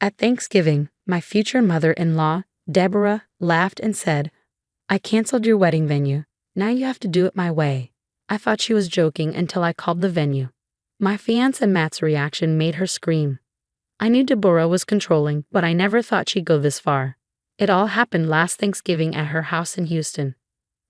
At Thanksgiving, my future mother-in-law, Deborah, laughed and said, "I canceled your wedding venue. Now you have to do it my way." I thought she was joking until I called the venue. My fiancé Matt's reaction made her scream. I knew Deborah was controlling, but I never thought she'd go this far. It all happened last Thanksgiving at her house in Houston.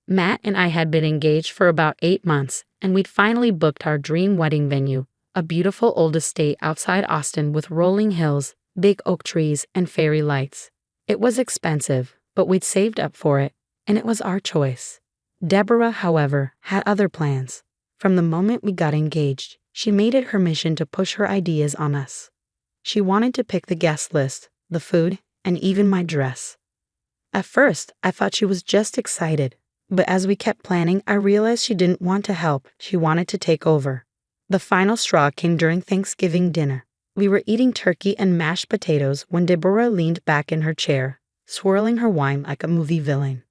Matt and I had been engaged for about 8 months, and we'd finally booked our dream wedding venue, a beautiful old estate outside Austin with rolling hills, big oak trees, and fairy lights. It was expensive, but we'd saved up for it, and it was our choice. Deborah, however, had other plans. From the moment we got engaged, she made it her mission to push her ideas on us. She wanted to pick the guest list, the food, and even my dress. At first, I thought she was just excited, but as we kept planning, I realized she didn't want to help, she wanted to take over. The final straw came during Thanksgiving dinner. We were eating turkey and mashed potatoes when Deborah leaned back in her chair, swirling her wine like a movie villain.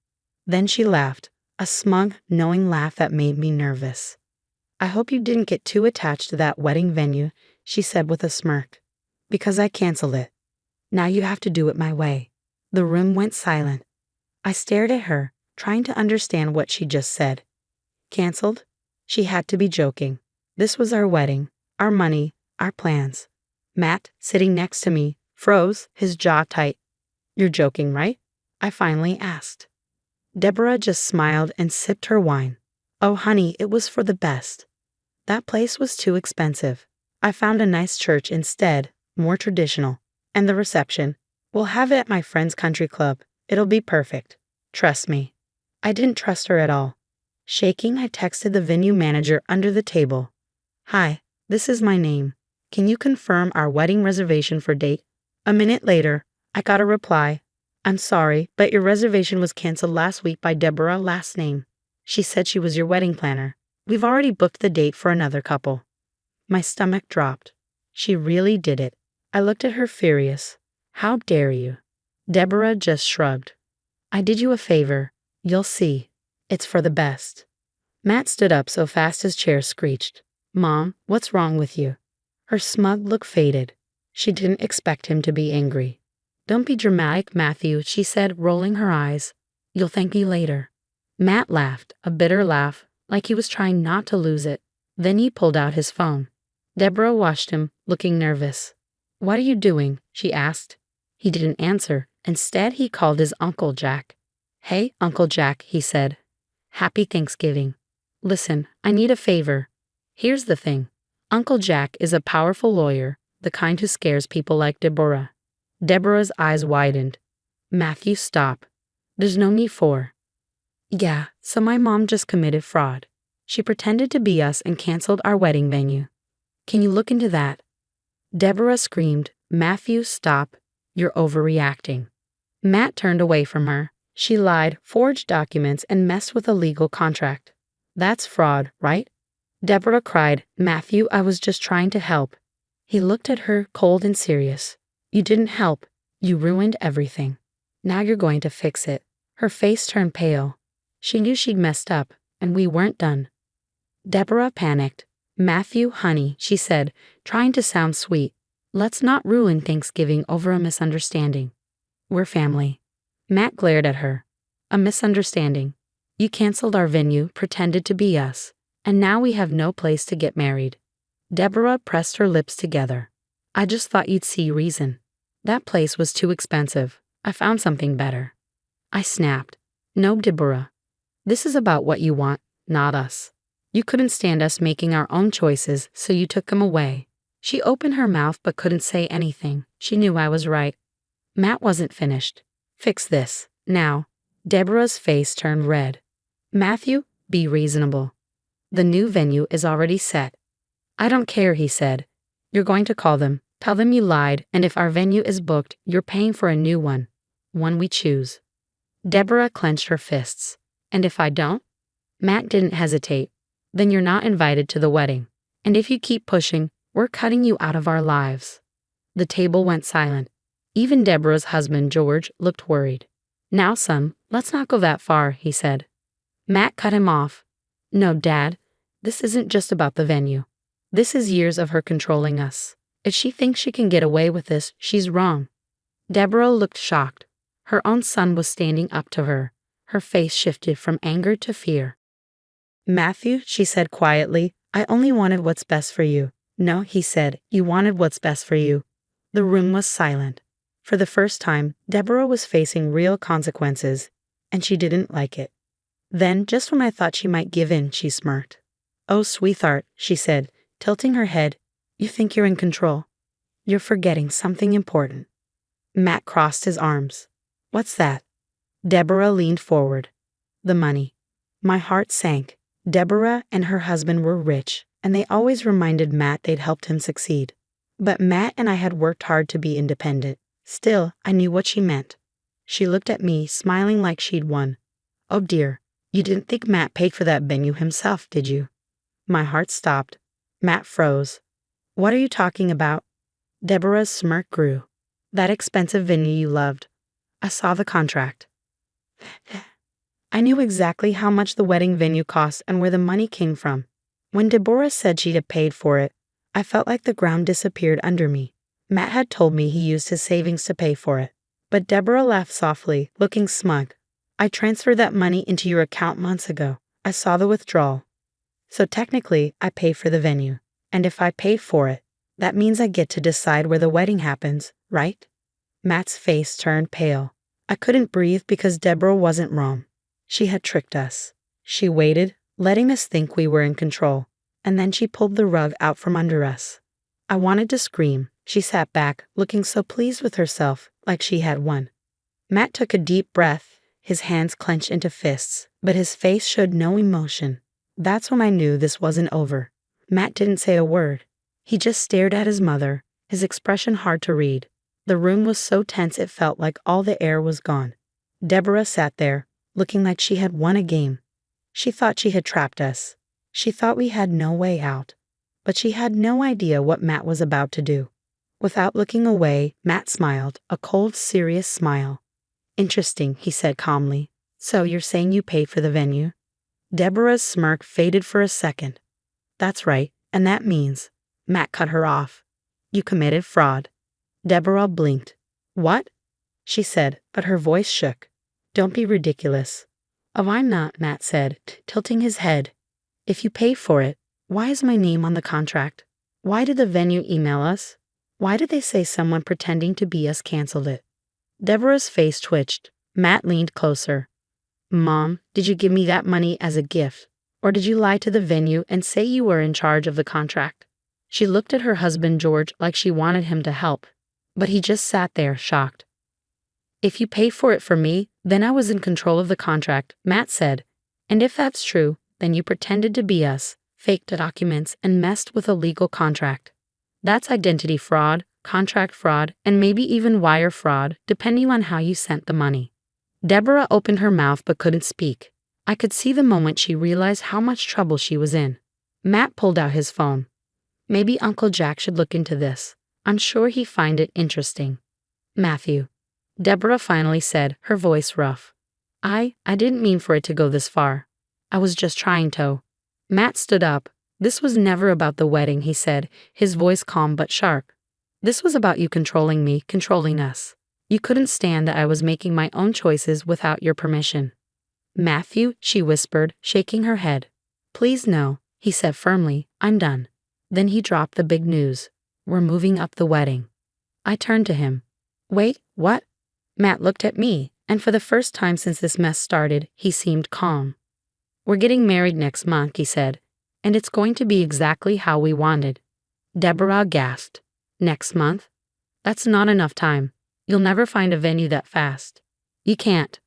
Then she laughed, a smug, knowing laugh that made me nervous. "I hope you didn't get too attached to that wedding venue," she said with a smirk. "Because I canceled it. Now you have to do it my way." The room went silent. I stared at her, trying to understand what she just said. Canceled? She had to be joking. This was our wedding, our money, our plans. Matt, sitting next to me, froze, his jaw tight. "You're joking, right?" I finally asked. Deborah just smiled and sipped her wine. "Oh, honey, it was for the best. That place was too expensive. I found a nice church instead, more traditional. And the reception, we'll have it at my friend's country club. It'll be perfect. Trust me." I didn't trust her at all. Shaking, I texted the venue manager under the table. "Hi, this is my name. Can you confirm our wedding reservation for date?" A minute later, I got a reply. "I'm sorry, but your reservation was canceled last week by Deborah last name. She said she was your wedding planner. We've already booked the date for another couple." My stomach dropped. She really did it. I looked at her furious. "How dare you?" Deborah just shrugged. "I did you a favor. You'll see. It's for the best." Matt stood up so fast his chair screeched. "Mom, what's wrong with you?" Her smug look faded. She didn't expect him to be angry. "Don't be dramatic, Matthew," she said, rolling her eyes. "You'll thank me later." Matt laughed, a bitter laugh, like he was trying not to lose it. Then he pulled out his phone. Deborah watched him, looking nervous. "What are you doing?" she asked. He didn't answer. Instead, he called his Uncle Jack. "Hey, Uncle Jack," he said. "Happy Thanksgiving. Listen, I need a favor. Here's the thing. Uncle Jack is a powerful lawyer, the kind who scares people like Deborah." Deborah's eyes widened. "Matthew, stop. There's no need for." "Yeah, so my mom just committed fraud. She pretended to be us and canceled our wedding venue. Can you look into that?" Deborah screamed, "Matthew, stop. You're overreacting." Matt turned away from her. "She lied, forged documents, and messed with a legal contract. That's fraud, right?" Deborah cried, "Matthew, I was just trying to help." He looked at her, cold and serious. "You didn't help. You ruined everything. Now you're going to fix it." Her face turned pale. She knew she'd messed up, and we weren't done. Deborah panicked. "Matthew, honey," she said, trying to sound sweet. "Let's not ruin Thanksgiving over a misunderstanding. We're family." Matt glared at her. "A misunderstanding. You canceled our venue, pretended to be us, and now we have no place to get married." Deborah pressed her lips together. "I just thought you'd see reason. That place was too expensive. I found something better." I snapped. "No, Deborah. This is about what you want, not us. You couldn't stand us making our own choices, so you took them away." She opened her mouth but couldn't say anything. She knew I was right. Matt wasn't finished. "Fix this, now." Deborah's face turned red. "Matthew, be reasonable. The new venue is already set." "I don't care," he said. "You're going to call them, tell them you lied, and if our venue is booked, you're paying for a new one. One we choose." Deborah clenched her fists. "And if I don't?" Matt didn't hesitate. "Then you're not invited to the wedding. And if you keep pushing, we're cutting you out of our lives." The table went silent. Even Deborah's husband, George, looked worried. "Now, son, let's not go that far," he said. Matt cut him off. "No, Dad, this isn't just about the venue. This is years of her controlling us. If she thinks she can get away with this, she's wrong. Deborah looked shocked. Her own son was standing up to her. Her face shifted from anger to fear. Matthew, she said quietly, I only wanted what's best for you. No, he said, you wanted what's best for you. The room was silent. For the first time, Deborah was facing real consequences, and she didn't like it. Then, just when I thought she might give in, she smirked. Oh, sweetheart, she said, tilting her head, you think you're in control. You're forgetting something important. Matt crossed his arms. What's that? Deborah leaned forward. The money. My heart sank. Deborah and her husband were rich, and they always reminded Matt they'd helped him succeed. But Matt and I had worked hard to be independent. Still, I knew what she meant. She looked at me, smiling like she'd won. Oh dear, you didn't think Matt paid for that venue himself, did you? My heart stopped. Matt froze. What are you talking about? Deborah's smirk grew. That expensive venue you loved. I saw the contract. I knew exactly how much the wedding venue cost and where the money came from. When Deborah said she'd have paid for it, I felt like the ground disappeared under me. Matt had told me he used his savings to pay for it. But Deborah laughed softly, looking smug. I transferred that money into your account months ago. I saw the withdrawal. So technically, I pay for the venue. And if I pay for it, that means I get to decide where the wedding happens, right? Matt's face turned pale. I couldn't breathe because Deborah wasn't wrong. She had tricked us. She waited, letting us think we were in control. And then she pulled the rug out from under us. I wanted to scream. She sat back, looking so pleased with herself, like she had won. Matt took a deep breath, his hands clenched into fists, but his face showed no emotion. That's when I knew this wasn't over. Matt didn't say a word. He just stared at his mother, his expression hard to read. The room was so tense it felt like all the air was gone. Deborah sat there, looking like she had won a game. She thought she had trapped us. She thought we had no way out. But she had no idea what Matt was about to do. Without looking away, Matt smiled, a cold, serious smile. Interesting, he said calmly. So you're saying you paid for the venue? Deborah's smirk faded for a second. That's right, and that means... Matt cut her off. You committed fraud. Deborah blinked. What? She said, but her voice shook. Don't be ridiculous. Oh, I'm not, Matt said, tilting his head. If you pay for it, why is my name on the contract? Why did the venue email us? Why did they say someone pretending to be us canceled it? Deborah's face twitched. Matt leaned closer. Mom, did you give me that money as a gift? Or did you lie to the venue and say you were in charge of the contract? She looked at her husband George like she wanted him to help, but he just sat there, shocked. If you pay for it for me, then I was in control of the contract, Matt said. And if that's true, then you pretended to be us, faked the documents, and messed with a legal contract. That's identity fraud, contract fraud, and maybe even wire fraud, depending on how you sent the money. Deborah opened her mouth but couldn't speak. I could see the moment she realized how much trouble she was in. Matt pulled out his phone. Maybe Uncle Jack should look into this. I'm sure he'd find it interesting. Matthew. Deborah finally said, her voice rough. I didn't mean for it to go this far. I was just trying to. Matt stood up. This was never about the wedding, he said, his voice calm but sharp. This was about you controlling me, controlling us. You couldn't stand that I was making my own choices without your permission. Matthew, she whispered, shaking her head. Please no, he said firmly, I'm done. Then he dropped the big news. We're moving up the wedding. I turned to him. Wait, what? Matt looked at me, and for the first time since this mess started, he seemed calm. We're getting married next month, he said, and it's going to be exactly how we wanted. Deborah gasped. Next month? That's not enough time. You'll never find a venue that fast. You can't.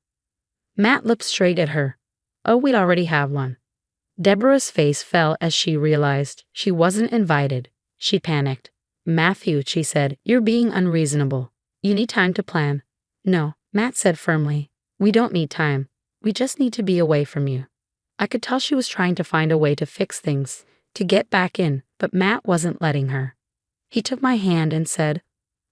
Matt looked straight at her. Oh, we already have one. Deborah's face fell as she realized she wasn't invited. She panicked. Matthew, she said, you're being unreasonable. You need time to plan. No, Matt said firmly. We don't need time. We just need to be away from you. I could tell she was trying to find a way to fix things, to get back in, but Matt wasn't letting her. He took my hand and said,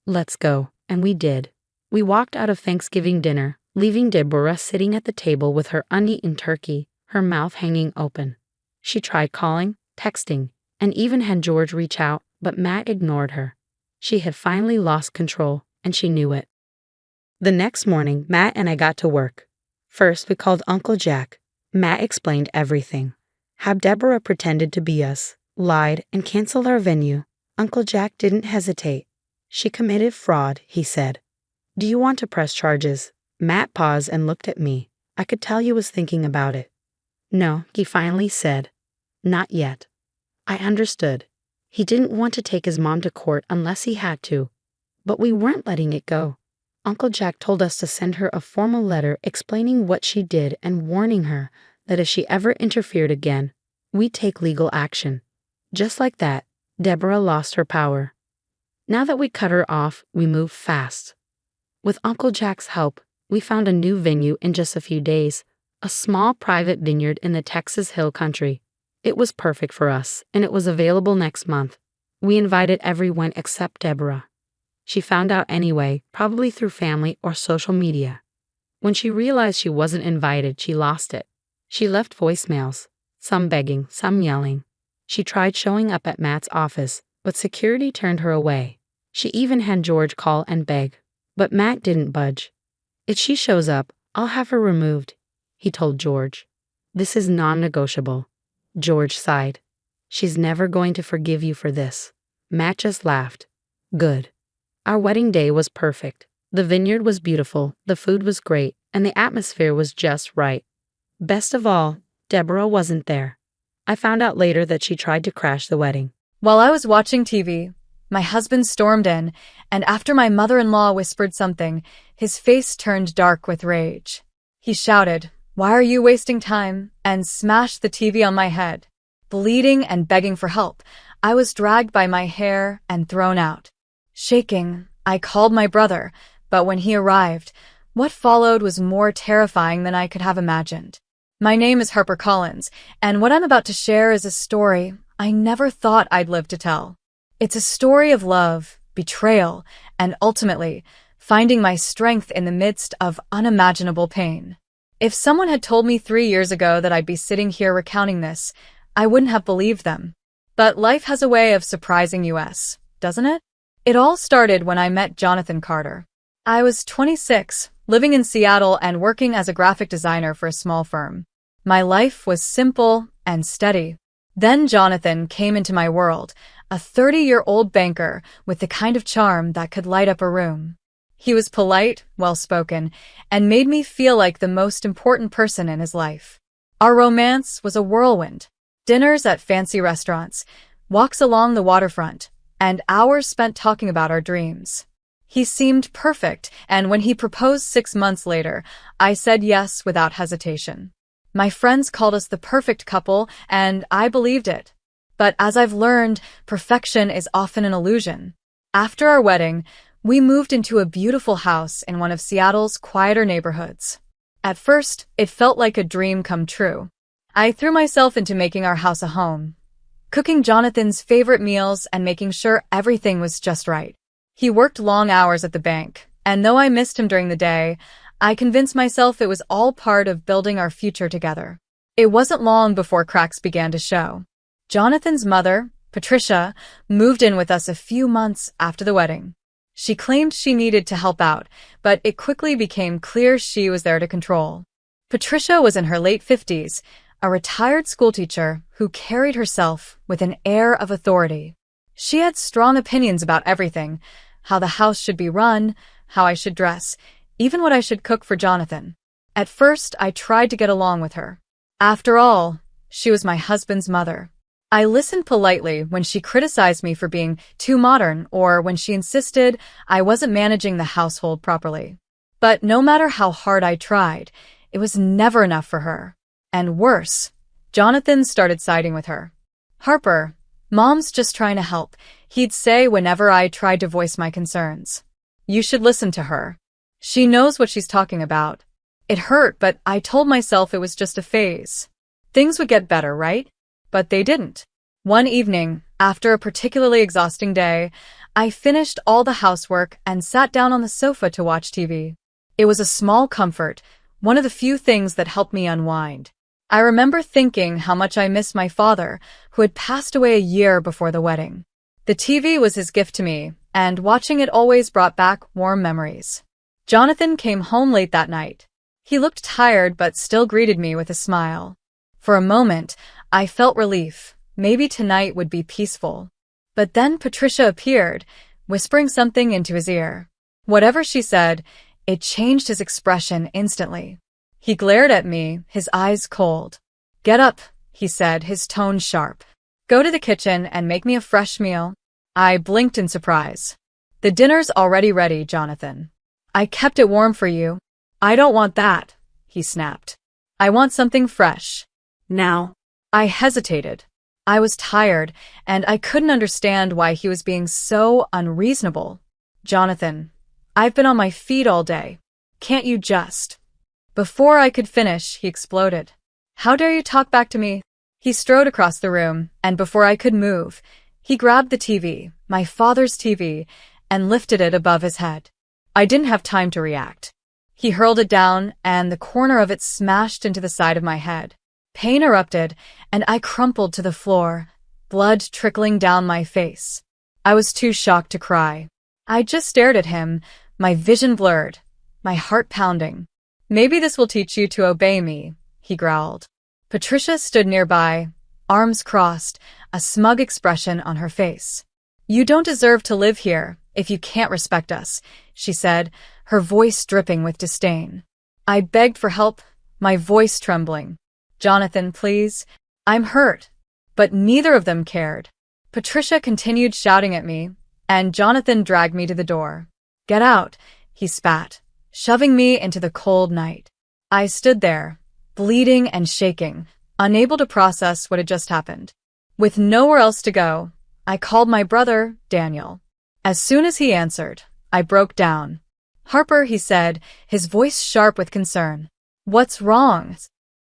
let's go, and we did. We walked out of Thanksgiving dinner, leaving Deborah sitting at the table with her uneaten turkey, her mouth hanging open. She tried calling, texting, and even had George reach out, but Matt ignored her. She had finally lost control, and she knew it. The next morning, Matt and I got to work. First, we called Uncle Jack. Matt explained everything. How Deborah pretended to be us, lied, and canceled our venue. Uncle Jack didn't hesitate. She committed fraud, he said. Do you want to press charges? Matt paused and looked at me. I could tell he was thinking about it. No, he finally said. Not yet. I understood. He didn't want to take his mom to court unless he had to. But we weren't letting it go. Uncle Jack told us to send her a formal letter explaining what she did and warning her that if she ever interfered again, we'd take legal action. Just like that, Deborah lost her power. Now that we cut her off, we moved fast. With Uncle Jack's help, we found a new venue in just a few days, a small private vineyard in the Texas Hill Country. It was perfect for us, and it was available next month. We invited everyone except Deborah. She found out anyway, probably through family or social media. When she realized she wasn't invited, she lost it. She left voicemails, some begging, some yelling. She tried showing up at Matt's office, but security turned her away. She even had George call and beg, but Matt didn't budge. If she shows up, I'll have her removed, he told George. This is non-negotiable. George sighed. She's never going to forgive you for this. Matt just laughed. Good. Our wedding day was perfect. The vineyard was beautiful, the food was great, and the atmosphere was just right. Best of all, Deborah wasn't there. I found out later that she tried to crash the wedding. While I was watching TV, my husband stormed in, and after my mother-in-law whispered something, his face turned dark with rage. He shouted, "Why are you wasting time?" and smashed the TV on my head. Bleeding and begging for help, I was dragged by my hair and thrown out. Shaking, I called my brother, but when he arrived, what followed was more terrifying than I could have imagined. My name is Harper Collins, and what I'm about to share is a story I never thought I'd live to tell. It's a story of love, betrayal, and ultimately, finding my strength in the midst of unimaginable pain. If someone had told me 3 years ago that I'd be sitting here recounting this, I wouldn't have believed them. But life has a way of surprising us, doesn't it? It all started when I met Jonathan Carter. I was 26, living in Seattle and working as a graphic designer for a small firm. My life was simple and steady. Then Jonathan came into my world, a 30-year-old banker with the kind of charm that could light up a room. He was polite, well-spoken, and made me feel like the most important person in his life. Our romance was a whirlwind. Dinners at fancy restaurants, walks along the waterfront, and hours spent talking about our dreams. He seemed perfect, and when he proposed 6 months later, I said yes without hesitation. My friends called us the perfect couple, and I believed it. But as I've learned, perfection is often an illusion. After our wedding, we moved into a beautiful house in one of Seattle's quieter neighborhoods. At first, it felt like a dream come true. I threw myself into making our house a home, cooking Jonathan's favorite meals and making sure everything was just right. He worked long hours at the bank, and though I missed him during the day, I convinced myself it was all part of building our future together. It wasn't long before cracks began to show. Jonathan's mother, Patricia, moved in with us a few months after the wedding. She claimed she needed to help out, but it quickly became clear she was there to control. Patricia was in her late 50s, a retired schoolteacher who carried herself with an air of authority. She had strong opinions about everything, how the house should be run, how I should dress, even what I should cook for Jonathan. At first, I tried to get along with her. After all, she was my husband's mother. I listened politely when she criticized me for being too modern or when she insisted I wasn't managing the household properly. But no matter how hard I tried, it was never enough for her. And worse, Jonathan started siding with her. "Harper, Mom's just trying to help," he'd say whenever I tried to voice my concerns. "You should listen to her. She knows what she's talking about." It hurt, but I told myself it was just a phase. Things would get better, right? But they didn't. One evening, after a particularly exhausting day, I finished all the housework and sat down on the sofa to watch TV. It was a small comfort, one of the few things that helped me unwind. I remember thinking how much I missed my father, who had passed away a year before the wedding. The TV was his gift to me, and watching it always brought back warm memories. Jonathan came home late that night. He looked tired but still greeted me with a smile. For a moment, I felt relief. Maybe tonight would be peaceful. But then Patricia appeared, whispering something into his ear. Whatever she said, it changed his expression instantly. He glared at me, his eyes cold. "Get up," he said, his tone sharp. "Go to the kitchen and make me a fresh meal." I blinked in surprise. "The dinner's already ready, Jonathan. I kept it warm for you." "I don't want that," he snapped. "I want something fresh. Now." I hesitated. I was tired, and I couldn't understand why he was being so unreasonable. "Jonathan, I've been on my feet all day. Can't you just—" Before I could finish, he exploded. "How dare you talk back to me?" He strode across the room, and before I could move, he grabbed the TV, my father's TV, and lifted it above his head. I didn't have time to react. He hurled it down, and the corner of it smashed into the side of my head. Pain erupted, and I crumpled to the floor, blood trickling down my face. I was too shocked to cry. I just stared at him, my vision blurred, my heart pounding. "Maybe this will teach you to obey me," he growled. Patricia stood nearby, arms crossed, a smug expression on her face. "You don't deserve to live here if you can't respect us," she said, her voice dripping with disdain. I begged for help, my voice trembling. "Jonathan, please. I'm hurt." But neither of them cared. Patricia continued shouting at me, and Jonathan dragged me to the door. "Get out," he spat, shoving me into the cold night. I stood there, bleeding and shaking, unable to process what had just happened. With nowhere else to go, I called my brother, Daniel. As soon as he answered, I broke down. "Harper," he said, his voice sharp with concern. "What's wrong?"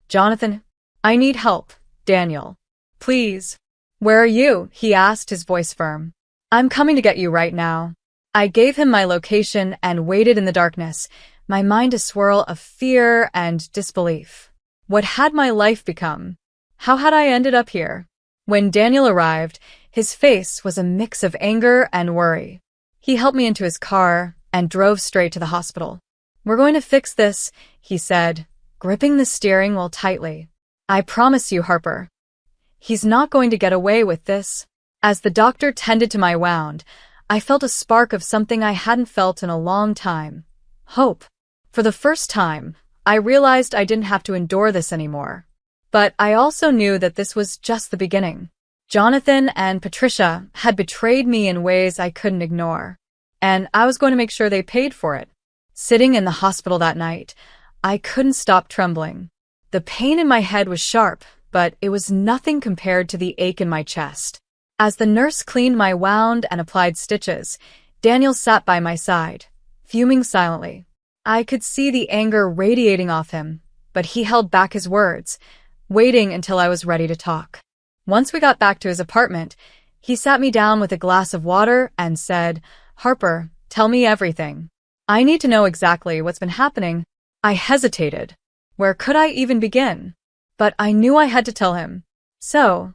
"Jonathan, I need help, Daniel. Please." "Where are you?" he asked, his voice firm. "I'm coming to get you right now." I gave him my location and waited in the darkness, my mind a swirl of fear and disbelief. What had my life become? How had I ended up here? When Daniel arrived, his face was a mix of anger and worry. He helped me into his car and drove straight to the hospital. "We're going to fix this," he said, gripping the steering wheel tightly. "I promise you, Harper. He's not going to get away with this." As the doctor tended to my wound, I felt a spark of something I hadn't felt in a long time. Hope. For the first time, I realized I didn't have to endure this anymore. But I also knew that this was just the beginning. Jonathan and Patricia had betrayed me in ways I couldn't ignore, and I was going to make sure they paid for it. Sitting in the hospital that night, I couldn't stop trembling. The pain in my head was sharp, but it was nothing compared to the ache in my chest. As the nurse cleaned my wound and applied stitches, Daniel sat by my side, fuming silently. I could see the anger radiating off him, but he held back his words, waiting until I was ready to talk. Once we got back to his apartment, he sat me down with a glass of water and said, "Harper, tell me everything. I need to know exactly what's been happening." I hesitated. Where could I even begin? But I knew I had to tell him. So,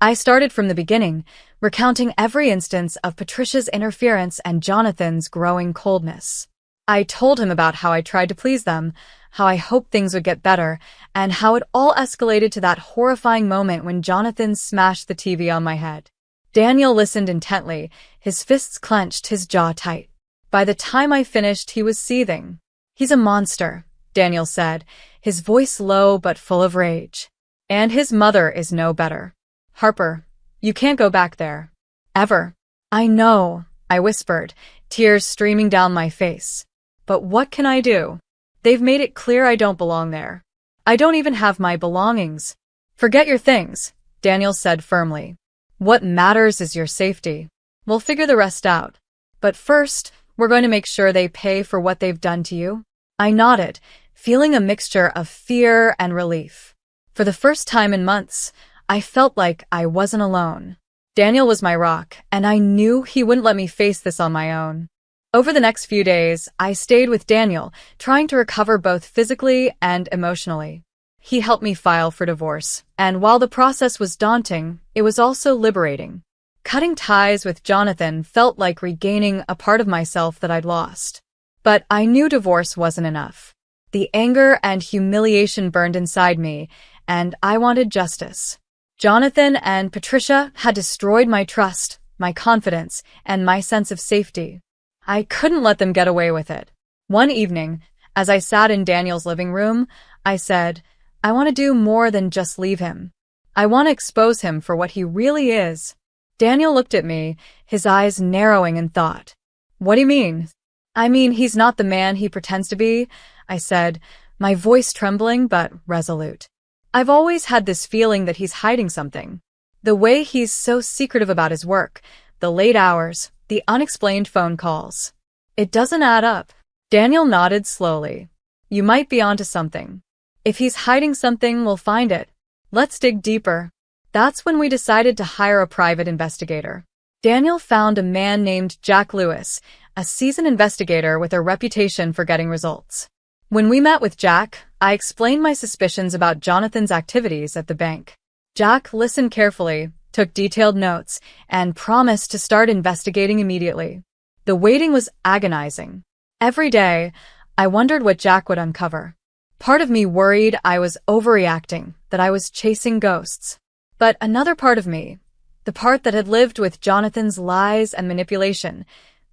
I started from the beginning, recounting every instance of Patricia's interference and Jonathan's growing coldness. I told him about how I tried to please them, how I hoped things would get better, and how it all escalated to that horrifying moment when Jonathan smashed the TV on my head. Daniel listened intently, his fists clenched, his jaw tight. By the time I finished, he was seething. "He's a monster," Daniel said, his voice low but full of rage. "And his mother is no better. Harper, you can't go back there. Ever." "I know," I whispered, tears streaming down my face. "But what can I do? They've made it clear I don't belong there. I don't even have my belongings." "Forget your things," Daniel said firmly. "What matters is your safety. We'll figure the rest out. But first, we're going to make sure they pay for what they've done to you." I nodded, feeling a mixture of fear and relief. For the first time in months, I felt like I wasn't alone. Daniel was my rock, and I knew he wouldn't let me face this on my own. Over the next few days, I stayed with Daniel, trying to recover both physically and emotionally. He helped me file for divorce, and while the process was daunting, it was also liberating. Cutting ties with Jonathan felt like regaining a part of myself that I'd lost. But I knew divorce wasn't enough. The anger and humiliation burned inside me, and I wanted justice. Jonathan and Patricia had destroyed my trust, my confidence, and my sense of safety. I couldn't let them get away with it. One evening, as I sat in Daniel's living room, I said, I want to do more than just leave him. I want to expose him for what he really is. Daniel looked at me, his eyes narrowing in thought. What do you mean? I mean, he's not the man he pretends to be, I said, my voice trembling but resolute. I've always had this feeling that he's hiding something. The way he's so secretive about his work, the late hours, the unexplained phone calls. It doesn't add up. Daniel nodded slowly. You might be onto something. If he's hiding something, we'll find it. Let's dig deeper. That's when we decided to hire a private investigator. Daniel found a man named Jack Lewis, a seasoned investigator with a reputation for getting results. When we met with Jack, I explained my suspicions about Jonathan's activities at the bank. Jack listened carefully, took detailed notes, and promised to start investigating immediately. The waiting was agonizing. Every day, I wondered what Jack would uncover. Part of me worried I was overreacting, that I was chasing ghosts. But another part of me, the part that had lived with Jonathan's lies and manipulation,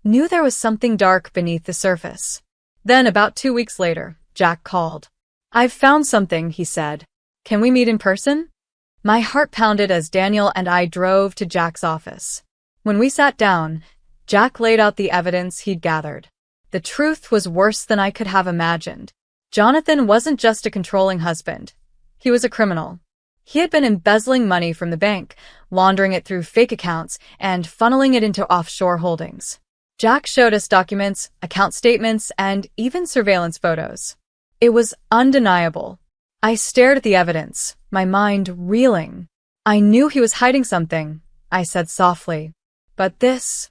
knew there was something dark beneath the surface. Then, about 2 weeks later, Jack called. I've found something, he said. Can we meet in person? My heart pounded as Daniel and I drove to Jack's office. When we sat down, Jack laid out the evidence he'd gathered. The truth was worse than I could have imagined. Jonathan wasn't just a controlling husband. He was a criminal. He had been embezzling money from the bank, laundering it through fake accounts, and funneling it into offshore holdings. Jack showed us documents, account statements, and even surveillance photos. It was undeniable. I stared at the evidence, my mind reeling. I knew he was hiding something, I said softly. But this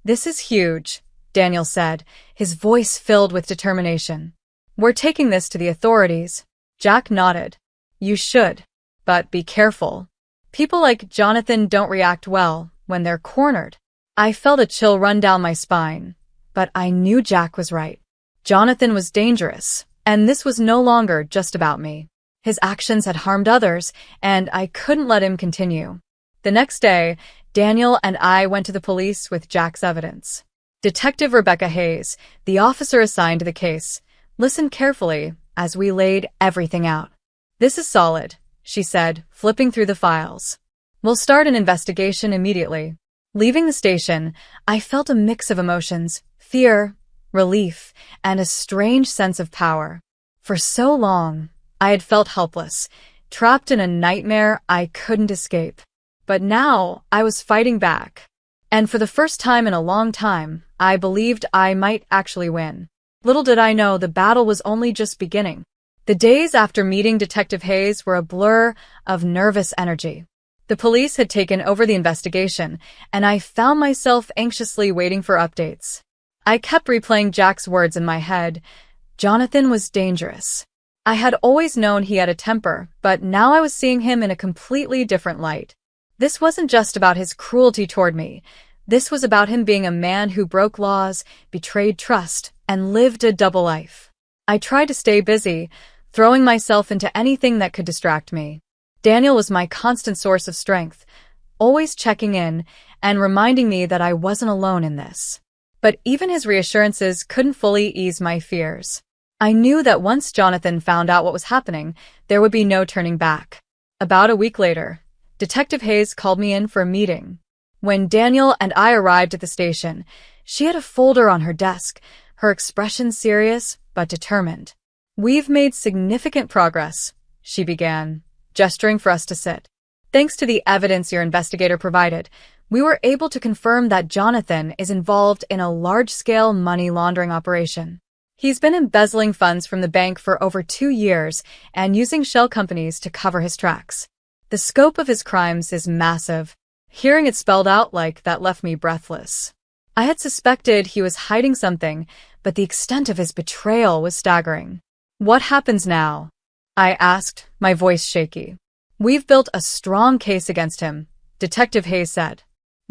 is huge, Daniel said, his voice filled with determination. We're taking this to the authorities. Jack nodded. You should. But be careful. People like Jonathan don't react well when they're cornered. I felt a chill run down my spine, but I knew Jack was right. Jonathan was dangerous, and this was no longer just about me. His actions had harmed others, and I couldn't let him continue. The next day, Daniel and I went to the police with Jack's evidence. Detective Rebecca Hayes, the officer assigned to the case, listened carefully as we laid everything out. This is solid, she said, flipping through the files. We'll start an investigation immediately. Leaving the station, I felt a mix of emotions, fear, relief, and a strange sense of power. For so long, I had felt helpless, trapped in a nightmare I couldn't escape. But now, I was fighting back. And for the first time in a long time, I believed I might actually win. Little did I know the battle was only just beginning. The days after meeting Detective Hayes were a blur of nervous energy. The police had taken over the investigation, and I found myself anxiously waiting for updates. I kept replaying Jack's words in my head. Jonathan was dangerous. I had always known he had a temper, but now I was seeing him in a completely different light. This wasn't just about his cruelty toward me. This was about him being a man who broke laws, betrayed trust, and lived a double life. I tried to stay busy, throwing myself into anything that could distract me. Daniel was my constant source of strength, always checking in and reminding me that I wasn't alone in this. But even his reassurances couldn't fully ease my fears. I knew that once Jonathan found out what was happening, there would be no turning back. About a week later, Detective Hayes called me in for a meeting. When Daniel and I arrived at the station, she had a folder on her desk, her expression serious but determined. We've made significant progress, she began, gesturing for us to sit. Thanks to the evidence your investigator provided, we were able to confirm that Jonathan is involved in a large-scale money laundering operation. He's been embezzling funds from the bank for over 2 years and using shell companies to cover his tracks. The scope of his crimes is massive. Hearing it spelled out like that left me breathless. I had suspected he was hiding something, but the extent of his betrayal was staggering. What happens now? I asked, my voice shaky. We've built a strong case against him, Detective Hayes said.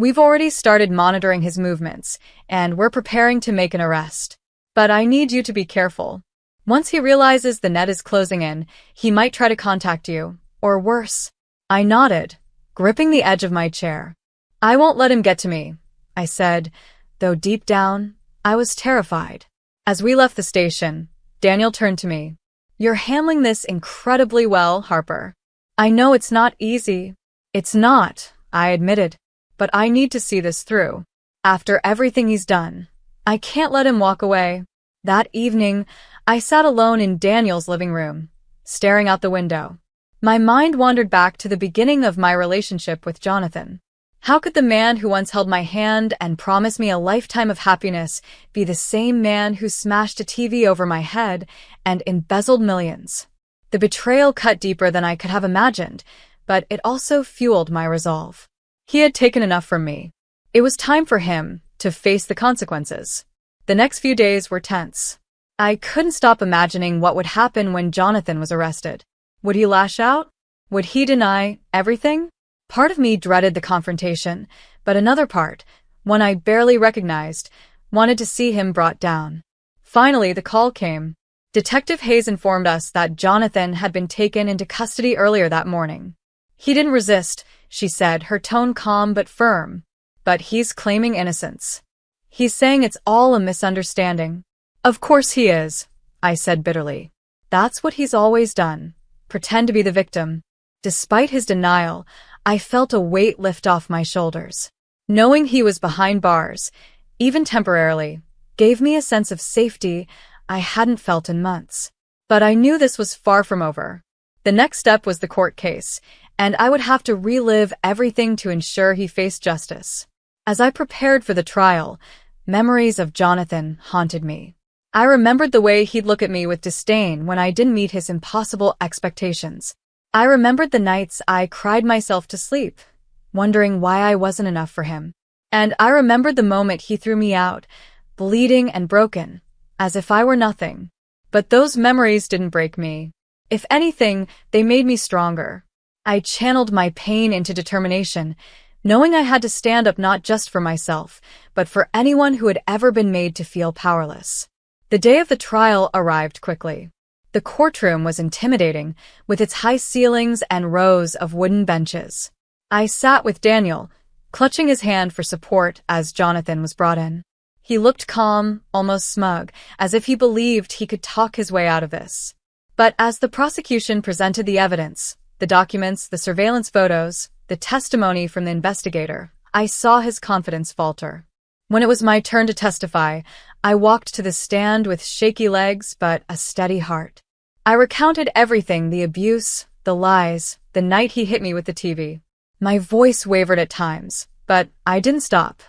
We've already started monitoring his movements, and we're preparing to make an arrest. But I need you to be careful. Once he realizes the net is closing in, he might try to contact you, or worse." I nodded, gripping the edge of my chair. "I won't let him get to me," I said, though deep down, I was terrified. As we left the station, Daniel turned to me. "You're handling this incredibly well, Harper. I know it's not easy." "It's not," I admitted, "but I need to see this through. After everything he's done, I can't let him walk away." That evening, I sat alone in Daniel's living room, staring out the window. My mind wandered back to the beginning of my relationship with Jonathan. How could the man who once held my hand and promised me a lifetime of happiness be the same man who smashed a TV over my head and embezzled millions? The betrayal cut deeper than I could have imagined, but it also fueled my resolve. He had taken enough from me. It was time for him to face the consequences. The next few days were tense. I couldn't stop imagining what would happen when Jonathan was arrested. Would he lash out? Would he deny everything? Part of me dreaded the confrontation, but another part, one I barely recognized, wanted to see him brought down. Finally, the call came. Detective Hayes informed us that Jonathan had been taken into custody earlier that morning. "He didn't resist," she said, her tone calm but firm. "But he's claiming innocence. He's saying it's all a misunderstanding." "Of course he is," I said bitterly. "That's what he's always done. Pretend to be the victim." Despite his denial, I felt a weight lift off my shoulders. Knowing he was behind bars, even temporarily, gave me a sense of safety I hadn't felt in months. But I knew this was far from over. The next step was the court case, and I would have to relive everything to ensure he faced justice. As I prepared for the trial, memories of Jonathan haunted me. I remembered the way he'd look at me with disdain when I didn't meet his impossible expectations. I remembered the nights I cried myself to sleep, wondering why I wasn't enough for him. And I remembered the moment he threw me out, bleeding and broken, as if I were nothing. But those memories didn't break me. If anything, they made me stronger. I channeled my pain into determination, knowing I had to stand up not just for myself, but for anyone who had ever been made to feel powerless. The day of the trial arrived quickly. The courtroom was intimidating, with its high ceilings and rows of wooden benches. I sat with Daniel, clutching his hand for support as Jonathan was brought in. He looked calm, almost smug, as if he believed he could talk his way out of this. But as the prosecution presented the evidence, the documents, the surveillance photos, the testimony from the investigator, I saw his confidence falter. When it was my turn to testify, I walked to the stand with shaky legs but a steady heart. I recounted everything, the abuse, the lies, the night he hit me with the TV. My voice wavered at times, but I didn't stop.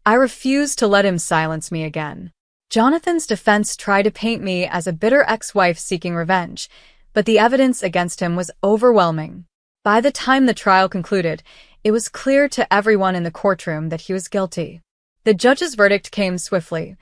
I refused to let him silence me again. Jonathan's defense tried to paint me as a bitter ex-wife seeking revenge, but the evidence against him was overwhelming. By the time the trial concluded, it was clear to everyone in the courtroom that he was guilty. The judge's verdict came swiftly.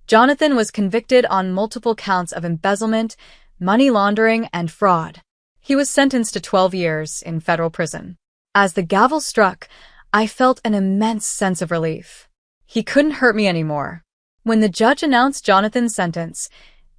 Jonathan was convicted on multiple counts of embezzlement, money laundering, and fraud. He was sentenced to 12 years in federal prison. As the gavel struck, I felt an immense sense of relief. He couldn't hurt me anymore. When the judge announced Jonathan's sentence,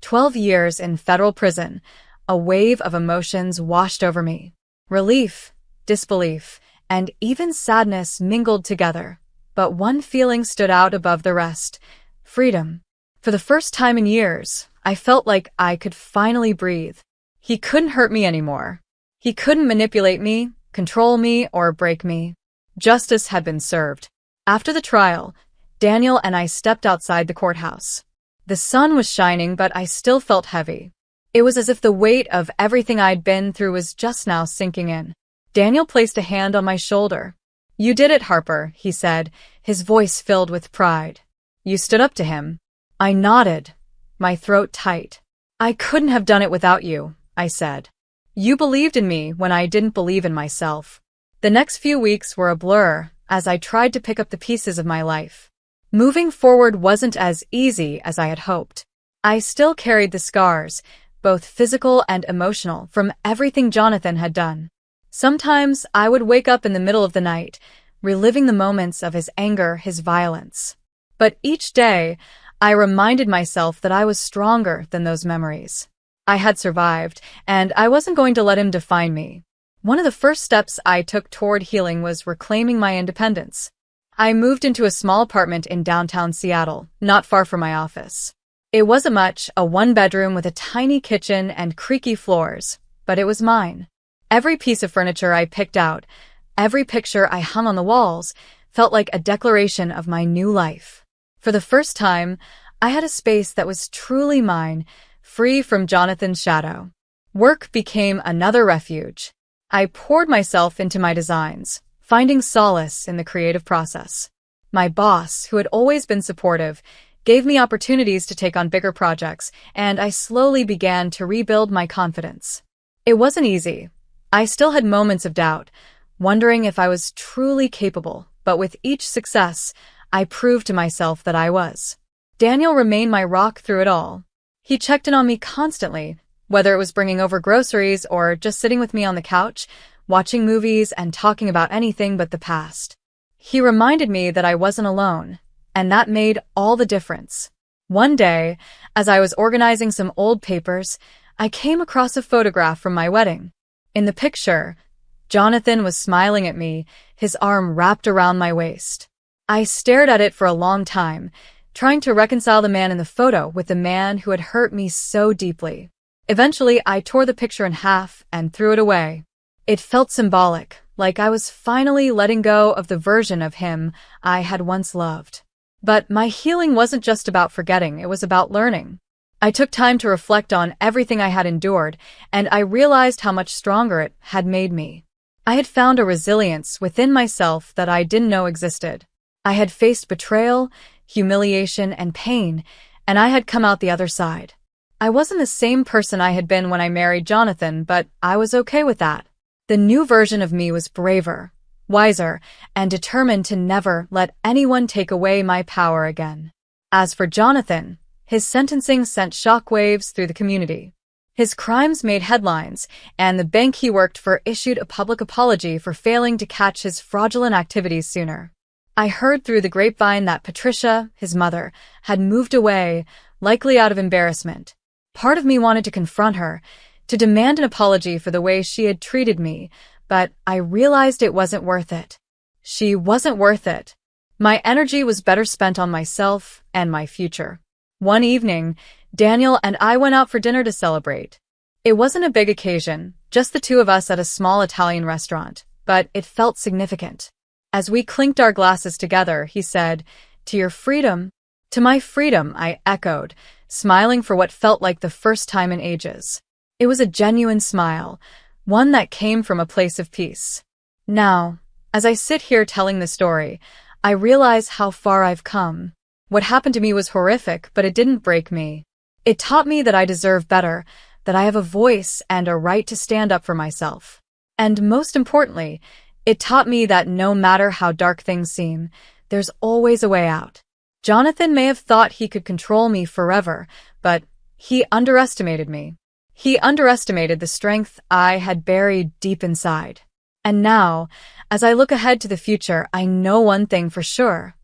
12 years in federal prison, a wave of emotions washed over me. Relief, disbelief, and even sadness mingled together. But one feeling stood out above the rest: freedom. For the first time in years, I felt like I could finally breathe. He couldn't hurt me anymore. He couldn't manipulate me, control me, or break me. Justice had been served. After the trial, Daniel and I stepped outside the courthouse. The sun was shining, but I still felt heavy. It was as if the weight of everything I'd been through was just now sinking in. Daniel placed a hand on my shoulder. "You did it, Harper," he said, his voice filled with pride. "You stood up to him." I nodded, my throat tight. "I couldn't have done it without you," I said. "You believed in me when I didn't believe in myself." The next few weeks were a blur as I tried to pick up the pieces of my life. Moving forward wasn't as easy as I had hoped. I still carried the scars, both physical and emotional, from everything Jonathan had done. Sometimes I would wake up in the middle of the night, reliving the moments of his anger, his violence. But each day, I reminded myself that I was stronger than those memories. I had survived, and I wasn't going to let him define me. One of the first steps I took toward healing was reclaiming my independence. I moved into a small apartment in downtown Seattle, not far from my office. It wasn't much, a one-bedroom with a tiny kitchen and creaky floors, but it was mine. Every piece of furniture I picked out, every picture I hung on the walls, felt like a declaration of my new life. For the first time, I had a space that was truly mine, free from Jonathan's shadow. Work became another refuge. I poured myself into my designs, finding solace in the creative process. My boss, who had always been supportive, gave me opportunities to take on bigger projects, and I slowly began to rebuild my confidence. It wasn't easy. I still had moments of doubt, wondering if I was truly capable, but with each success, I proved to myself that I was. Daniel remained my rock through it all. He checked in on me constantly, whether it was bringing over groceries or just sitting with me on the couch, watching movies and talking about anything but the past. He reminded me that I wasn't alone, and that made all the difference. One day, as I was organizing some old papers, I came across a photograph from my wedding. In the picture, Jonathan was smiling at me, his arm wrapped around my waist. I stared at it for a long time, trying to reconcile the man in the photo with the man who had hurt me so deeply. Eventually, I tore the picture in half and threw it away. It felt symbolic, like I was finally letting go of the version of him I had once loved. But my healing wasn't just about forgetting, it was about learning. I took time to reflect on everything I had endured, and I realized how much stronger it had made me. I had found a resilience within myself that I didn't know existed. I had faced betrayal, humiliation, and pain, and I had come out the other side. I wasn't the same person I had been when I married Jonathan, but I was okay with that. The new version of me was braver, wiser, and determined to never let anyone take away my power again. As for Jonathan, his sentencing sent shockwaves through the community. His crimes made headlines, and the bank he worked for issued a public apology for failing to catch his fraudulent activities sooner. I heard through the grapevine that Patricia, his mother, had moved away, likely out of embarrassment. Part of me wanted to confront her, to demand an apology for the way she had treated me, but I realized it wasn't worth it. She wasn't worth it. My energy was better spent on myself and my future. One evening, Daniel and I went out for dinner to celebrate. It wasn't a big occasion, just the two of us at a small Italian restaurant, but it felt significant. As we clinked our glasses together, he said, "To your freedom." "To my freedom," I echoed, smiling for what felt like the first time in ages. It was a genuine smile, one that came from a place of peace. Now, as I sit here telling the story, I realize how far I've come. What happened to me was horrific, but it didn't break me. It taught me that I deserve better, that I have a voice and a right to stand up for myself. And most importantly, it taught me that no matter how dark things seem, there's always a way out. Jonathan may have thought he could control me forever, but he underestimated me. He underestimated the strength I had buried deep inside. And now, as I look ahead to the future, I know one thing for sure.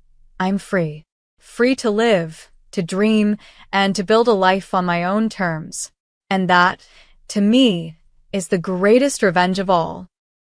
I'm free. Free to live, to dream, and to build a life on my own terms. And that, to me, is the greatest revenge of all.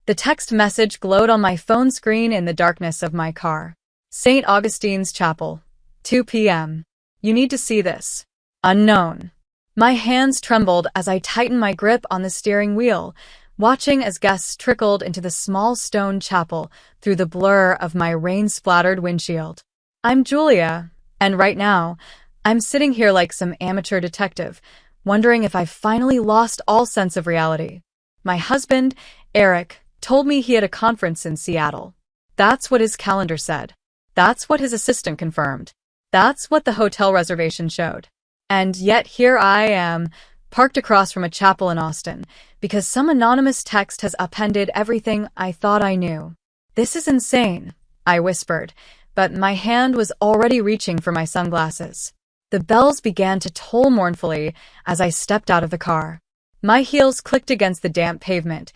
The text message glowed on my phone screen in the darkness of my car. St. Augustine's Chapel, 2 p.m. You need to see this. Unknown. My hands trembled as I tightened my grip on the steering wheel, watching as guests trickled into the small stone chapel through the blur of my rain-splattered windshield. I'm Julia, and right now, I'm sitting here like some amateur detective, wondering if I've finally lost all sense of reality. My husband, Eric, told me he had a conference in Seattle. That's what his calendar said. That's what his assistant confirmed. That's what the hotel reservation showed. And yet here I am, parked across from a chapel in Austin, because some anonymous text has upended everything I thought I knew. This is insane, I whispered, but my hand was already reaching for my sunglasses. The bells began to toll mournfully as I stepped out of the car. My heels clicked against the damp pavement,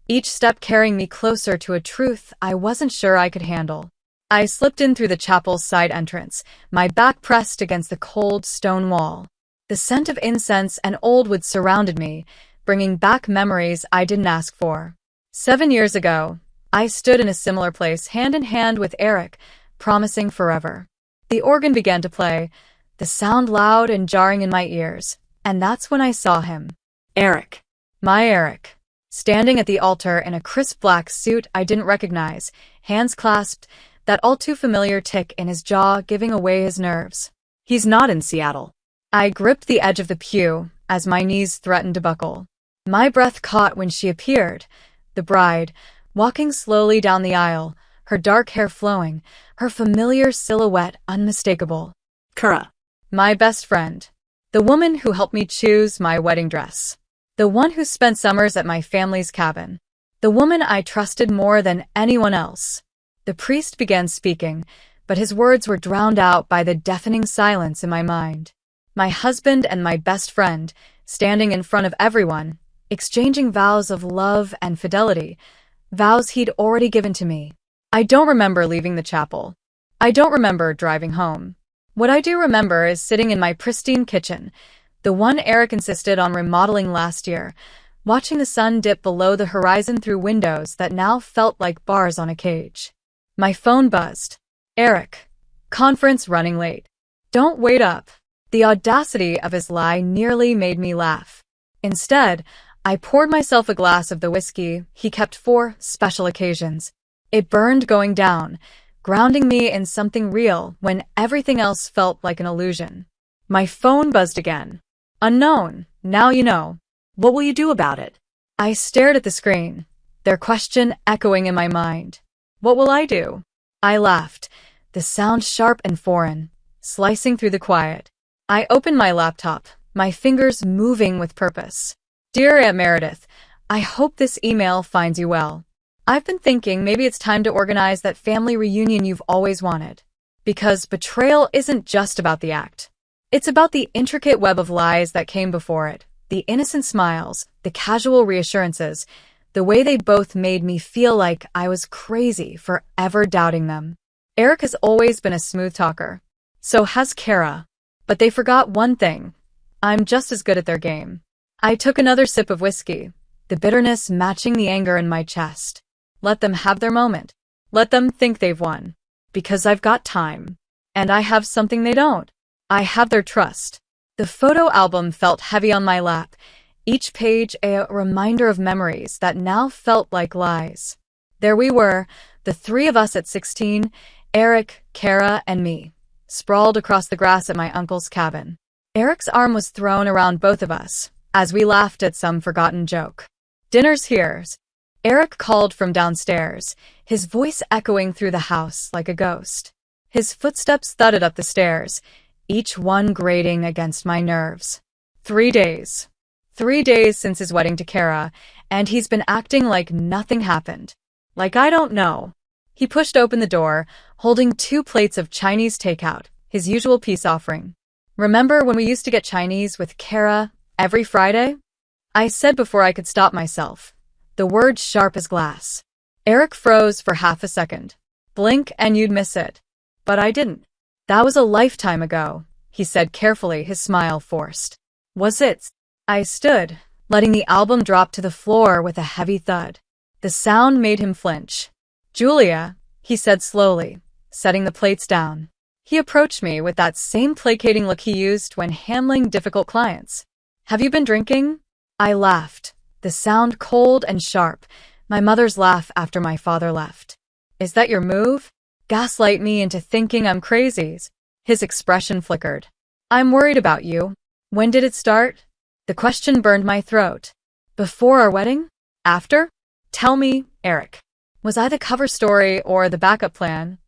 each step carrying me closer to a truth I wasn't sure I could handle. I slipped in through the chapel's side entrance, my back pressed against the cold stone wall. The scent of incense and old wood surrounded me, bringing back memories I didn't ask for. 7 years ago, I stood in a similar place hand in hand with Eric, promising forever. The organ began to play, the sound loud and jarring in my ears, and that's when I saw him. Eric. My Eric. Standing at the altar in a crisp black suit I didn't recognize, hands clasped, that all too familiar tick in his jaw giving away his nerves. He's not in Seattle. I gripped the edge of the pew as my knees threatened to buckle. My breath caught when she appeared, the bride, walking slowly down the aisle, her dark hair flowing, her familiar silhouette unmistakable. Kara. My best friend. The woman who helped me choose my wedding dress. The one who spent summers at my family's cabin. The woman I trusted more than anyone else. The priest began speaking, but his words were drowned out by the deafening silence in my mind. My husband and my best friend, standing in front of everyone, exchanging vows of love and fidelity, vows he'd already given to me. I don't remember leaving the chapel. I don't remember driving home. What I do remember is sitting in my pristine kitchen, the one Eric insisted on remodeling last year, watching the sun dip below the horizon through windows that now felt like bars on a cage. My phone buzzed. Eric. Conference running late. Don't wait up. The audacity of his lie nearly made me laugh. Instead, I poured myself a glass of the whiskey he kept for special occasions. It burned going down, grounding me in something real when everything else felt like an illusion. My phone buzzed again. Unknown, now you know. What will you do about it? I stared at the screen, their question echoing in my mind. What will I do? I laughed, the sound sharp and foreign, slicing through the quiet. I opened my laptop, my fingers moving with purpose. Dear Aunt Meredith, I hope this email finds you well. I've been thinking maybe it's time to organize that family reunion you've always wanted. Because betrayal isn't just about the act. It's about the intricate web of lies that came before it, the innocent smiles, the casual reassurances, the way they both made me feel like I was crazy for ever doubting them. Eric has always been a smooth talker. So has Kara. But they forgot one thing. I'm just as good at their game. I took another sip of whiskey, the bitterness matching the anger in my chest. Let them have their moment. Let them think they've won. Because I've got time. And I have something they don't. I have their trust. The photo album felt heavy on my lap, each page a reminder of memories that now felt like lies. There we were, the three of us at 16, Eric, Kara, and me, sprawled across the grass at my uncle's cabin. Eric's arm was thrown around both of us, as we laughed at some forgotten joke. Dinner's here. Eric called from downstairs, his voice echoing through the house like a ghost. His footsteps thudded up the stairs, each one grating against my nerves. 3 days. 3 days since his wedding to Kara, and he's been acting like nothing happened. Like I don't know. He pushed open the door, holding 2 plates of Chinese takeout, his usual peace offering. Remember when we used to get Chinese with Kara every Friday? I said before I could stop myself, the word sharp as glass. Eric froze for half a second. Blink and you'd miss it. But I didn't. That was a lifetime ago, he said carefully, his smile forced. Was it? I stood, letting the album drop to the floor with a heavy thud. The sound made him flinch. Julia, he said slowly, setting the plates down. He approached me with that same placating look he used when handling difficult clients. Have you been drinking? I laughed, the sound cold and sharp, my mother's laugh after my father left. Is that your move? Gaslight me into thinking I'm crazy. His expression flickered. I'm worried about you. When did it start? The question burned my throat. Before our wedding? After? Tell me, Eric. Was I the cover story or the backup plan?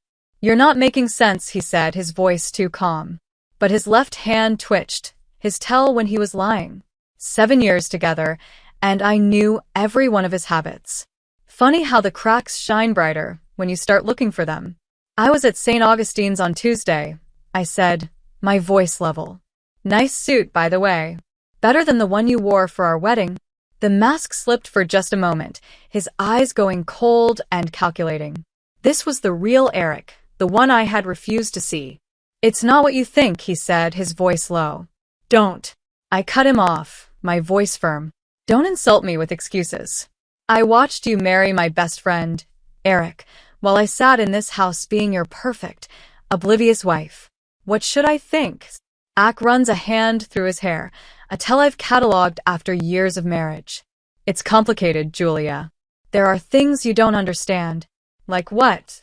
You're not making sense, he said, his voice too calm. But his left hand twitched, his tell when he was lying. 7 years together, and I knew every one of his habits. Funny how the cracks shine brighter when you start looking for them. I was at St. Augustine's on Tuesday, I said, my voice level. Nice suit, by the way. Better than the one you wore for our wedding. The mask slipped for just a moment, his eyes going cold and calculating. This was the real Eric, the one I had refused to see. "It's not what you think," he said, his voice low. "Don't." I cut him off, my voice firm. "Don't insult me with excuses. I watched you marry my best friend, Eric, while I sat in this house being your perfect, oblivious wife. What should I think?" Ak runs a hand through his hair, a tell I've cataloged after years of marriage. "It's complicated, Julia. There are things you don't understand." "Like what?"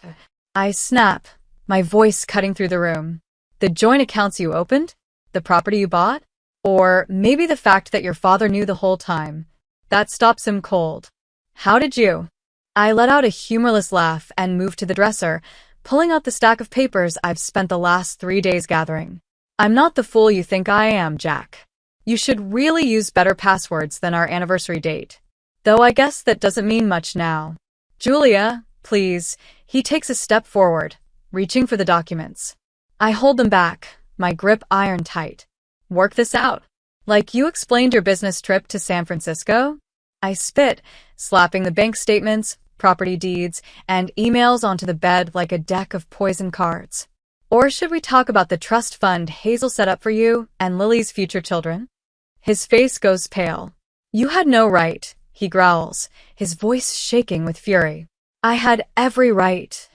I snap, my voice cutting through the room. "The joint accounts you opened? The property you bought? Or maybe the fact that your father knew the whole time. That stops him cold. How did you?" I let out a humorless laugh and moved to the dresser, pulling out the stack of papers I've spent the last 3 days gathering. "I'm not the fool you think I am, Jack. You should really use better passwords than our anniversary date. Though I guess that doesn't mean much now. Julia, please." He takes a step forward, reaching for the documents. I hold them back, my grip iron tight. "Work this out. Like you explained your business trip to San Francisco?" I spit, slapping the bank statements, property deeds, and emails onto the bed like a deck of poison cards. "Or should we talk about the trust fund Hazel set up for you and Lily's future children?" His face goes pale. "You had no right," he growls, his voice shaking with fury. "I had every right."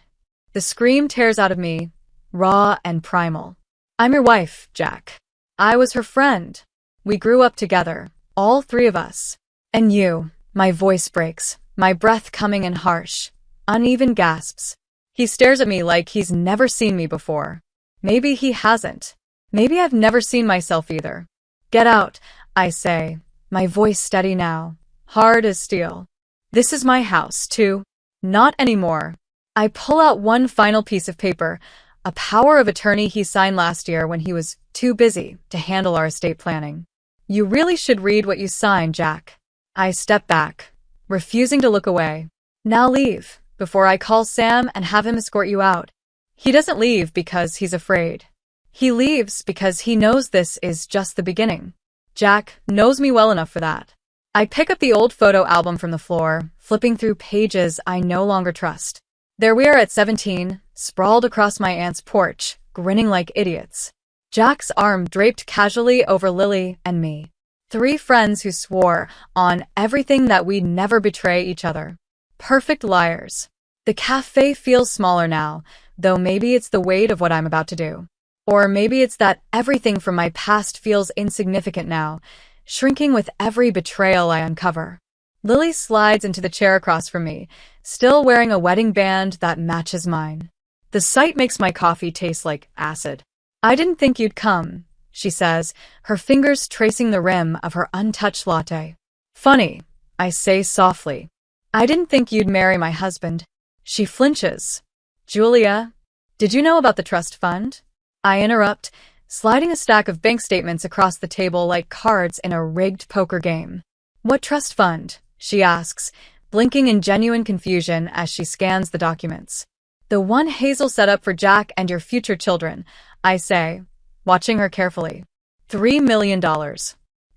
The scream tears out of me, raw and primal. "I'm your wife, Jack. I was her friend. We grew up together, all 3 of us. And you," my voice breaks, my breath coming in harsh, uneven gasps. He stares at me like he's never seen me before. Maybe he hasn't. Maybe I've never seen myself either. "Get out," I say, my voice steady now, hard as steel. "This is my house, too." "Not anymore." I pull out one final piece of paper, a power of attorney he signed last year when he was too busy to handle our estate planning. "You really should read what you signed, Jack." I step back, refusing to look away. "Now leave, before I call Sam and have him escort you out." He doesn't leave because he's afraid. He leaves because he knows this is just the beginning. Jack knows me well enough for that. I pick up the old photo album from the floor, flipping through pages I no longer trust. There we are at 17, sprawled across my aunt's porch, grinning like idiots. Jack's arm draped casually over Lily and me. 3 friends who swore on everything that we'd never betray each other. Perfect liars. The cafe feels smaller now, though maybe it's the weight of what I'm about to do. Or maybe it's that everything from my past feels insignificant now, shrinking with every betrayal I uncover. Lily slides into the chair across from me, still wearing a wedding band that matches mine. The sight makes my coffee taste like acid. "I didn't think you'd come," she says, her fingers tracing the rim of her untouched latte. "Funny," I say softly. "I didn't think you'd marry my husband." She flinches. "Julia, did you know about the trust fund?" I interrupt, sliding a stack of bank statements across the table like cards in a rigged poker game. "What trust fund?" she asks, blinking in genuine confusion as she scans the documents. "The one Hazel set up for Jack and your future children," I say, watching her carefully. $3 million.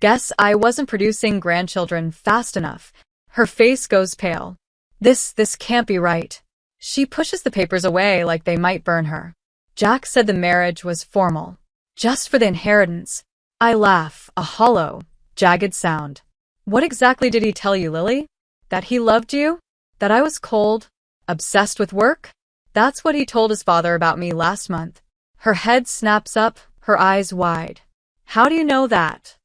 Guess I wasn't producing grandchildren fast enough. Her face goes pale. This can't be right." She pushes the papers away like they might burn her. "Jack said the marriage was formal. Just for the inheritance." I laugh, a hollow, jagged sound. "What exactly did he tell you, Lily? That he loved you? That I was cold? Obsessed with work?" "That's what he told his father about me last month." Her head snaps up, her eyes wide. "How do you know that?"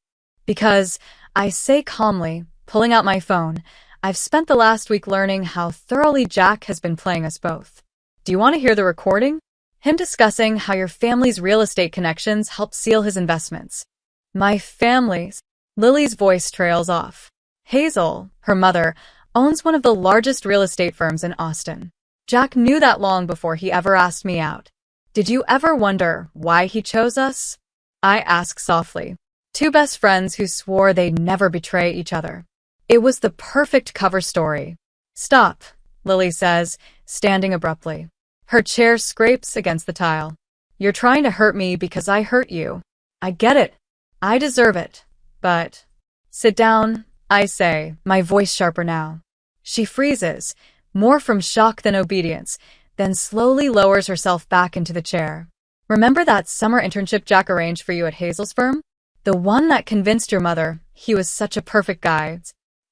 "Because," I say calmly, pulling out my phone, "I've spent the last week learning how thoroughly Jack has been playing us both." "Do you want to hear the recording? Him discussing how your family's real estate connections helped seal his investments." "My family's?" Lily's voice trails off. "Hazel, her mother, owns one of the largest real estate firms in Austin. Jack knew that long before he ever asked me out." "Did you ever wonder why he chose us?" I ask softly. 2 best friends who swore they'd never betray each other. It was the perfect cover story. "Stop," Lily says, standing abruptly. Her chair scrapes against the tile. "You're trying to hurt me because I hurt you. I get it. I deserve it. But..." "Sit down," I say, my voice sharper now. She freezes, more from shock than obedience, then slowly lowers herself back into the chair. Remember that summer internship Jack arranged for you at Hazel's firm? The one that convinced your mother he was such a perfect guy.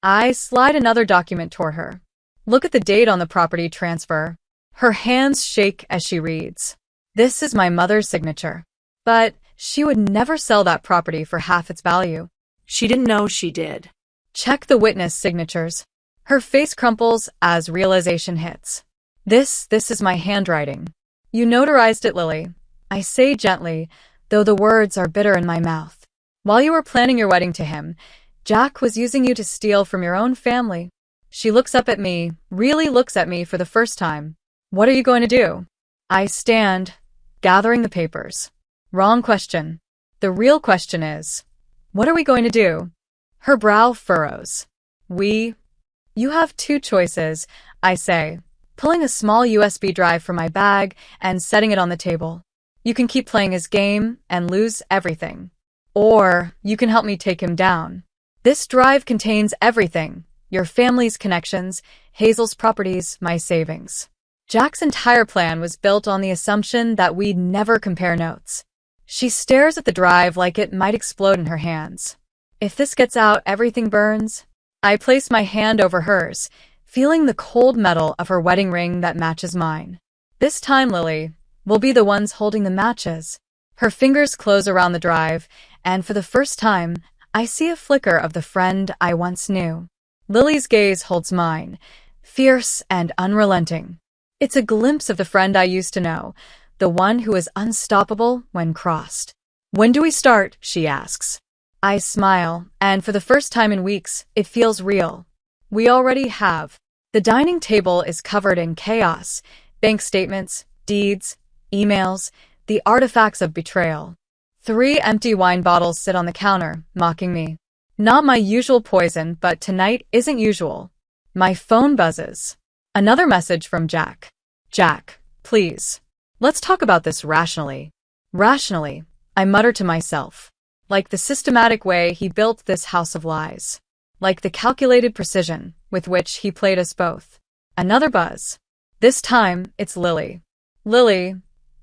I slide another document toward her. Look at the date on the property transfer. Her hands shake as she reads. This is my mother's signature. But she would never sell that property for half its value. She didn't know she did. Check the witness signatures. Her face crumples as realization hits. This is my handwriting. You notarized it, Lily. I say gently, though the words are bitter in my mouth. While you were planning your wedding to him, Jack was using you to steal from your own family. She looks up at me, really looks at me for the first time. What are you going to do? I stand, gathering the papers. Wrong question. The real question is, what are we going to do? Her brow furrows. You have two choices, I say, pulling a small USB drive from my bag and setting it on the table. You can keep playing his game and lose everything. Or you can help me take him down. This drive contains everything. Your family's connections, Hazel's properties, my savings. Jack's entire plan was built on the assumption that we'd never compare notes. She stares at the drive like it might explode in her hands. If this gets out, everything burns. I place my hand over hers, feeling the cold metal of her wedding ring that matches mine. This time, Lily, we'll be the ones holding the matches. Her fingers close around the drive, and for the first time, I see a flicker of the friend I once knew. Lily's gaze holds mine, fierce and unrelenting. It's a glimpse of the friend I used to know, the one who was unstoppable when crossed. When do we start? She asks. I smile, and for the first time in weeks, it feels real. We already have. The dining table is covered in chaos, bank statements, deeds, emails, the artifacts of betrayal. 3 empty wine bottles sit on the counter, mocking me. Not my usual poison, but tonight isn't usual. My phone buzzes. Another message from Jack. Jack, please. Let's talk about this rationally. Rationally, I mutter to myself. Like the systematic way he built this house of lies. Like the calculated precision with which he played us both. Another buzz. This time, it's Lily. Lily,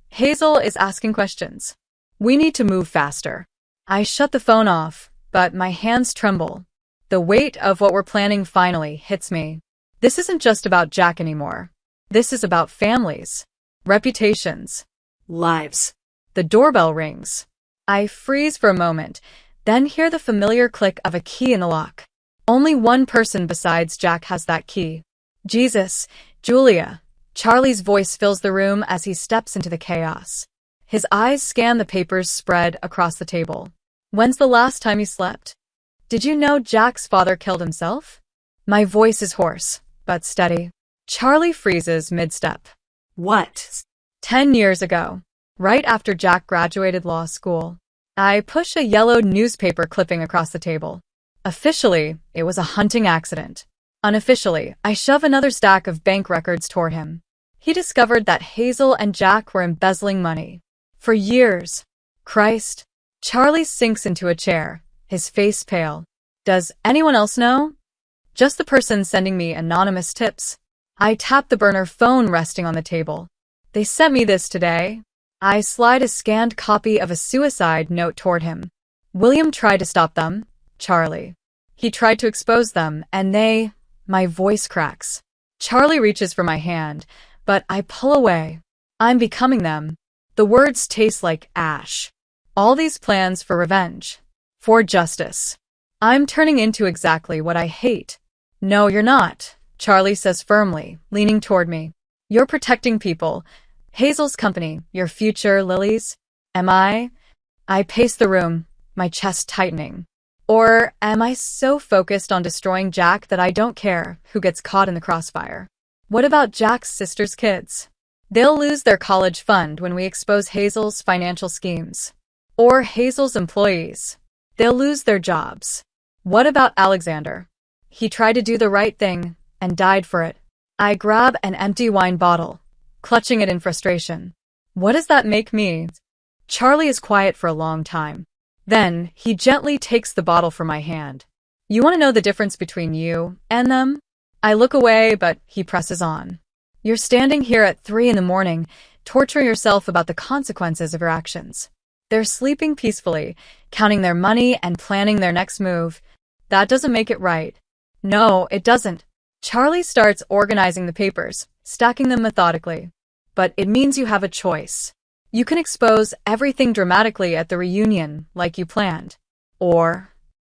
Hazel is asking questions. We need to move faster. I shut the phone off, but my hands tremble. The weight of what we're planning finally hits me. This isn't just about Jack anymore. This is about families, reputations, Lives. The doorbell rings. I freeze for a moment, then hear the familiar click of a key in the lock. Only one person besides Jack has that key. Jesus, Julia. Charlie's voice fills the room as he steps into the chaos. His eyes scan the papers spread across the table. When's the last time you slept? Did you know Jack's father killed himself? My voice is hoarse, but steady. Charlie freezes mid-step. What? 10 years ago, right after Jack graduated law school, I push a yellowed newspaper clipping across the table. Officially, it was a hunting accident. Unofficially, I shove another stack of bank records toward him. He discovered that Hazel and Jack were embezzling money. For years. Christ. Charlie sinks into a chair, his face pale. Does anyone else know? Just the person sending me anonymous tips. I tap the burner phone resting on the table. They sent me this today. I slide a scanned copy of a suicide note toward him. William tried to stop them. Charlie. He tried to expose them, and my voice cracks. Charlie reaches for my hand, but I pull away. I'm becoming them. The words taste like ash. All these plans for revenge. For justice. I'm turning into exactly what I hate. No, you're not, Charlie says firmly, leaning toward me. You're protecting people. Hazel's company, your future, Lily's. Am I? I pace the room, my chest tightening. Or am I so focused on destroying Jack that I don't care who gets caught in the crossfire? What about Jack's sister's kids? They'll lose their college fund when we expose Hazel's financial schemes. Or Hazel's employees. They'll lose their jobs. What about Alexander? He tried to do the right thing and died for it. I grab an empty wine bottle, clutching it in frustration. What does that make me? Charlie is quiet for a long time. Then, he gently takes the bottle from my hand. You want to know the difference between you and them? I look away, but he presses on. You're standing here at 3 in the morning, torturing yourself about the consequences of your actions. They're sleeping peacefully, counting their money and planning their next move. That doesn't make it right. No, it doesn't. Charlie starts organizing the papers, stacking them methodically. But it means you have a choice. You can expose everything dramatically at the reunion, like you planned. Or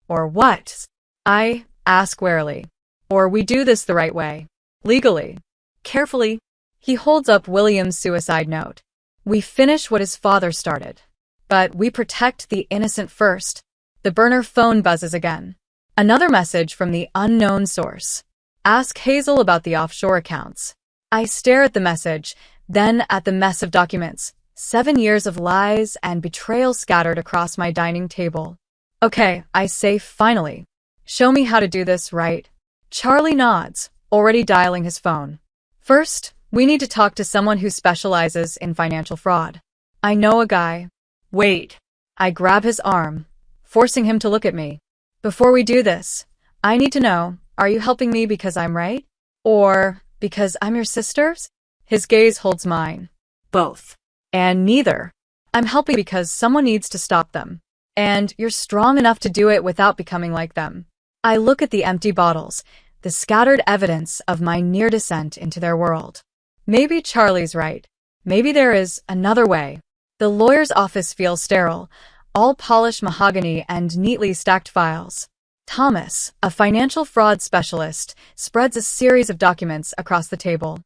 what? I ask warily. Or we do this the right way. Legally. Carefully. He holds up William's suicide note. We finish what his father started. But we protect the innocent first. The burner phone buzzes again. Another message from the unknown source. Ask Hazel about the offshore accounts. I stare at the message, then at the mess of documents. 7 years of lies and betrayal scattered across my dining table. Okay, I say finally. Show me how to do this right. Charlie nods, already dialing his phone. First, we need to talk to someone who specializes in financial fraud. I know a guy. Wait. I grab his arm, forcing him to look at me. Before we do this, I need to know, are you helping me because I'm right? Or because I'm your sister's? His gaze holds mine. Both. And neither. I'm helping because someone needs to stop them. And you're strong enough to do it without becoming like them. I look at the empty bottles, the scattered evidence of my near descent into their world. Maybe Charlie's right. Maybe there is another way. The lawyer's office feels sterile, all polished mahogany and neatly stacked files. Thomas, a financial fraud specialist, spreads a series of documents across the table.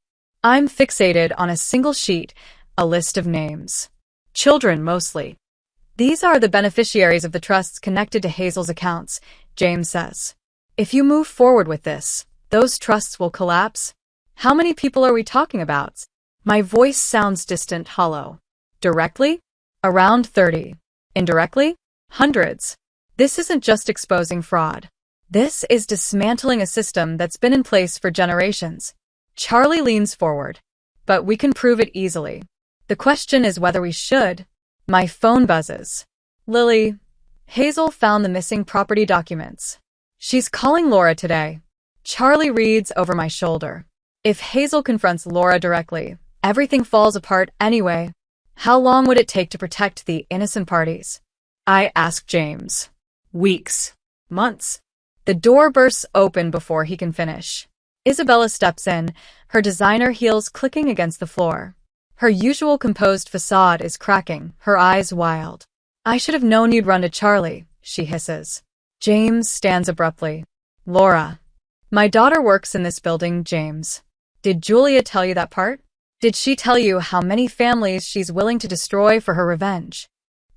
I'm fixated on a single sheet, a list of names. Children, mostly. These are the beneficiaries of the trusts connected to Hazel's accounts, James says. If you move forward with this, those trusts will collapse. How many people are we talking about? My voice sounds distant, hollow. Directly? Around 30. Indirectly? Hundreds. This isn't just exposing fraud. This is dismantling a system that's been in place for generations. Charlie leans forward. But we can prove it easily. The question is whether we should. My phone buzzes. Lily. Hazel found the missing property documents. She's calling Laura today. Charlie reads over my shoulder. If Hazel confronts Laura directly, everything falls apart anyway. How long would it take to protect the innocent parties? I ask James. Weeks. Months. The door bursts open before he can finish. Isabella steps in, her designer heels clicking against the floor. Her usual composed facade is cracking, her eyes wild. I should have known you'd run to Charlie, she hisses. James stands abruptly. Laura. My daughter works in this building, James. Did Julia tell you that part? Did she tell you how many families she's willing to destroy for her revenge?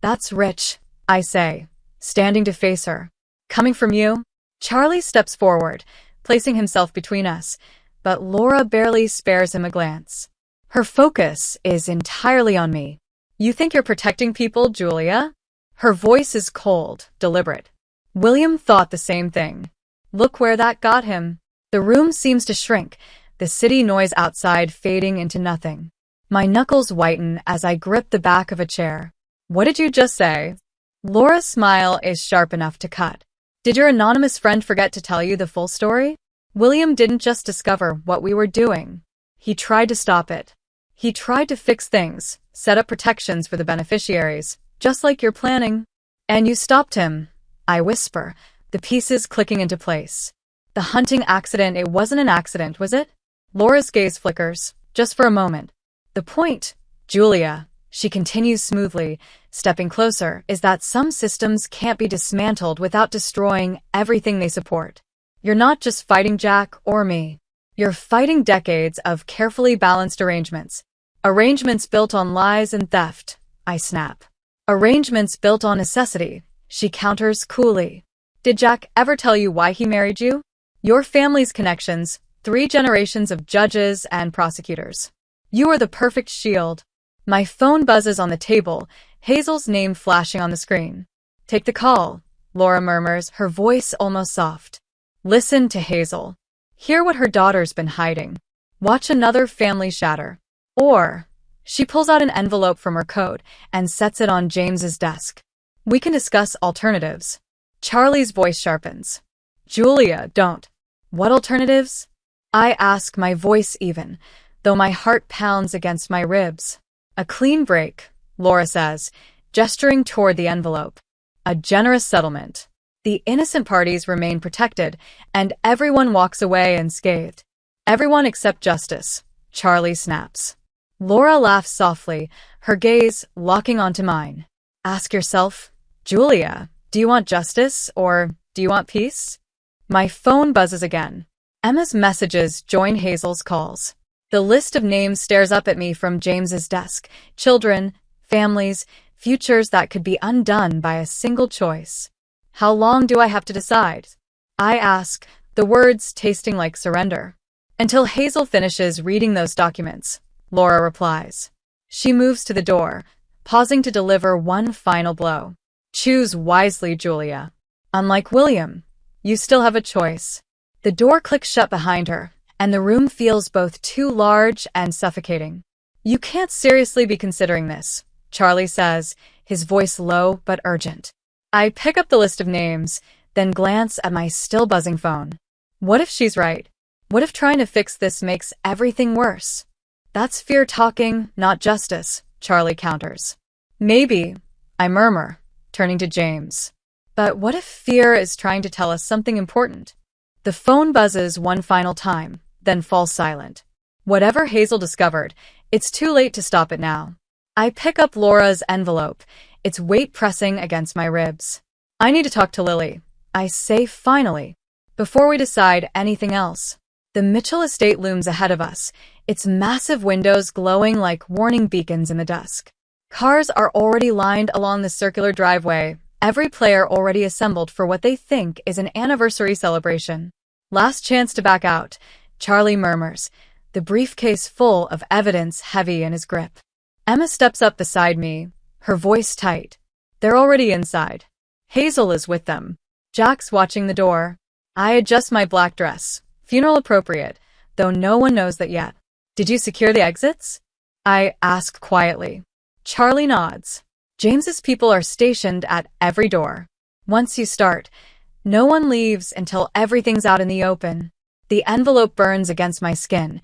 That's rich, I say, standing to face her. Coming from you? Charlie steps forward, placing himself between us, but Laura barely spares him a glance. Her focus is entirely on me. You think you're protecting people, Julia? Her voice is cold, deliberate. William thought the same thing. Look where that got him. The room seems to shrink, the city noise outside fading into nothing. My knuckles whiten as I grip the back of a chair. What did you just say? Laura's smile is sharp enough to cut. Did your anonymous friend forget to tell you the full story? William didn't just discover what we were doing. He tried to stop it. He tried to fix things, set up protections for the beneficiaries, just like you're planning. And you stopped him, I whisper, the pieces clicking into place. The hunting accident, it wasn't an accident, was it? Laura's gaze flickers, just for a moment. The point, Julia, she continues smoothly, stepping closer, is that some systems can't be dismantled without destroying everything they support. You're not just fighting Jack or me. You're fighting decades of carefully balanced arrangements. Arrangements built on lies and theft, I snap. Arrangements built on necessity, she counters coolly. Did Jack ever tell you why he married you? Your family's connections, 3 generations of judges and prosecutors. You are the perfect shield. My phone buzzes on the table, Hazel's name flashing on the screen. Take the call, Laura murmurs, her voice almost soft. Listen to Hazel. Hear what her daughter's been hiding. Watch another family shatter. Or, she pulls out an envelope from her coat and sets it on James's desk. We can discuss alternatives. Charlie's voice sharpens. Julia, don't. What alternatives? I ask, my voice even, though my heart pounds against my ribs. A clean break, Laura says, gesturing toward the envelope. A generous settlement. The innocent parties remain protected, and everyone walks away unscathed. Everyone except Justice, Charlie snaps. Laura laughs softly, her gaze locking onto mine. Ask yourself, Julia, do you want justice or do you want peace? My phone buzzes again. Emma's messages join Hazel's calls. The list of names stares up at me from James's desk. Children, families, futures that could be undone by a single choice. How long do I have to decide? I ask, the words tasting like surrender. Until Hazel finishes reading those documents, Laura replies. She moves to the door, pausing to deliver one final blow. Choose wisely, Julia. Unlike William, you still have a choice. The door clicks shut behind her, and the room feels both too large and suffocating. You can't seriously be considering this, Charlie says, his voice low but urgent. I pick up the list of names, then glance at my still buzzing phone. What if she's right? What if trying to fix this makes everything worse? That's fear talking, not justice, Charlie counters. Maybe, I murmur, turning to James. But what if fear is trying to tell us something important? The phone buzzes one final time, then falls silent. Whatever Hazel discovered, it's too late to stop it now. I pick up Laura's envelope, its weight pressing against my ribs. I need to talk to Lily, I say finally, before we decide anything else. The Mitchell estate looms ahead of us, its massive windows glowing like warning beacons in the dusk. Cars are already lined along the circular driveway, every player already assembled for what they think is an anniversary celebration. Last chance to back out, Charlie murmurs, the briefcase full of evidence heavy in his grip. Emma steps up beside me, her voice tight. They're already inside. Hazel is with them. Jack's watching the door. I adjust my black dress, funeral appropriate, though no one knows that yet. Did you secure the exits? I ask quietly. Charlie nods. James's people are stationed at every door. Once you start, no one leaves until everything's out in the open. The envelope burns against my skin,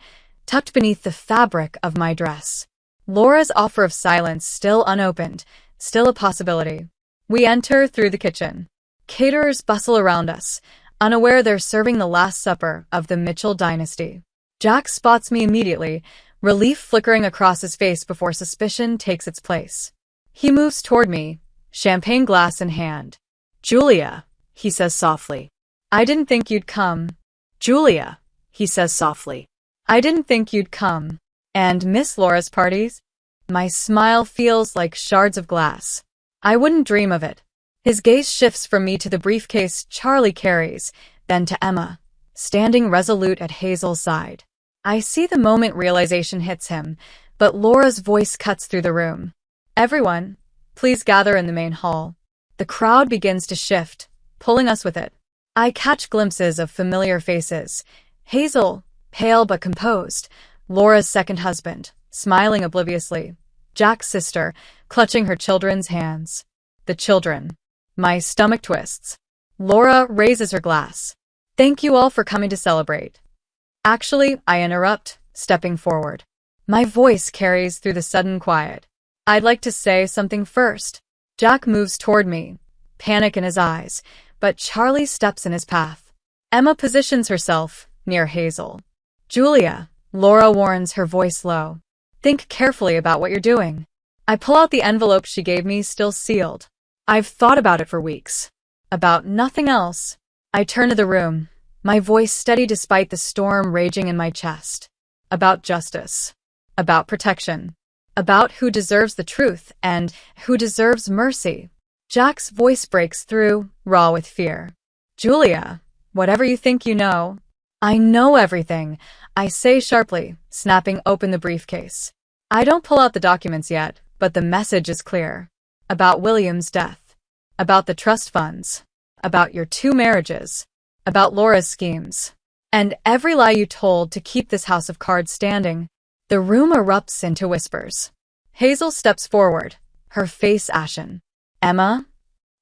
tucked beneath the fabric of my dress. Laura's offer of silence still unopened, still a possibility. We enter through the kitchen. Caterers bustle around us, unaware they're serving the last supper of the Mitchell dynasty. Jack spots me immediately, relief flickering across his face before suspicion takes its place. He moves toward me, champagne glass in hand. Julia, he says softly. I didn't think you'd come. Julia, he says softly. I didn't think you'd come. And miss Laura's parties? My smile feels like shards of glass. I wouldn't dream of it. His gaze shifts from me to the briefcase Charlie carries, then to Emma, standing resolute at Hazel's side. I see the moment realization hits him, but Laura's voice cuts through the room. Everyone, please gather in the main hall. The crowd begins to shift, pulling us with it. I catch glimpses of familiar faces. Hazel, pale but composed. Laura's second husband, smiling obliviously. Jack's sister, clutching her children's hands. The children. My stomach twists. Laura raises her glass. Thank you all for coming to celebrate. Actually, I interrupt, stepping forward. My voice carries through the sudden quiet. I'd like to say something first. Jack moves toward me, panic in his eyes, but Charlie steps in his path. Emma positions herself near Hazel. Julia, Laura warns, her voice low. Think carefully about what you're doing. I pull out the envelope she gave me, still sealed. I've thought about it for weeks. About nothing else. I turn to the room, my voice steady despite the storm raging in my chest. About justice. About protection. About who deserves the truth and who deserves mercy. Jack's voice breaks through, raw with fear. Julia, whatever you think you know. I know everything, I say sharply, snapping open the briefcase. I don't pull out the documents yet, but the message is clear. About William's death. About the trust funds. About your 2 marriages. About Laura's schemes. And every lie you told to keep this house of cards standing. The room erupts into whispers. Hazel steps forward, her face ashen. Emma?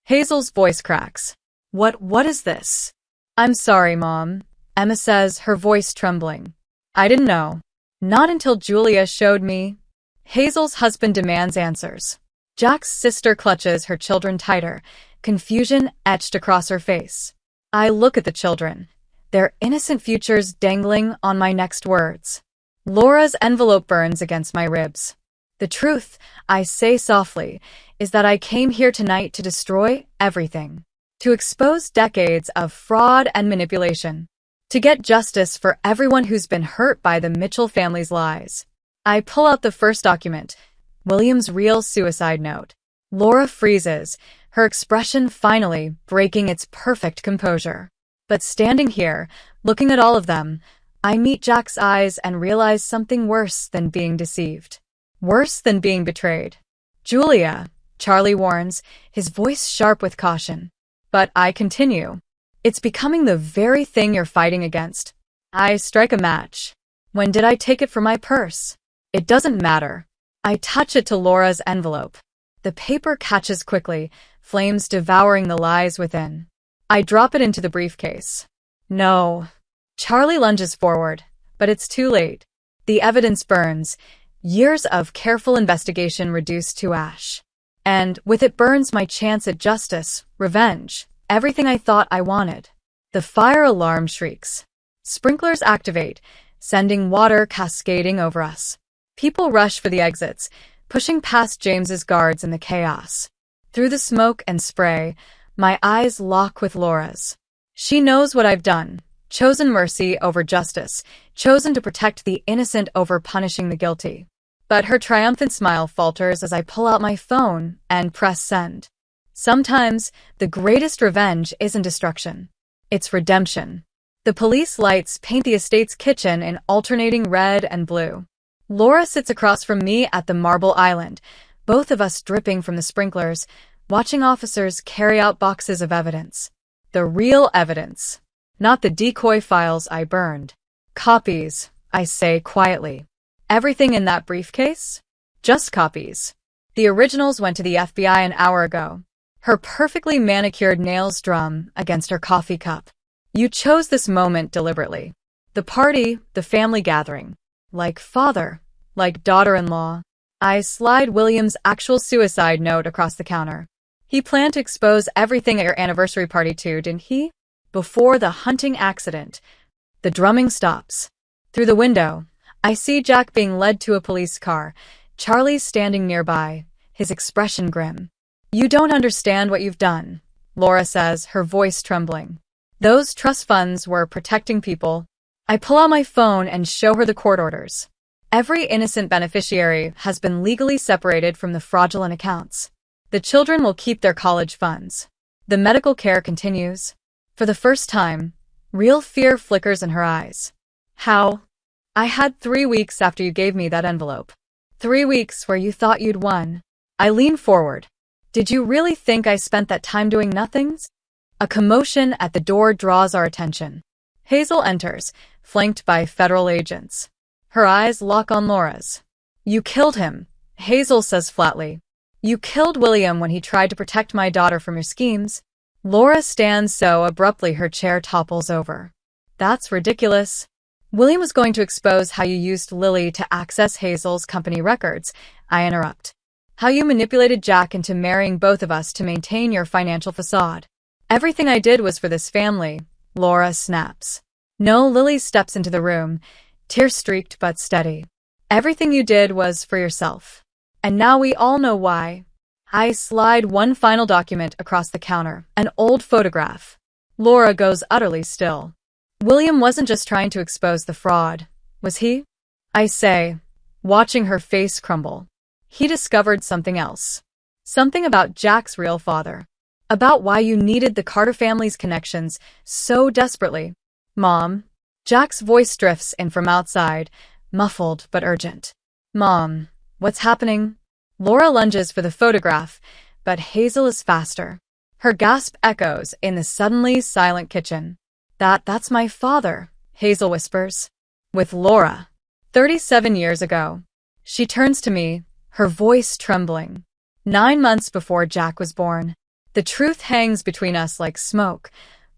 Hazel's voice cracks. What is this? I'm sorry, Mom, Emma says, her voice trembling. I didn't know. Not until Julia showed me. Hazel's husband demands answers. Jack's sister clutches her children tighter, confusion etched across her face. I look at the children, their innocent futures dangling on my next words. Laura's envelope burns against my ribs. The truth, I say softly, is that I came here tonight to destroy everything. To expose decades of fraud and manipulation. To get justice for everyone who's been hurt by the Mitchell family's lies. I pull out the first document, William's real suicide note. Laura freezes, her expression finally breaking its perfect composure. But standing here, looking at all of them, I meet Jack's eyes and realize something worse than being deceived. Worse than being betrayed. Julia, Charlie warns, his voice sharp with caution. But I continue. It's becoming the very thing you're fighting against. I strike a match. When did I take it from my purse? It doesn't matter. I touch it to Laura's envelope. The paper catches quickly, flames devouring the lies within. I drop it into the briefcase. No. Charlie lunges forward, but it's too late. The evidence burns, years of careful investigation reduced to ash. And with it burns my chance at justice, revenge, everything I thought I wanted. The fire alarm shrieks. Sprinklers activate, sending water cascading over us. People rush for the exits, pushing past James's guards in the chaos. Through the smoke and spray, my eyes lock with Laura's. She knows what I've done. Chosen mercy over justice, chosen to protect the innocent over punishing the guilty. But her triumphant smile falters as I pull out my phone and press send. Sometimes, the greatest revenge isn't destruction. It's redemption. The police lights paint the estate's kitchen in alternating red and blue. Laura sits across from me at the marble island, both of us dripping from the sprinklers, watching officers carry out boxes of evidence. The real evidence. Not the decoy files I burned. Copies, I say quietly. Everything in that briefcase? Just copies. The originals went to the FBI an hour ago. Her perfectly manicured nails drum against her coffee cup. You chose this moment deliberately. The party, the family gathering. Like father, like daughter-in-law. I slide William's actual suicide note across the counter. He planned to expose everything at your anniversary party too, didn't he? Before the hunting accident. The drumming stops. Through the window, I see Jack being led to a police car, Charlie standing nearby, his expression grim. You don't understand what you've done, Laura says, her voice trembling. Those trust funds were protecting people. I pull out my phone and show her the court orders. Every innocent beneficiary has been legally separated from the fraudulent accounts. The children will keep their college funds. The medical care continues. For the first time, real fear flickers in her eyes. How? I had 3 weeks after you gave me that envelope. 3 weeks where you thought you'd won. I lean forward. Did you really think I spent that time doing nothings? A commotion at the door draws our attention. Hazel enters, flanked by federal agents. Her eyes lock on Laura's. You killed him, Hazel says flatly. You killed William when he tried to protect my daughter from your schemes. Laura stands so abruptly her chair topples over. That's ridiculous. William was going to expose how you used Lily to access Hazel's company records, I interrupt. How you manipulated Jack into marrying both of us to maintain your financial facade. Everything I did was for this family, Laura snaps. No, Lily steps into the room, tear-streaked but steady. Everything you did was for yourself. And now we all know why. I slide one final document across the counter, an old photograph. Laura goes utterly still. William wasn't just trying to expose the fraud, was he? I say, watching her face crumble. He discovered something else. Something about Jack's real father. About why you needed the Carter family's connections so desperately. Mom. Jack's voice drifts in from outside, muffled but urgent. Mom, what's happening? Laura lunges for the photograph, but Hazel is faster. Her gasp echoes in the suddenly silent kitchen. That's my father, Hazel whispers. With Laura. 37 years ago. She turns to me, her voice trembling. 9 months before Jack was born. The truth hangs between us like smoke,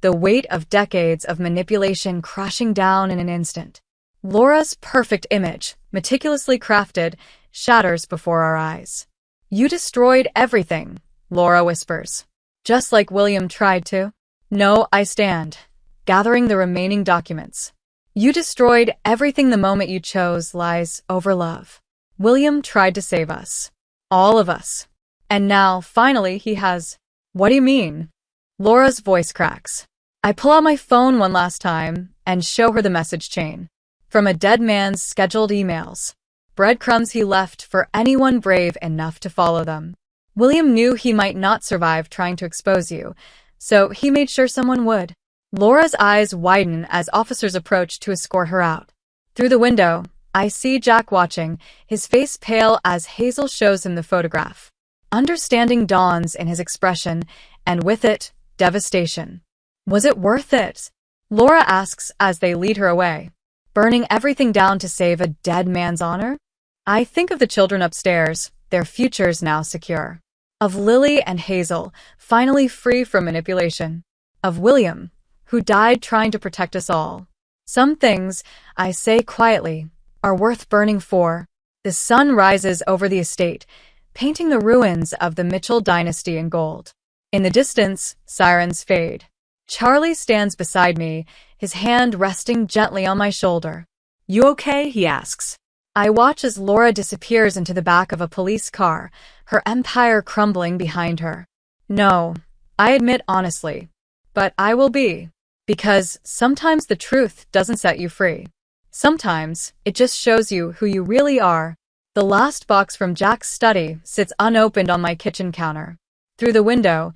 the weight of decades of manipulation crashing down in an instant. Laura's perfect image, meticulously crafted, shatters before our eyes. "You destroyed everything," Laura whispers. "Just like William tried to." "No, I stand, gathering the remaining documents. You destroyed everything the moment you chose lies over love. William tried to save us. All of us. And now, finally, he has." "What do you mean?" Laura's voice cracks. I pull out my phone one last time and show her the message chain. From a dead man's scheduled emails. Breadcrumbs he left for anyone brave enough to follow them. William knew he might not survive trying to expose you, so he made sure someone would. Laura's eyes widen as officers approach to escort her out. Through the window, I see Jack watching, his face pale as Hazel shows him the photograph. Understanding dawns in his expression, and with it, devastation. "Was it worth it?" Laura asks as they lead her away. "Burning everything down to save a dead man's honor?" I think of the children upstairs, their futures now secure. Of Lily and Hazel, finally free from manipulation. Of William, who died trying to protect us all. Some things, I say quietly, are worth burning for. The sun rises over the estate, painting the ruins of the Mitchell dynasty in gold. In the distance, sirens fade. Charlie stands beside me, his hand resting gently on my shoulder. "You okay?" he asks. I watch as Laura disappears into the back of a police car, her empire crumbling behind her. No, I admit honestly. But I will be. Because sometimes the truth doesn't set you free. Sometimes it just shows you who you really are. The last box from Jack's study sits unopened on my kitchen counter. Through the window,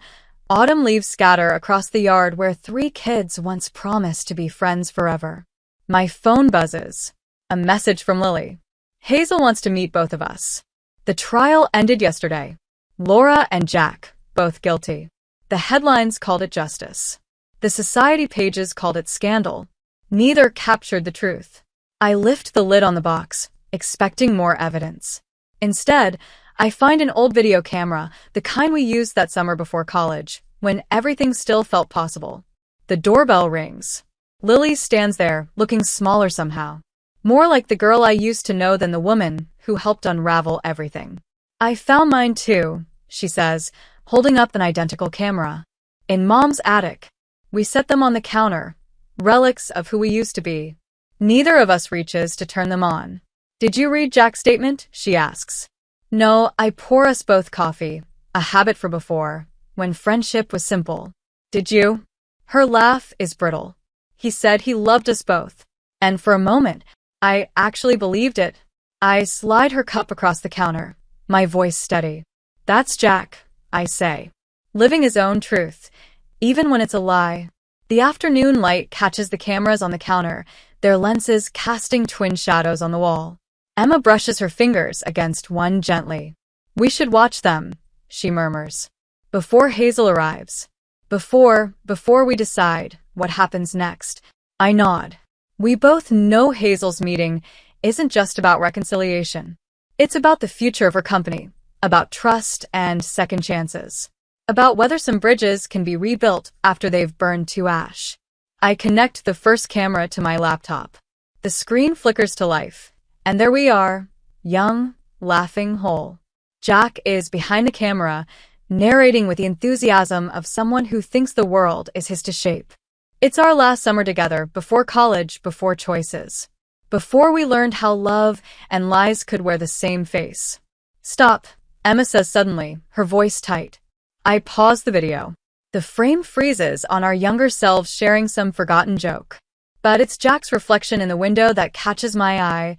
autumn leaves scatter across the yard where 3 kids once promised to be friends forever. My phone buzzes. A message from Lily. "Hazel wants to meet both of us." The trial ended yesterday. Laura and Jack, both guilty. The headlines called it justice. The society pages called it scandal. Neither captured the truth. I lift the lid on the box, expecting more evidence. Instead, I find an old video camera, the kind we used that summer before college, when everything still felt possible. The doorbell rings. Lily stands there, looking smaller somehow. More like the girl I used to know than the woman who helped unravel everything. "I found mine too," she says, holding up an identical camera. "In Mom's attic. We set them on the counter, relics of who we used to be." Neither of us reaches to turn them on. "Did you read Jack's statement?" she asks. "No, I pour us both coffee, a habit from before, when friendship was simple." "Did you?" Her laugh is brittle. "He said he loved us both." And for a moment, I actually believed it. I slide her cup across the counter, my voice steady. "That's Jack," I say. Living his own truth, even when it's a lie. The afternoon light catches the cameras on the counter, their lenses casting twin shadows on the wall. Emma brushes her fingers against one gently. "We should watch them," she murmurs. "Before Hazel arrives. Before we decide what happens next." I nod. We both know Hazel's meeting isn't just about reconciliation. It's about the future of her company, about trust and second chances, about whether some bridges can be rebuilt after they've burned to ash. I connect the first camera to my laptop. The screen flickers to life, and there we are, young, laughing, whole. Jack is behind the camera, narrating with the enthusiasm of someone who thinks the world is his to shape. It's our last summer together, before college, before choices. Before we learned how love and lies could wear the same face. "Stop," Emma says suddenly, her voice tight. I pause the video. The frame freezes on our younger selves sharing some forgotten joke. But it's Jack's reflection in the window that catches my eye,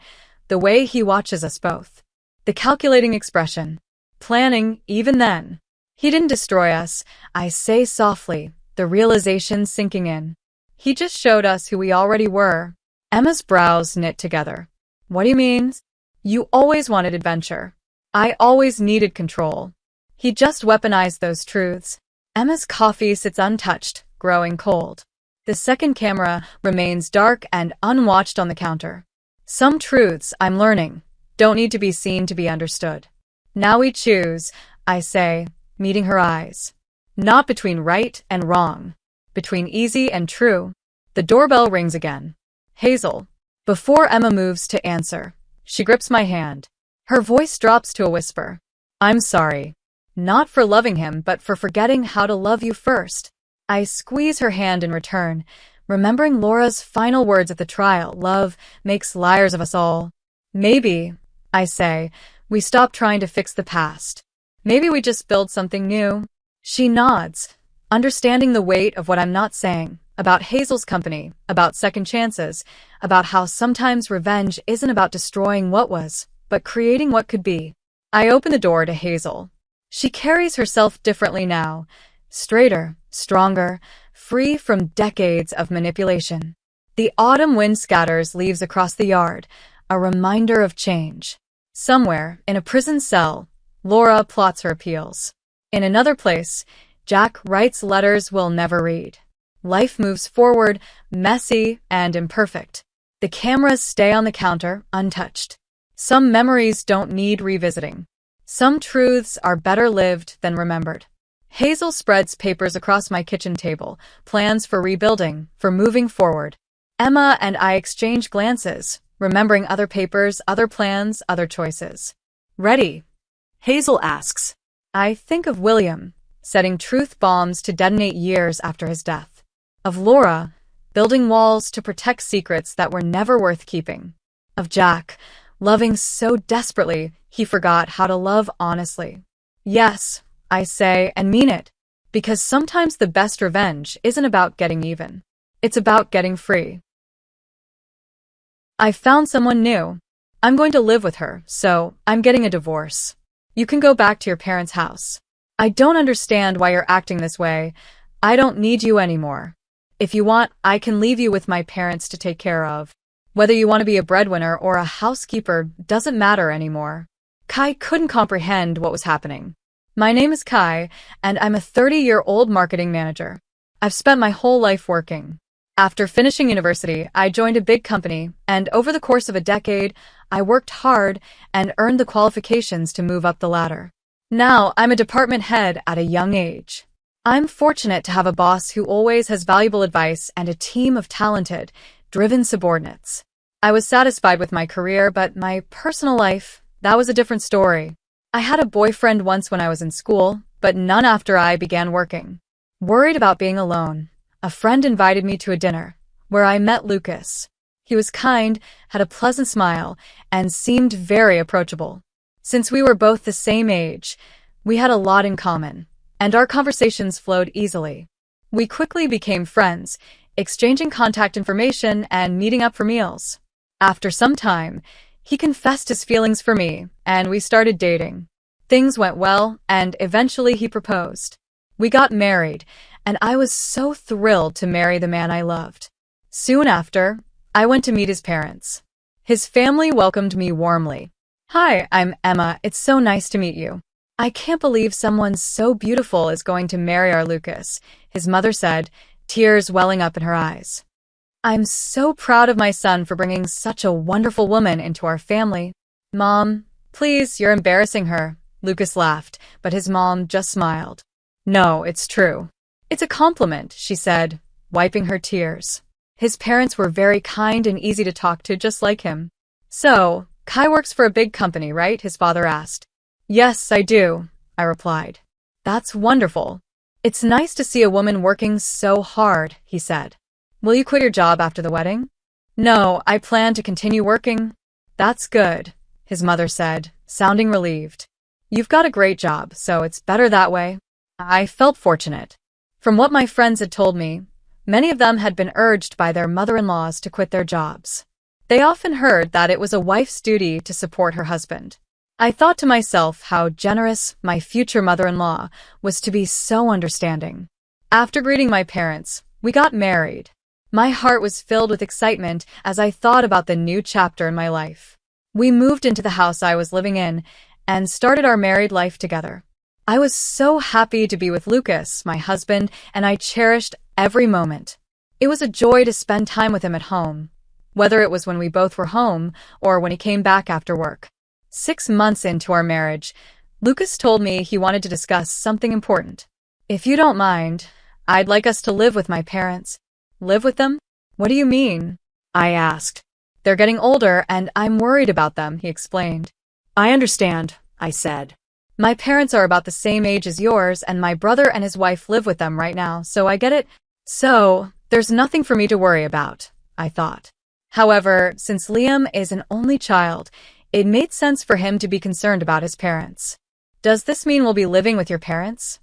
the way he watches us both. The calculating expression. Planning, even then. He didn't destroy us, I say softly, the realization sinking in. He just showed us who we already were. Emma's brows knit together. "What do you mean?" "You always wanted adventure. I always needed control. He just weaponized those truths." Emma's coffee sits untouched, growing cold. The second camera remains dark and unwatched on the counter. Some truths, I'm learning, don't need to be seen to be understood. "Now we choose," I say, meeting her eyes. "Not between right and wrong. between easy and true. The doorbell rings again. Hazel. Before Emma moves to answer, she grips my hand. Her voice drops to a whisper. I'm sorry. Not for loving him, but for forgetting how to love you first. I squeeze her hand in return, remembering Laura's final words at the trial, love makes liars of us all. Maybe, I say, we stop trying to fix the past. Maybe we just build something new. She nods, understanding the weight of what I'm not saying, about Hazel's company, about second chances, about how sometimes revenge isn't about destroying what was, but creating what could be. I open the door to Hazel. She carries herself differently now, straighter, stronger, free from decades of manipulation. The autumn wind scatters leaves across the yard, a reminder of change. Somewhere, in a prison cell, Laura plots her appeals. In another place, Jack writes letters we'll never read. Life moves forward, messy and imperfect. The cameras stay on the counter, untouched. Some memories don't need revisiting. Some truths are better lived than remembered. Hazel spreads papers across my kitchen table, plans for rebuilding, for moving forward. Emma and I exchange glances, remembering other papers, other plans, other choices. Ready? Hazel asks. I think of William, setting truth bombs to detonate years after his death. Of Laura, building walls to protect secrets that were never worth keeping. Of Jack, loving so desperately he forgot how to love honestly. Yes, I say and mean it, because sometimes the best revenge isn't about getting even. It's about getting free. I found someone new. I'm going to live with her, so I'm getting a divorce. You can go back to your parents' house. I don't understand why you're acting this way. I don't need you anymore. If you want, I can leave you with my parents to take care of. Whether you want to be a breadwinner or a housekeeper doesn't matter anymore. Kai couldn't comprehend what was happening. My name is Kai, and I'm a 30-year-old marketing manager. I've spent my whole life working. After finishing university, I joined a big company, and over the course of a decade, I worked hard and earned the qualifications to move up the ladder. Now, I'm a department head at a young age. I'm fortunate to have a boss who always has valuable advice and a team of talented, driven subordinates. I was satisfied with my career, but my personal life, that was a different story. I had a boyfriend once when I was in school, but none after I began working. Worried about being alone, a friend invited me to a dinner, where I met Lucas. He was kind, had a pleasant smile, and seemed very approachable. Since we were both the same age, we had a lot in common, and our conversations flowed easily. We quickly became friends, exchanging contact information and meeting up for meals. After some time, he confessed his feelings for me, and we started dating. Things went well, and eventually he proposed. We got married, and I was so thrilled to marry the man I loved. Soon after, I went to meet his parents. His family welcomed me warmly. Hi, I'm Emma. It's so nice to meet you. I can't believe someone so beautiful is going to marry our Lucas, his mother said, tears welling up in her eyes. I'm so proud of my son for bringing such a wonderful woman into our family. Mom, please, you're embarrassing her. Lucas laughed, but his mom just smiled. No, it's true. It's a compliment, she said, wiping her tears. His parents were very kind and easy to talk to, just like him. So, Kai works for a big company, right? His father asked. Yes, I do, I replied. That's wonderful. It's nice to see a woman working so hard, he said. Will you quit your job after the wedding? No, I plan to continue working. That's good, his mother said, sounding relieved. You've got a great job, so it's better that way. I felt fortunate. From what my friends had told me, many of them had been urged by their mother-in-laws to quit their jobs. They often heard that it was a wife's duty to support her husband. I thought to myself how generous my future mother-in-law was to be so understanding. After greeting my parents, we got married. My heart was filled with excitement as I thought about the new chapter in my life. We moved into the house I was living in and started our married life together. I was so happy to be with Lucas, my husband, and I cherished every moment. It was a joy to spend time with him at home, whether it was when we both were home or when he came back after work. 6 months into our marriage, Lucas told me he wanted to discuss something important. If you don't mind, I'd like us to live with my parents. Live with them? What do you mean? I asked. They're getting older and I'm worried about them, he explained. I understand, I said. My parents are about the same age as yours and my brother and his wife live with them right now, so I get it. So, there's nothing for me to worry about, I thought. However, since Liam is an only child, it made sense for him to be concerned about his parents. Does this mean we'll be living with your parents?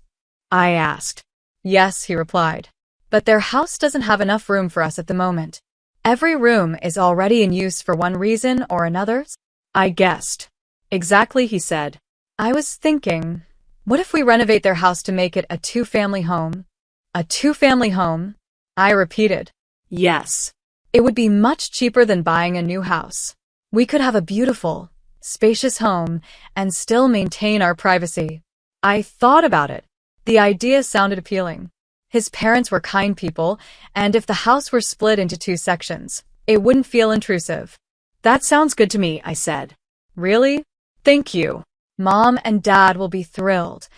I asked. Yes, he replied. But their house doesn't have enough room for us at the moment. Every room is already in use for one reason or another. I guessed. Exactly, he said. I was thinking, what if we renovate their house to make it a two-family home? A two-family home? I repeated. Yes. It would be much cheaper than buying a new house. We could have a beautiful, spacious home and still maintain our privacy. I thought about it. The idea sounded appealing. His parents were kind people, and if the house were split into two sections, it wouldn't feel intrusive. That sounds good to me, I said. Really? Thank you. Mom and Dad will be thrilled,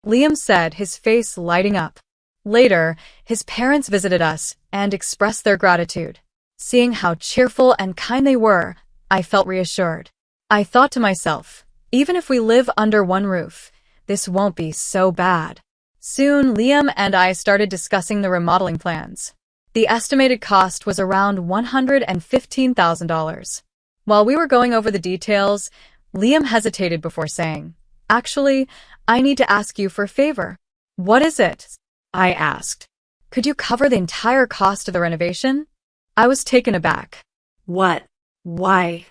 Liam said, his face lighting up. Later, his parents visited us and expressed their gratitude. Seeing how cheerful and kind they were, I felt reassured. I thought to myself, even if we live under one roof, this won't be so bad. Soon, Liam and I started discussing the remodeling plans. The estimated cost was around $115,000. While we were going over the details, Liam hesitated before saying, Actually, I need to ask you for a favor. What is it? I asked. Could you cover the entire cost of the renovation? I was taken aback. What? Why?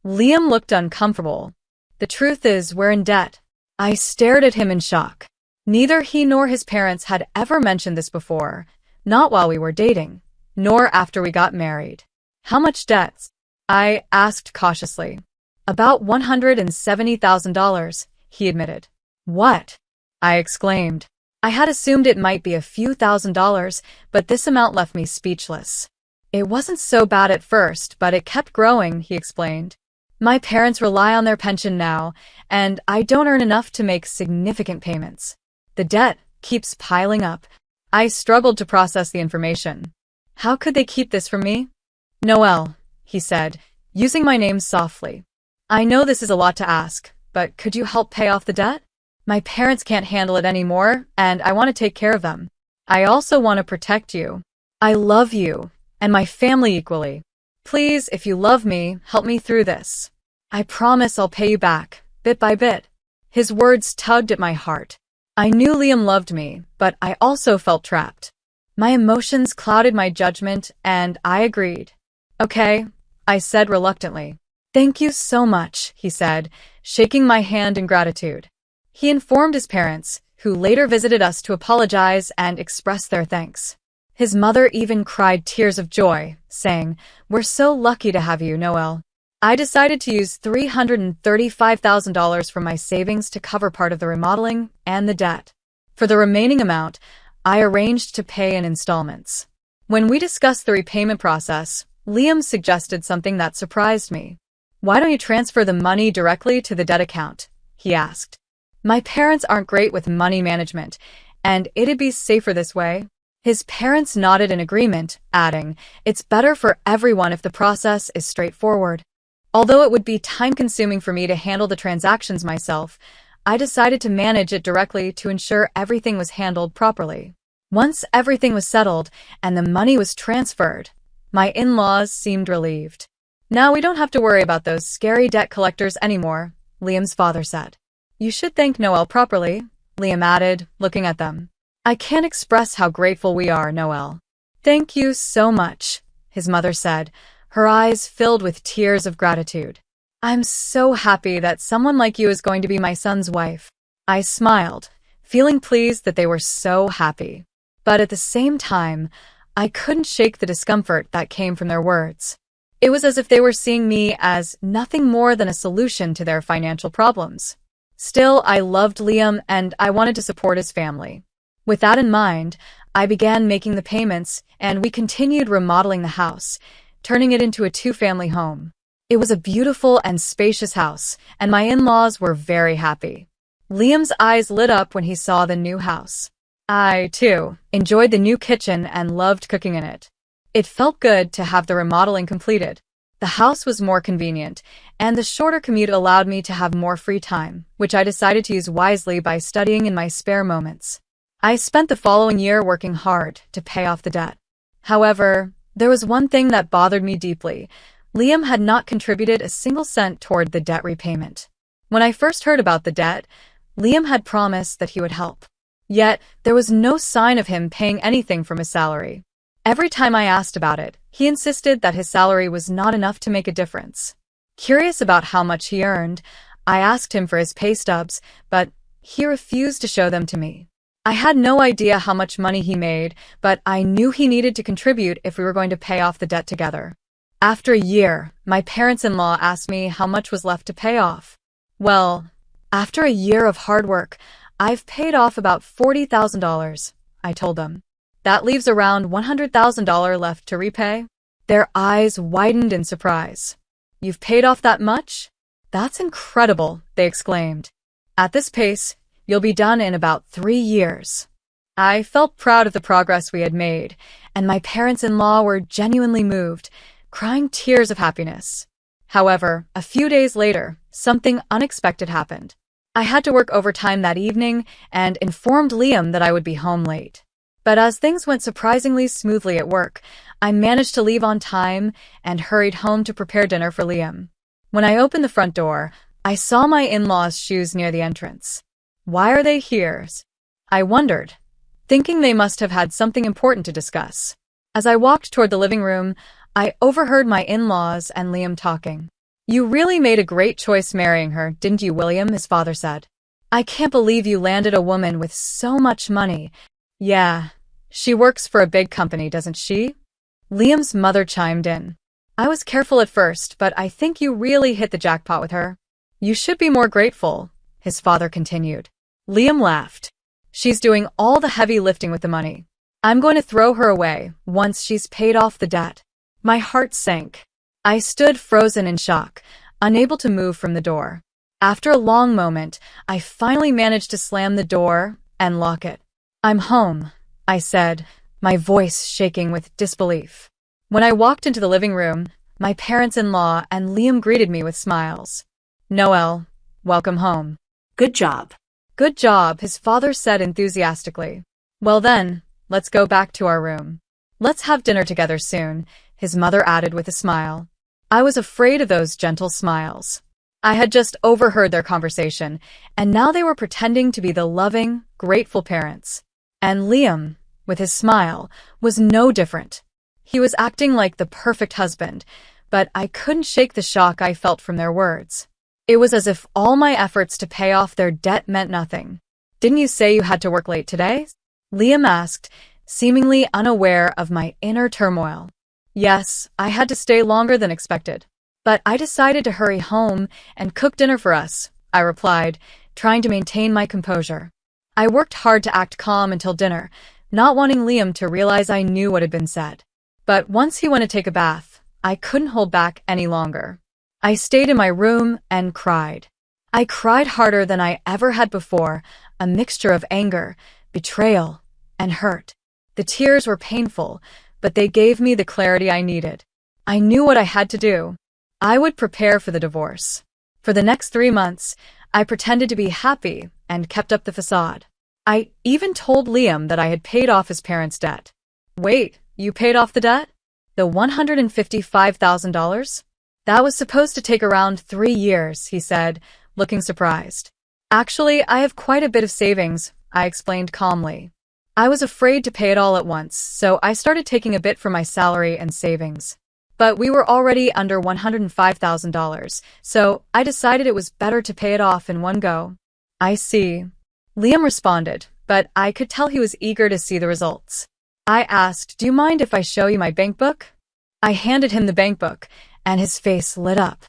Liam looked uncomfortable. The truth is, we're in debt. I stared at him in shock. Neither he nor his parents had ever mentioned this before, not while we were dating, nor after we got married. How much debt? I asked cautiously. About $170,000, he admitted. What? I exclaimed. I had assumed it might be a few $1,000s, but this amount left me speechless. It wasn't so bad at first, but it kept growing, he explained. My parents rely on their pension now, and I don't earn enough to make significant payments. The debt keeps piling up. I struggled to process the information. How could they keep this from me? Noelle, he said, using my name softly. I know this is a lot to ask, but could you help pay off the debt? My parents can't handle it anymore, and I want to take care of them. I also want to protect you. I love you, and my family equally. Please, if you love me, help me through this. I promise I'll pay you back, bit by bit. His words tugged at my heart. I knew Liam loved me, but I also felt trapped. My emotions clouded my judgment, and I agreed. Okay, I said reluctantly. Thank you so much, he said, shaking my hand in gratitude. He informed his parents, who later visited us to apologize and express their thanks. His mother even cried tears of joy, saying, We're so lucky to have you, Noelle. I decided to use $335,000 from my savings to cover part of the remodeling and the debt. For the remaining amount, I arranged to pay in installments. When we discussed the repayment process, Liam suggested something that surprised me. Why don't you transfer the money directly to the debt account? He asked. My parents aren't great with money management, and it'd be safer this way. His parents nodded in agreement, adding, It's better for everyone if the process is straightforward. Although it would be time-consuming for me to handle the transactions myself, I decided to manage it directly to ensure everything was handled properly. Once everything was settled and the money was transferred, my in-laws seemed relieved. Now we don't have to worry about those scary debt collectors anymore, Liam's father said. You should thank Noelle properly, Liam added, looking at them. I can't express how grateful we are, Noelle. Thank you so much, his mother said, her eyes filled with tears of gratitude. I'm so happy that someone like you is going to be my son's wife. I smiled, feeling pleased that they were so happy. But at the same time, I couldn't shake the discomfort that came from their words. It was as if they were seeing me as nothing more than a solution to their financial problems. Still, I loved Liam and I wanted to support his family. With that in mind, I began making the payments and we continued remodeling the house, turning it into a two-family home. It was a beautiful and spacious house, and my in-laws were very happy. Liam's eyes lit up when he saw the new house. I, too, enjoyed the new kitchen and loved cooking in it. It felt good to have the remodeling completed. The house was more convenient, and the shorter commute allowed me to have more free time, which I decided to use wisely by studying in my spare moments. I spent the following year working hard to pay off the debt. However, there was one thing that bothered me deeply. Liam had not contributed a single cent toward the debt repayment. When I first heard about the debt, Liam had promised that he would help. Yet, there was no sign of him paying anything from his salary. Every time I asked about it, he insisted that his salary was not enough to make a difference. Curious about how much he earned, I asked him for his pay stubs, but he refused to show them to me. I had no idea how much money he made, but I knew he needed to contribute if we were going to pay off the debt together. After a year, my parents-in-law asked me how much was left to pay off. Well, after a year of hard work, I've paid off about $40,000, I told them. That leaves around $100,000 left to repay. Their eyes widened in surprise. You've paid off that much? That's incredible, they exclaimed. At this pace, you'll be done in about 3 years. I felt proud of the progress we had made, and my parents-in-law were genuinely moved, crying tears of happiness. However, a few days later, something unexpected happened. I had to work overtime that evening and informed Liam that I would be home late. But as things went surprisingly smoothly at work, I managed to leave on time and hurried home to prepare dinner for Liam. When I opened the front door, I saw my in-laws' shoes near the entrance. Why are they here? I wondered, thinking they must have had something important to discuss. As I walked toward the living room, I overheard my in-laws and Liam talking. You really made a great choice marrying her, didn't you, William? His father said. I can't believe you landed a woman with so much money. Yeah, she works for a big company, doesn't she? Liam's mother chimed in. I was careful at first, but I think you really hit the jackpot with her. You should be more grateful, his father continued. Liam laughed. She's doing all the heavy lifting with the money. I'm going to throw her away once she's paid off the debt. My heart sank. I stood frozen in shock, unable to move from the door. After a long moment, I finally managed to slam the door and lock it. I'm home, I said, my voice shaking with disbelief. When I walked into the living room, my parents-in-law and Liam greeted me with smiles. Noel, welcome home. Good job. Good job, his father said enthusiastically. Well then, let's go back to our room. Let's have dinner together soon, his mother added with a smile. I was afraid of those gentle smiles. I had just overheard their conversation, and now they were pretending to be the loving, grateful parents. And Liam, with his smile, was no different. He was acting like the perfect husband, but I couldn't shake the shock I felt from their words. It was as if all my efforts to pay off their debt meant nothing. Didn't you say you had to work late today? Liam asked, seemingly unaware of my inner turmoil. Yes, I had to stay longer than expected. But I decided to hurry home and cook dinner for us, I replied, trying to maintain my composure. I worked hard to act calm until dinner, not wanting Liam to realize I knew what had been said. But once he went to take a bath, I couldn't hold back any longer. I stayed in my room and cried. I cried harder than I ever had before, a mixture of anger, betrayal, and hurt. The tears were painful, but they gave me the clarity I needed. I knew what I had to do. I would prepare for the divorce. For the next 3 months, I pretended to be happy and kept up the facade. I even told Liam that I had paid off his parents' debt. Wait, you paid off the debt? The $155,000? That was supposed to take around 3 years, he said, looking surprised. Actually, I have quite a bit of savings, I explained calmly. I was afraid to pay it all at once, so I started taking a bit from my salary and savings. But we were already under $105,000, so I decided it was better to pay it off in one go. I see. Liam responded, but I could tell he was eager to see the results. I asked, do you mind if I show you my bank book? I handed him the bank book, and his face lit up.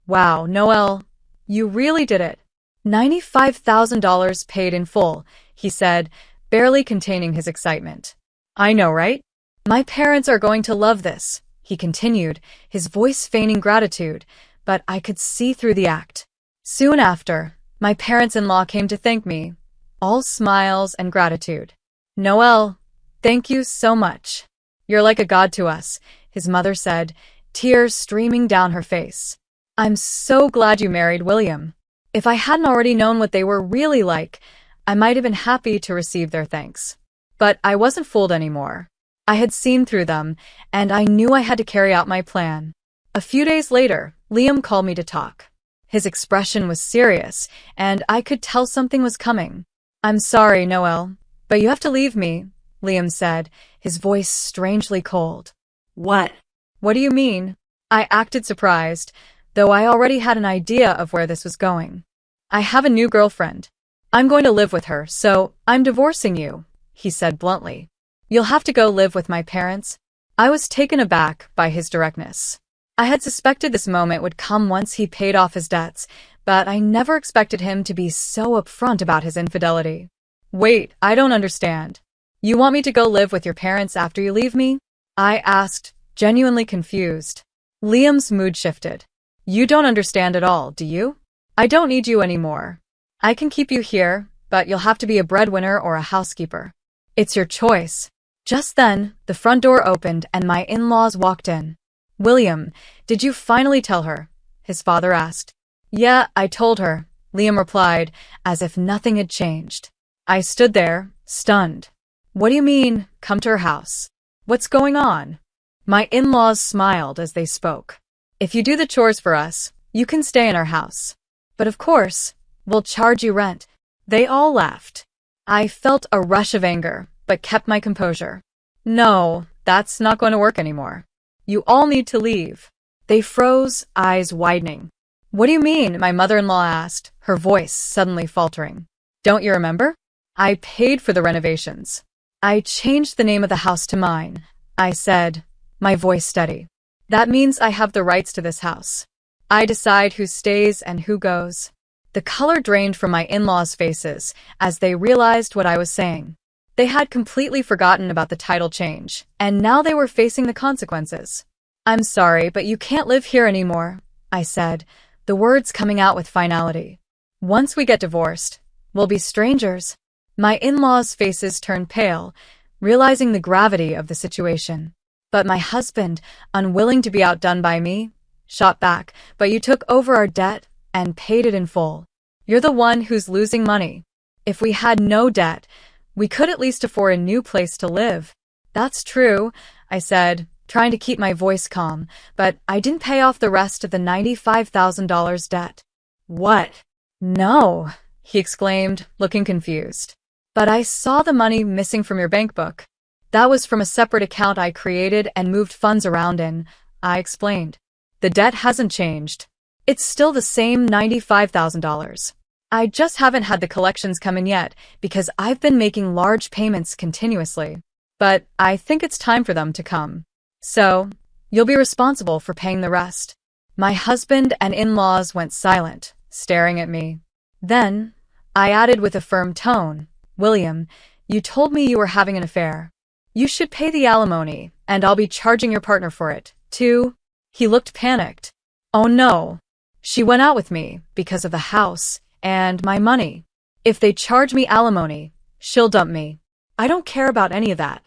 Wow, Noel, you really did it. $95,000 paid in full, he said, barely containing his excitement. I know, right? My parents are going to love this, he continued, his voice feigning gratitude, but I could see through the act. Soon after, my parents-in-law came to thank me, all smiles and gratitude. Noel, thank you so much. You're like a god to us, his mother said, tears streaming down her face. I'm so glad you married William. If I hadn't already known what they were really like, I might have been happy to receive their thanks. But I wasn't fooled anymore. I had seen through them, and I knew I had to carry out my plan. A few days later, Liam called me to talk. His expression was serious, and I could tell something was coming. I'm sorry, Noel, but you have to leave me, Liam said, his voice strangely cold. What? What do you mean? I acted surprised, though I already had an idea of where this was going. I have a new girlfriend. I'm going to live with her, so I'm divorcing you, he said bluntly. You'll have to go live with my parents. I was taken aback by his directness. I had suspected this moment would come once he paid off his debts, but I never expected him to be so upfront about his infidelity. Wait, I don't understand. You want me to go live with your parents after you leave me? I asked, genuinely confused. Liam's mood shifted. You don't understand at all, do you? I don't need you anymore. I can keep you here, but you'll have to be a breadwinner or a housekeeper. It's your choice. Just then, the front door opened and my in-laws walked in. William, did you finally tell her? His father asked. Yeah, I told her, Liam replied, as if nothing had changed. I stood there, stunned. What do you mean, come to her house? What's going on? My in-laws smiled as they spoke. If you do the chores for us, you can stay in our house. But of course, we'll charge you rent. They all laughed. I felt a rush of anger, but kept my composure. No, that's not going to work anymore. You all need to leave. They froze, eyes widening. What do you mean? My mother-in-law asked, her voice suddenly faltering. Don't you remember? I paid for the renovations. I changed the name of the house to mine, I said, my voice steady. That means I have the rights to this house. I decide who stays and who goes. The color drained from my in-laws' faces as they realized what I was saying. They had completely forgotten about the title change, and now they were facing the consequences. I'm sorry, but you can't live here anymore, I said, the words coming out with finality. Once we get divorced, we'll be strangers. My in-laws' faces turned pale, realizing the gravity of the situation. But my husband, unwilling to be outdone by me, shot back, but you took over our debt and paid it in full. You're the one who's losing money. If we had no debt, we could at least afford a new place to live. That's true, I said, trying to keep my voice calm, but I didn't pay off the rest of the $95,000 debt. What? No, he exclaimed, looking confused. But I saw the money missing from your bank book. That was from a separate account I created and moved funds around in, I explained. The debt hasn't changed. It's still the same $95,000. I just haven't had the collections come in yet because I've been making large payments continuously. But I think it's time for them to come. So, you'll be responsible for paying the rest. My husband and in-laws went silent, staring at me. Then, I added with a firm tone, William, you told me you were having an affair. You should pay the alimony, and I'll be charging your partner for it, too. He looked panicked. Oh no. She went out with me because of the house and my money. If they charge me alimony, she'll dump me. I don't care about any of that.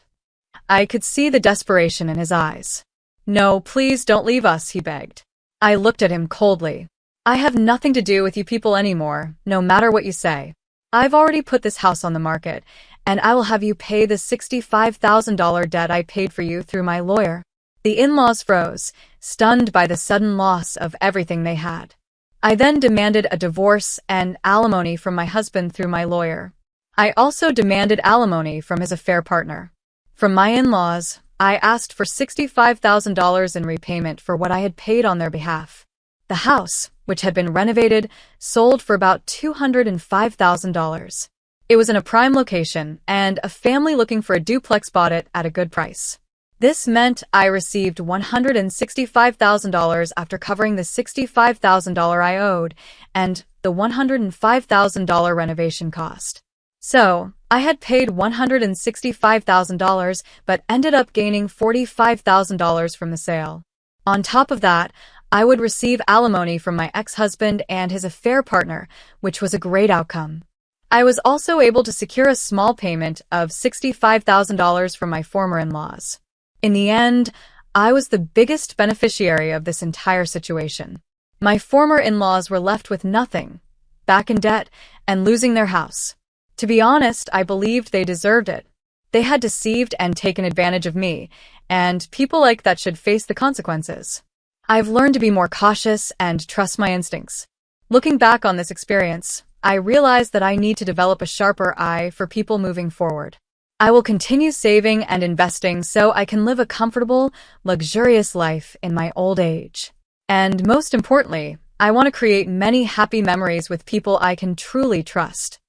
I could see the desperation in his eyes. No, please don't leave us, he begged. I looked at him coldly. I have nothing to do with you people anymore, no matter what you say. I've already put this house on the market, and I will have you pay the $65,000 debt I paid for you through my lawyer. The in-laws froze, stunned by the sudden loss of everything they had. I then demanded a divorce and alimony from my husband through my lawyer. I also demanded alimony from his affair partner. From my in-laws, I asked for $65,000 in repayment for what I had paid on their behalf. The house, which had been renovated, sold for about $205,000. It was in a prime location, and a family looking for a duplex bought it at a good price. This meant I received $165,000 after covering the $65,000 I owed and the $105,000 renovation cost. So, I had paid $165,000 but ended up gaining $45,000 from the sale. On top of that, I would receive alimony from my ex-husband and his affair partner, which was a great outcome. I was also able to secure a small payment of $65,000 from my former in-laws. In the end, I was the biggest beneficiary of this entire situation. My former in-laws were left with nothing, back in debt, and losing their house. To be honest, I believed they deserved it. They had deceived and taken advantage of me, and people like that should face the consequences. I've learned to be more cautious and trust my instincts. Looking back on this experience, I realized that I need to develop a sharper eye for people moving forward. I will continue saving and investing so I can live a comfortable, luxurious life in my old age. And most importantly, I want to create many happy memories with people I can truly trust.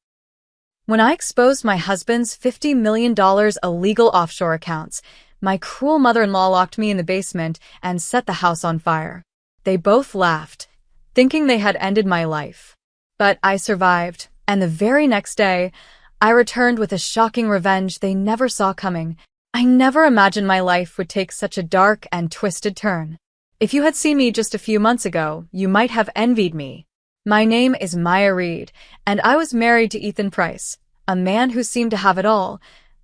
When I exposed my husband's $50 million illegal offshore accounts, my cruel mother-in-law locked me in the basement and set the house on fire. They both laughed, thinking they had ended my life. But I survived, and the very next day, I returned with a shocking revenge they never saw coming. I never imagined my life would take such a dark and twisted turn. If you had seen me just a few months ago, you might have envied me. My name is Maya Reed, and I was married to Ethan Price, a man who seemed to have it all: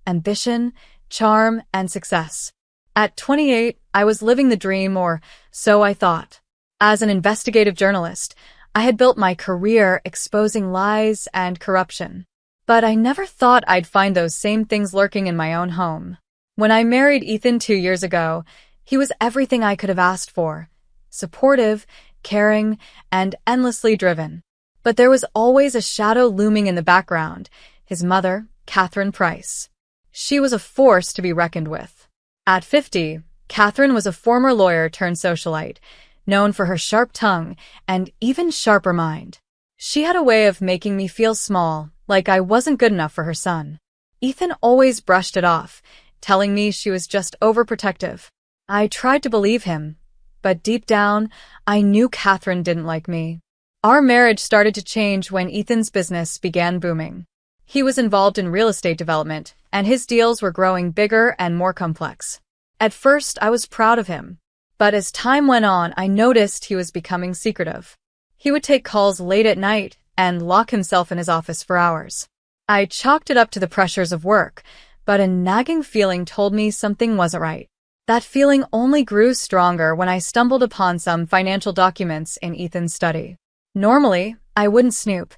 ambition, charm, and success. At 28, I was living the dream, or so I thought. As an investigative journalist, I had built my career exposing lies and corruption. But I never thought I'd find those same things lurking in my own home. When I married Ethan 2 years ago, he was everything I could have asked for: supportive, caring, and endlessly driven. But there was always a shadow looming in the background: his mother, Catherine Price. She was a force to be reckoned with. At 50, Catherine was a former lawyer turned socialite, known for her sharp tongue and even sharper mind. She had a way of making me feel small, like I wasn't good enough for her son. Ethan always brushed it off, telling me she was just overprotective. I tried to believe him, but deep down, I knew Catherine didn't like me. Our marriage started to change when Ethan's business began booming. He was involved in real estate development, and his deals were growing bigger and more complex. At first, I was proud of him. But as time went on, I noticed he was becoming secretive. He would take calls late at night and lock himself in his office for hours. I chalked it up to the pressures of work, but a nagging feeling told me something wasn't right. That feeling only grew stronger when I stumbled upon some financial documents in Ethan's study. Normally, I wouldn't snoop,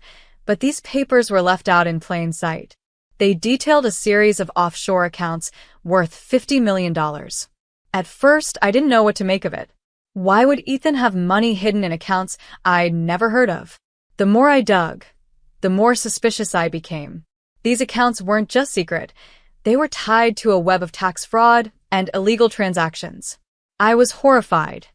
but these papers were left out in plain sight. They detailed a series of offshore accounts worth $50 million. At first, I didn't know what to make of it. Why would Ethan have money hidden in accounts I'd never heard of? The more I dug, the more suspicious I became. These accounts weren't just secret. They were tied to a web of tax fraud and illegal transactions. I was horrified.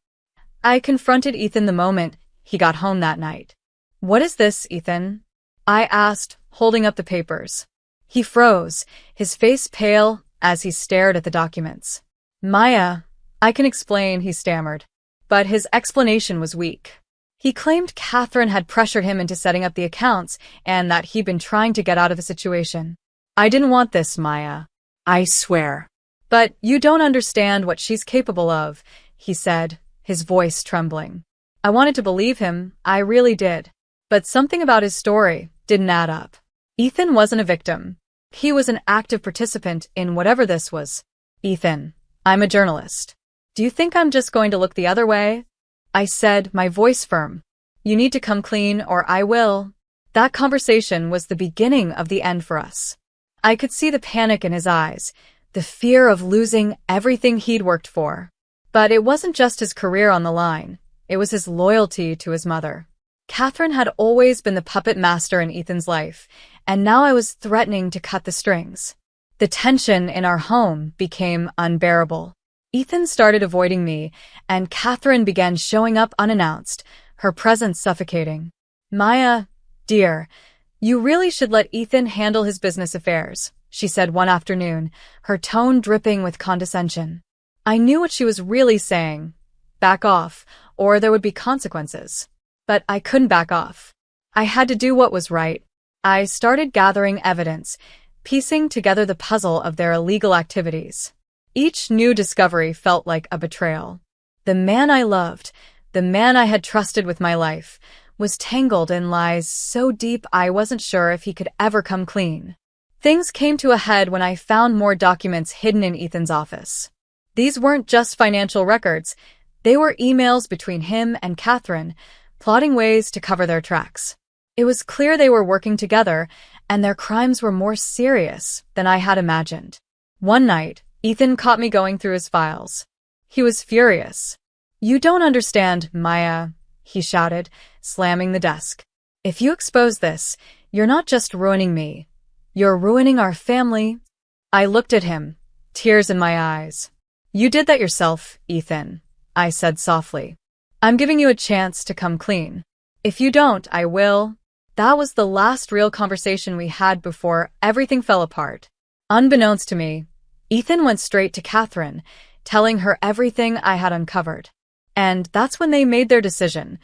I confronted Ethan the moment he got home that night. "What is this, Ethan?" I asked, holding up the papers. He froze, his face pale as he stared at the documents. "Maya, I can explain," he stammered. But his explanation was weak. He claimed Catherine had pressured him into setting up the accounts and that he'd been trying to get out of the situation. "I didn't want this, Maya. I swear." "But you don't understand what she's capable of," he said, his voice trembling. I wanted to believe him, I really did. But something about his story didn't add up. Ethan wasn't a victim. He was an active participant in whatever this was. "Ethan, I'm a journalist. Do you think I'm just going to look the other way?" I said, my voice firm. "You need to come clean or I will." That conversation was the beginning of the end for us. I could see the panic in his eyes, the fear of losing everything he'd worked for. But it wasn't just his career on the line. It was his loyalty to his mother. Catherine had always been the puppet master in Ethan's life, and now I was threatening to cut the strings. The tension in our home became unbearable. Ethan started avoiding me, and Catherine began showing up unannounced, her presence suffocating. "Maya, dear, you really should let Ethan handle his business affairs," she said one afternoon, her tone dripping with condescension. I knew what she was really saying. Back off, or there would be consequences. But I couldn't back off. I had to do what was right. I started gathering evidence, piecing together the puzzle of their illegal activities. Each new discovery felt like a betrayal. The man I loved, the man I had trusted with my life, was tangled in lies so deep I wasn't sure if he could ever come clean. Things came to a head when I found more documents hidden in Ethan's office. These weren't just financial records. They were emails between him and Catherine, plotting ways to cover their tracks. It was clear they were working together, and their crimes were more serious than I had imagined. One night, Ethan caught me going through his files. He was furious. "You don't understand, Maya," he shouted, slamming the desk. "If you expose this, you're not just ruining me. You're ruining our family." I looked at him, tears in my eyes. "You did that yourself, Ethan," I said softly. "I'm giving you a chance to come clean. If you don't, I will." That was the last real conversation we had before everything fell apart. Unbeknownst to me, Ethan went straight to Catherine, telling her everything I had uncovered. And that's when they made their decision,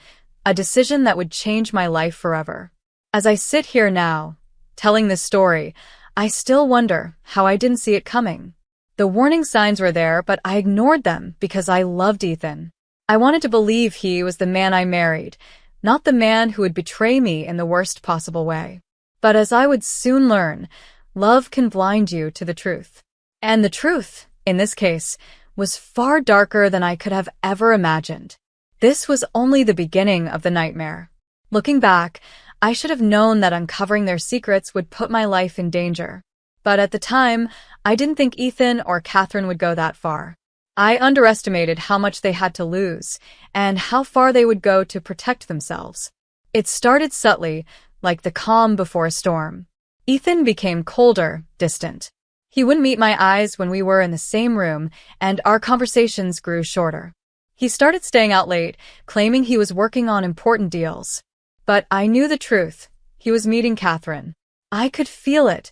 a decision that would change my life forever. As I sit here now, telling this story, I still wonder how I didn't see it coming. The warning signs were there, but I ignored them because I loved Ethan. I wanted to believe he was the man I married, not the man who would betray me in the worst possible way. But as I would soon learn, love can blind you to the truth. And the truth, in this case, was far darker than I could have ever imagined. This was only the beginning of the nightmare. Looking back, I should have known that uncovering their secrets would put my life in danger. But at the time, I didn't think Ethan or Catherine would go that far. I underestimated how much they had to lose and how far they would go to protect themselves. It started subtly, like the calm before a storm. Ethan became colder, distant. He wouldn't meet my eyes when we were in the same room, and our conversations grew shorter. He started staying out late, claiming he was working on important deals. But I knew the truth. He was meeting Catherine. I could feel it,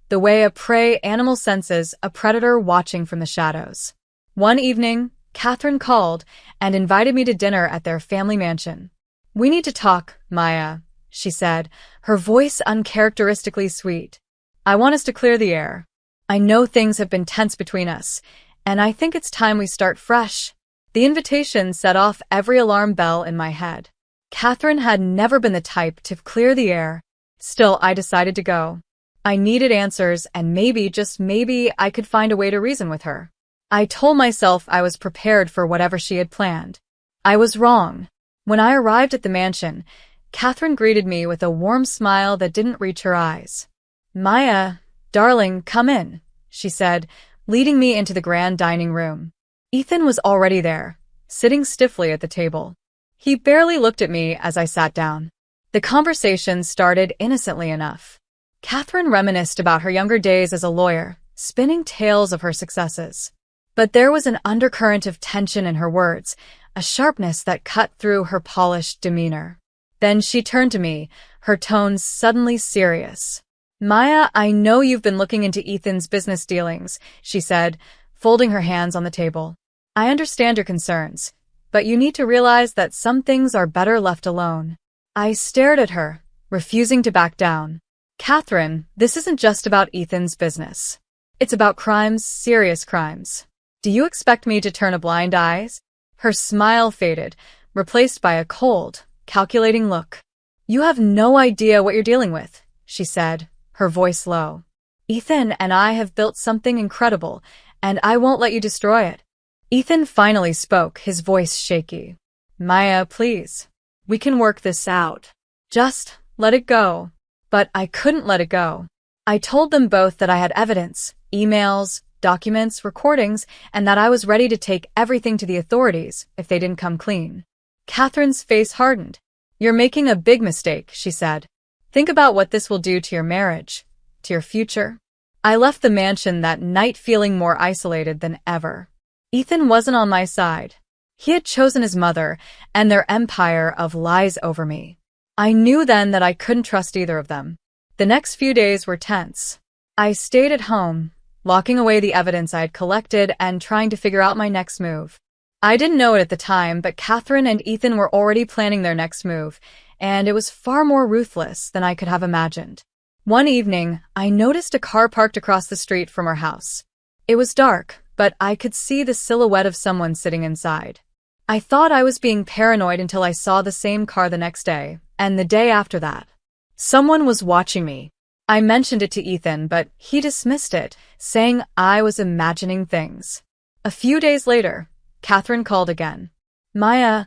the way a prey animal senses a predator watching from the shadows. One evening, Catherine called and invited me to dinner at their family mansion. "We need to talk, Maya," she said, her voice uncharacteristically sweet. "I want us to clear the air. I know things have been tense between us, and I think it's time we start fresh." The invitation set off every alarm bell in my head. Catherine had never been the type to clear the air. Still, I decided to go. I needed answers, and maybe, just maybe, I could find a way to reason with her. I told myself I was prepared for whatever she had planned. I was wrong. When I arrived at the mansion, Catherine greeted me with a warm smile that didn't reach her eyes. "Maya, darling, come in," she said, leading me into the grand dining room. Ethan was already there, sitting stiffly at the table. He barely looked at me as I sat down. The conversation started innocently enough. Catherine reminisced about her younger days as a lawyer, spinning tales of her successes. But there was an undercurrent of tension in her words, a sharpness that cut through her polished demeanor. Then she turned to me, her tones suddenly serious. "Maya, I know you've been looking into Ethan's business dealings," she said, folding her hands on the table. "I understand your concerns, but you need to realize that some things are better left alone." I stared at her, refusing to back down. "Catherine, this isn't just about Ethan's business. It's about crimes, serious crimes. Do you expect me to turn a blind eye?" Her smile faded, replaced by a cold, calculating look. "You have no idea what you're dealing with," she said, her voice low. "Ethan and I have built something incredible, and I won't let you destroy it." Ethan finally spoke, his voice shaky. "Maya, please. We can work this out. Just let it go." But I couldn't let it go. I told them both that I had evidence, emails, documents, recordings, and that I was ready to take everything to the authorities if they didn't come clean. Catherine's face hardened. "You're making a big mistake," she said. "Think about what this will do to your marriage, to your future." I left the mansion that night feeling more isolated than ever. Ethan wasn't on my side. He had chosen his mother and their empire of lies over me. I knew then that I couldn't trust either of them. The next few days were tense. I stayed at home, locking away the evidence I had collected and trying to figure out my next move. I didn't know it at the time, but Catherine and Ethan were already planning their next move, and it was far more ruthless than I could have imagined. One evening, I noticed a car parked across the street from our house. It was dark, but I could see the silhouette of someone sitting inside. I thought I was being paranoid until I saw the same car the next day, and the day after that. Someone was watching me. I mentioned it to Ethan, but he dismissed it, saying I was imagining things. A few days later, Catherine called again. Maya,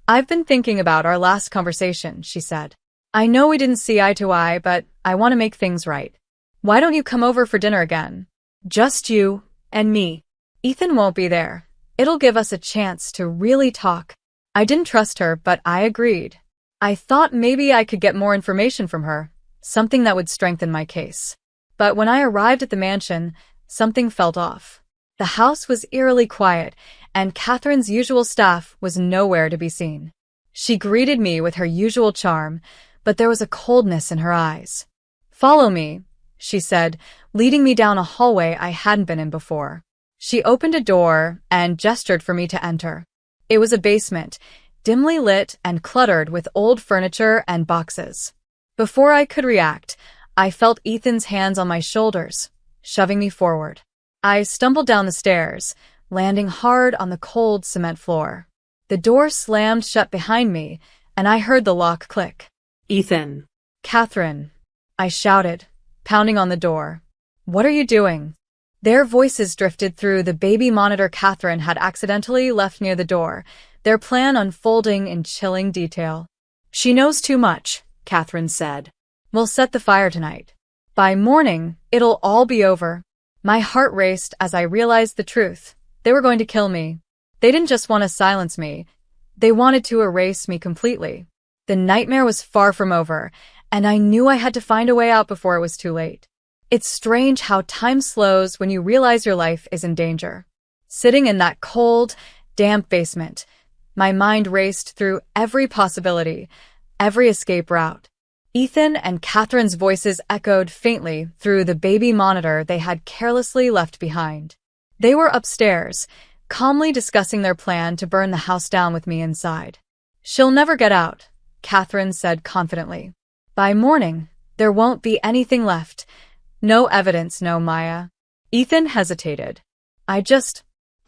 I've been thinking about our last conversation, she said. I know we didn't see eye to eye, but I want to make things right. Why don't you come over for dinner again? Just you and me. Ethan won't be there. It'll give us a chance to really talk. I didn't trust her, but I agreed. I thought maybe I could get more information from her, something that would strengthen my case. But when I arrived at the mansion, something felt off. The house was eerily quiet, and Catherine's usual staff was nowhere to be seen. She greeted me with her usual charm, but there was a coldness in her eyes. Follow me, she said, leading me down a hallway I hadn't been in before. She opened a door and gestured for me to enter. It was a basement, dimly lit and cluttered with old furniture and boxes. Before I could react, I felt Ethan's hands on my shoulders, shoving me forward. I stumbled down the stairs, landing hard on the cold cement floor. The door slammed shut behind me, and I heard the lock click. Ethan. Catherine, I shouted, pounding on the door. What are you doing? Their voices drifted through the baby monitor Catherine had accidentally left near the door, their plan unfolding in chilling detail. She knows too much, Catherine said. We'll set the fire tonight. By morning, it'll all be over. My heart raced as I realized the truth. They were going to kill me. They didn't just want to silence me. They wanted to erase me completely. The nightmare was far from over, and I knew I had to find a way out before it was too late. It's strange how time slows when you realize your life is in danger. Sitting in that cold, damp basement, my mind raced through every possibility, every escape route. Ethan and Catherine's voices echoed faintly through the baby monitor they had carelessly left behind. They were upstairs, calmly discussing their plan to burn the house down with me inside. She'll never get out, Catherine said confidently. By morning, there won't be anything left. No evidence, no Maya. Ethan hesitated. I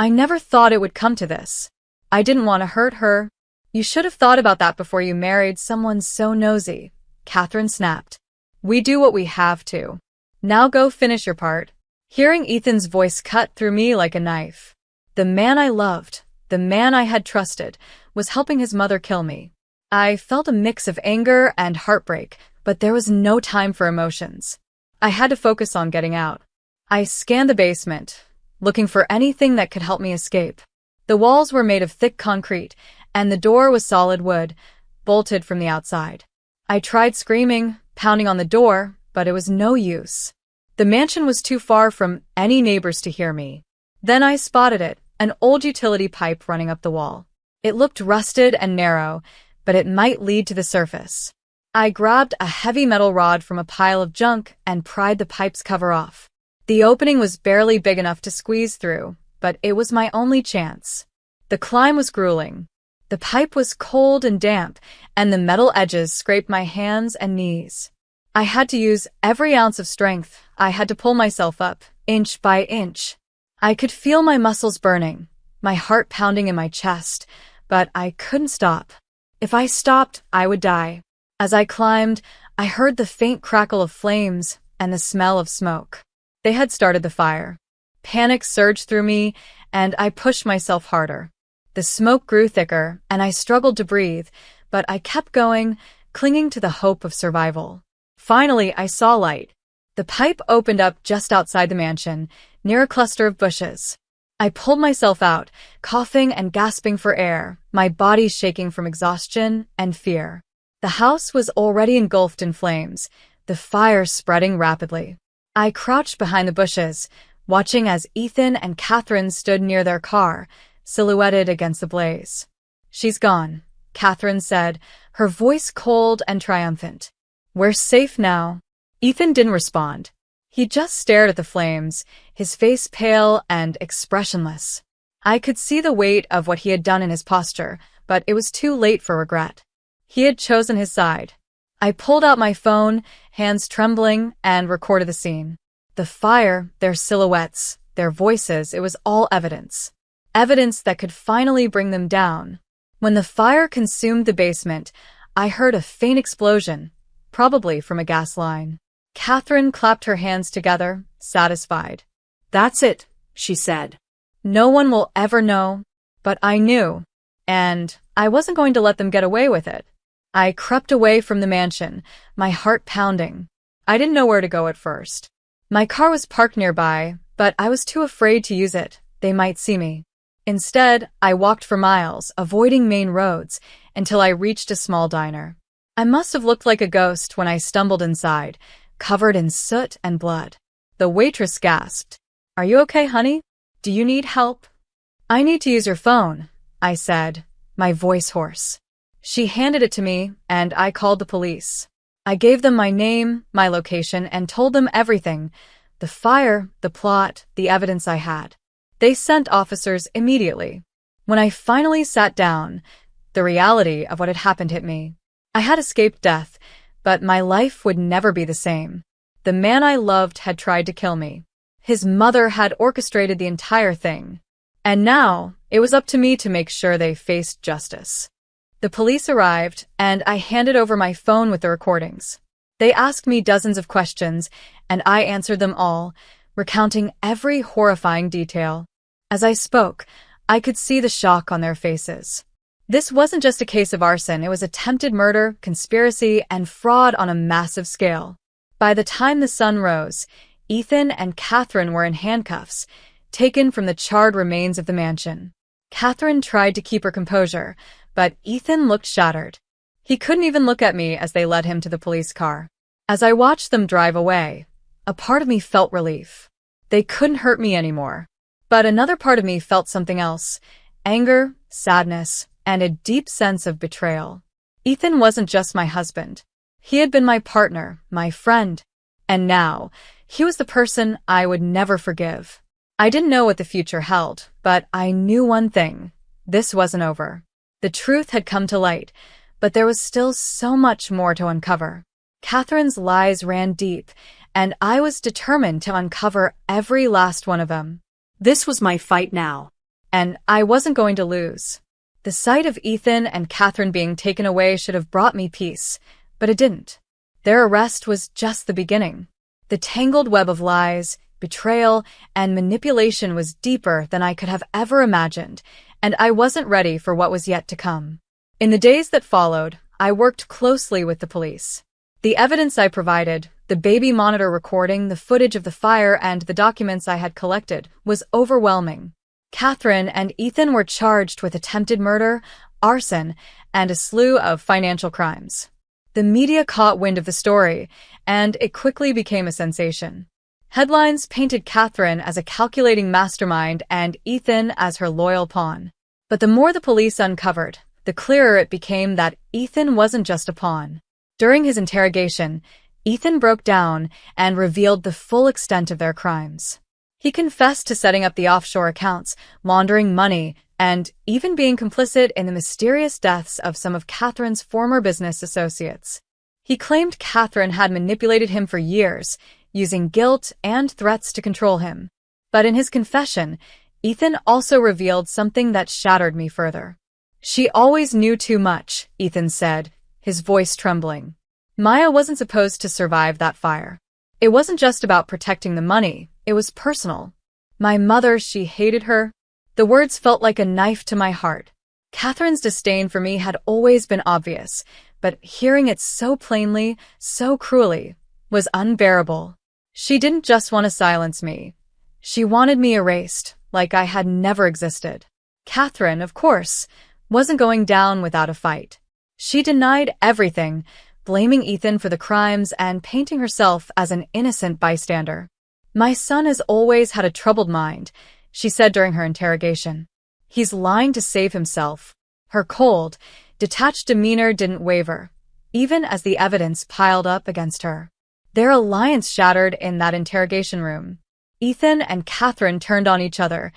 never thought it would come to this. I didn't want to hurt her. You should have thought about that before you married someone so nosy, Catherine snapped. We do what we have to. Now go finish your part. Hearing Ethan's voice cut through me like a knife. The man I loved, the man I had trusted, was helping his mother kill me. I felt a mix of anger and heartbreak, but there was no time for emotions. I had to focus on getting out. I scanned the basement, looking for anything that could help me escape. The walls were made of thick concrete, and the door was solid wood, bolted from the outside. I tried screaming, pounding on the door, but it was no use. The mansion was too far from any neighbors to hear me. Then I spotted it, an old utility pipe running up the wall. It looked rusted and narrow, but it might lead to the surface. I grabbed a heavy metal rod from a pile of junk and pried the pipe's cover off. The opening was barely big enough to squeeze through, but it was my only chance. The climb was grueling. The pipe was cold and damp, and the metal edges scraped my hands and knees. I had to use every ounce of strength. I had to pull myself up, inch by inch. I could feel my muscles burning, my heart pounding in my chest, but I couldn't stop. If I stopped, I would die. As I climbed, I heard the faint crackle of flames and the smell of smoke. They had started the fire. Panic surged through me, and I pushed myself harder. The smoke grew thicker, and I struggled to breathe, but I kept going, clinging to the hope of survival. Finally, I saw light. The pipe opened up just outside the mansion, near a cluster of bushes. I pulled myself out, coughing and gasping for air, my body shaking from exhaustion and fear. The house was already engulfed in flames, the fire spreading rapidly. I crouched behind the bushes, watching as Ethan and Catherine stood near their car, silhouetted against the blaze. She's gone, Catherine said, her voice cold and triumphant. We're safe now. Ethan didn't respond. He just stared at the flames, his face pale and expressionless. I could see the weight of what he had done in his posture, but it was too late for regret. He had chosen his side. I pulled out my phone, hands trembling, and recorded the scene. The fire, their silhouettes, their voices, it was all evidence. Evidence that could finally bring them down. When the fire consumed the basement, I heard a faint explosion, probably from a gas line. Catherine clapped her hands together, satisfied. "That's it," she said. No one will ever know, but I knew, and I wasn't going to let them get away with it. I crept away from the mansion, my heart pounding. I didn't know where to go at first. My car was parked nearby, but I was too afraid to use it. They might see me. Instead, I walked for miles, avoiding main roads, until I reached a small diner. I must have looked like a ghost when I stumbled inside, covered in soot and blood. The waitress gasped. "Are you okay, honey? Do you need help?" "I need to use your phone," I said, my voice hoarse. She handed it to me, and I called the police. I gave them my name, my location, and told them everything: the fire, the plot, the evidence I had. They sent officers immediately. When I finally sat down, the reality of what had happened hit me. I had escaped death, but my life would never be the same. The man I loved had tried to kill me. His mother had orchestrated the entire thing. And now, it was up to me to make sure they faced justice. The police arrived, and I handed over my phone with the recordings. They asked me dozens of questions, and I answered them all, recounting every horrifying detail. As I spoke, I could see the shock on their faces. This wasn't just a case of arson, it was attempted murder, conspiracy, and fraud on a massive scale. By the time the sun rose, Ethan and Catherine were in handcuffs, taken from the charred remains of the mansion. Catherine tried to keep her composure, but Ethan looked shattered. He couldn't even look at me as they led him to the police car. As I watched them drive away, a part of me felt relief. They couldn't hurt me anymore. But another part of me felt something else: anger, sadness, and a deep sense of betrayal. Ethan wasn't just my husband. He had been my partner, my friend. And now, he was the person I would never forgive. I didn't know what the future held, but I knew one thing: this wasn't over. The truth had come to light, but there was still so much more to uncover. Catherine's lies ran deep, and I was determined to uncover every last one of them. This was my fight now. And I wasn't going to lose. The sight of Ethan and Catherine being taken away should have brought me peace, but it didn't. Their arrest was just the beginning. The tangled web of lies, betrayal, and manipulation was deeper than I could have ever imagined, and I wasn't ready for what was yet to come. In the days that followed, I worked closely with the police. The evidence I provided, the baby monitor recording, the footage of the fire, and the documents I had collected, was overwhelming. Catherine and Ethan were charged with attempted murder, arson, and a slew of financial crimes. The media caught wind of the story, and it quickly became a sensation. Headlines painted Catherine as a calculating mastermind and Ethan as her loyal pawn. But the more the police uncovered, the clearer it became that Ethan wasn't just a pawn. During his interrogation, Ethan broke down and revealed the full extent of their crimes. He confessed to setting up the offshore accounts, laundering money, and even being complicit in the mysterious deaths of some of Catherine's former business associates. He claimed Catherine had manipulated him for years, using guilt and threats to control him. But in his confession, Ethan also revealed something that shattered me further. "She always knew too much," Ethan said, his voice trembling. Maya wasn't supposed to survive that fire. It wasn't just about protecting the money, it was personal. My mother, she hated her. The words felt like a knife to my heart. Catherine's disdain for me had always been obvious, but hearing it so plainly, so cruelly, was unbearable. She didn't just want to silence me. She wanted me erased, like I had never existed. Catherine, of course, wasn't going down without a fight. She denied everything, blaming Ethan for the crimes and painting herself as an innocent bystander. "My son has always had a troubled mind," she said during her interrogation. "He's lying to save himself." Her cold, detached demeanor didn't waver, even as the evidence piled up against her. Their alliance shattered in that interrogation room. Ethan and Catherine turned on each other,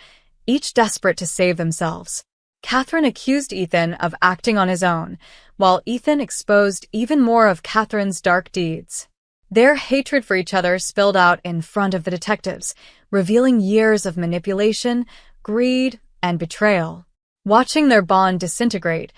each desperate to save themselves. Catherine accused Ethan of acting on his own, while Ethan exposed even more of Catherine's dark deeds. Their hatred for each other spilled out in front of the detectives, revealing years of manipulation, greed, and betrayal. Watching their bond disintegrate,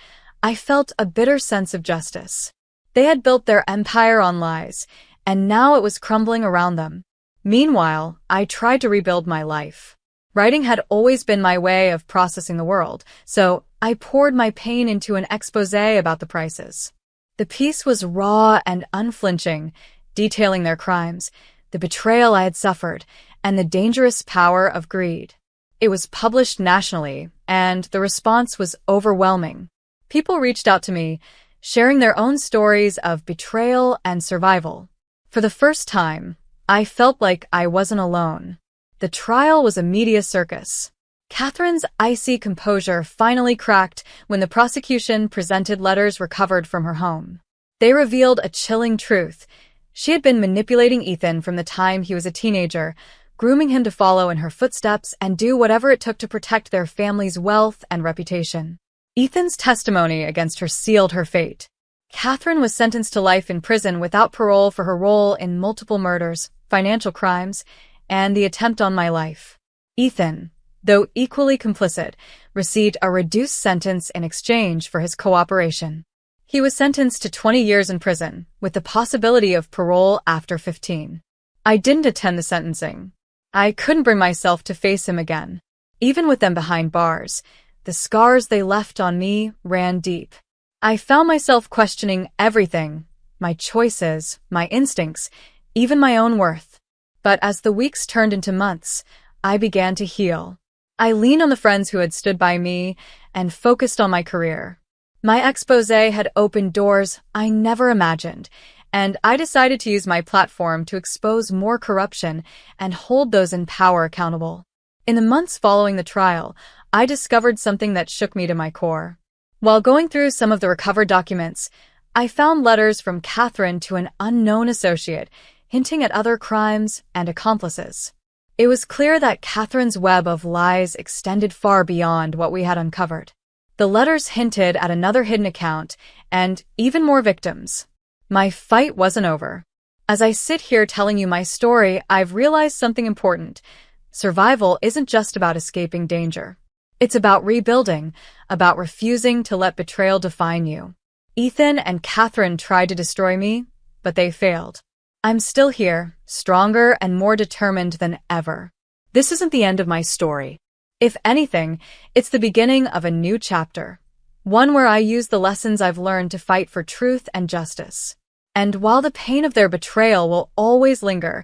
I felt a bitter sense of justice. They had built their empire on lies, and now it was crumbling around them. Meanwhile, I tried to rebuild my life. Writing had always been my way of processing the world, so I poured my pain into an exposé about the prices. The piece was raw and unflinching, detailing their crimes, the betrayal I had suffered, and the dangerous power of greed. It was published nationally, and the response was overwhelming. People reached out to me, sharing their own stories of betrayal and survival. For the first time, I felt like I wasn't alone. The trial was a media circus. Catherine's icy composure finally cracked when the prosecution presented letters recovered from her home. They revealed a chilling truth. She had been manipulating Ethan from the time he was a teenager, grooming him to follow in her footsteps and do whatever it took to protect their family's wealth and reputation. Ethan's testimony against her sealed her fate. Catherine was sentenced to life in prison without parole for her role in multiple murders, financial crimes, and the attempt on my life. Ethan, though equally complicit, received a reduced sentence in exchange for his cooperation. He was sentenced to 20 years in prison, with the possibility of parole after 15. I didn't attend the sentencing. I couldn't bring myself to face him again. Even with them behind bars, the scars they left on me ran deep. I found myself questioning everything, my choices, my instincts, even my own worth. But as the weeks turned into months, I began to heal. I leaned on the friends who had stood by me and focused on my career. My exposé had opened doors I never imagined, and I decided to use my platform to expose more corruption and hold those in power accountable. In the months following the trial, I discovered something that shook me to my core. While going through some of the recovered documents, I found letters from Catherine to an unknown associate, hinting at other crimes and accomplices. It was clear that Catherine's web of lies extended far beyond what we had uncovered. The letters hinted at another hidden account and even more victims. My fight wasn't over. As I sit here telling you my story, I've realized something important. Survival isn't just about escaping danger. It's about rebuilding, about refusing to let betrayal define you. Ethan and Catherine tried to destroy me, but they failed. I'm still here, stronger and more determined than ever. This isn't the end of my story. If anything, it's the beginning of a new chapter. One where I use the lessons I've learned to fight for truth and justice. And while the pain of their betrayal will always linger,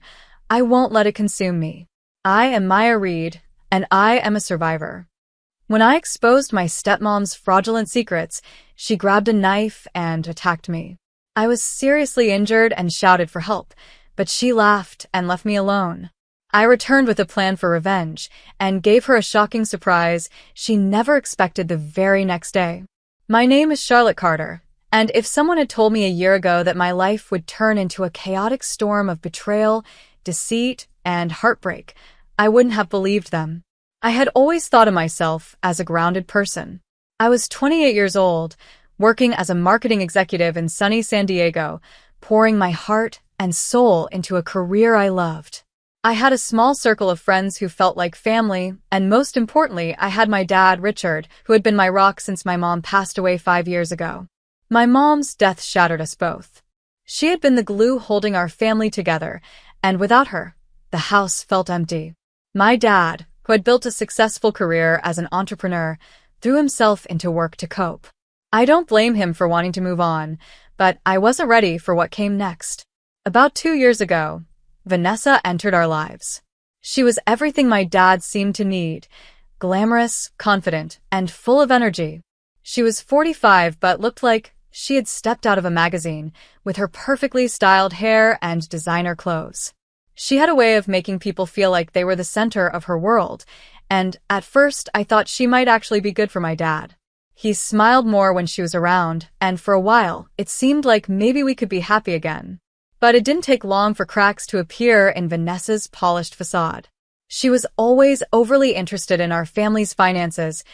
I won't let it consume me. I am Maya Reed, and I am a survivor. When I exposed my stepmom's fraudulent secrets, she grabbed a knife and attacked me. I was seriously injured and shouted for help, but she laughed and left me alone. I returned with a plan for revenge and gave her a shocking surprise she never expected the very next day. My name is Charlotte Carter, and if someone had told me a year ago that my life would turn into a chaotic storm of betrayal, deceit, and heartbreak, I wouldn't have believed them. I had always thought of myself as a grounded person. I was 28 years old, working as a marketing executive in sunny San Diego, pouring my heart and soul into a career I loved. I had a small circle of friends who felt like family, and most importantly, I had my dad, Richard, who had been my rock since my mom passed away 5 years ago. My mom's death shattered us both. She had been the glue holding our family together, and without her, the house felt empty. My dad, who had built a successful career as an entrepreneur, threw himself into work to cope. I don't blame him for wanting to move on, but I wasn't ready for what came next. About 2 years ago, Vanessa entered our lives. She was everything my dad seemed to need, glamorous, confident, and full of energy. She was 45 but looked like she had stepped out of a magazine, with her perfectly styled hair and designer clothes. She had a way of making people feel like they were the center of her world, and at first I thought she might actually be good for my dad. He smiled more when she was around, and for a while, it seemed like maybe we could be happy again. But it didn't take long for cracks to appear in Vanessa's polished facade. She was always overly interested in our family's finances,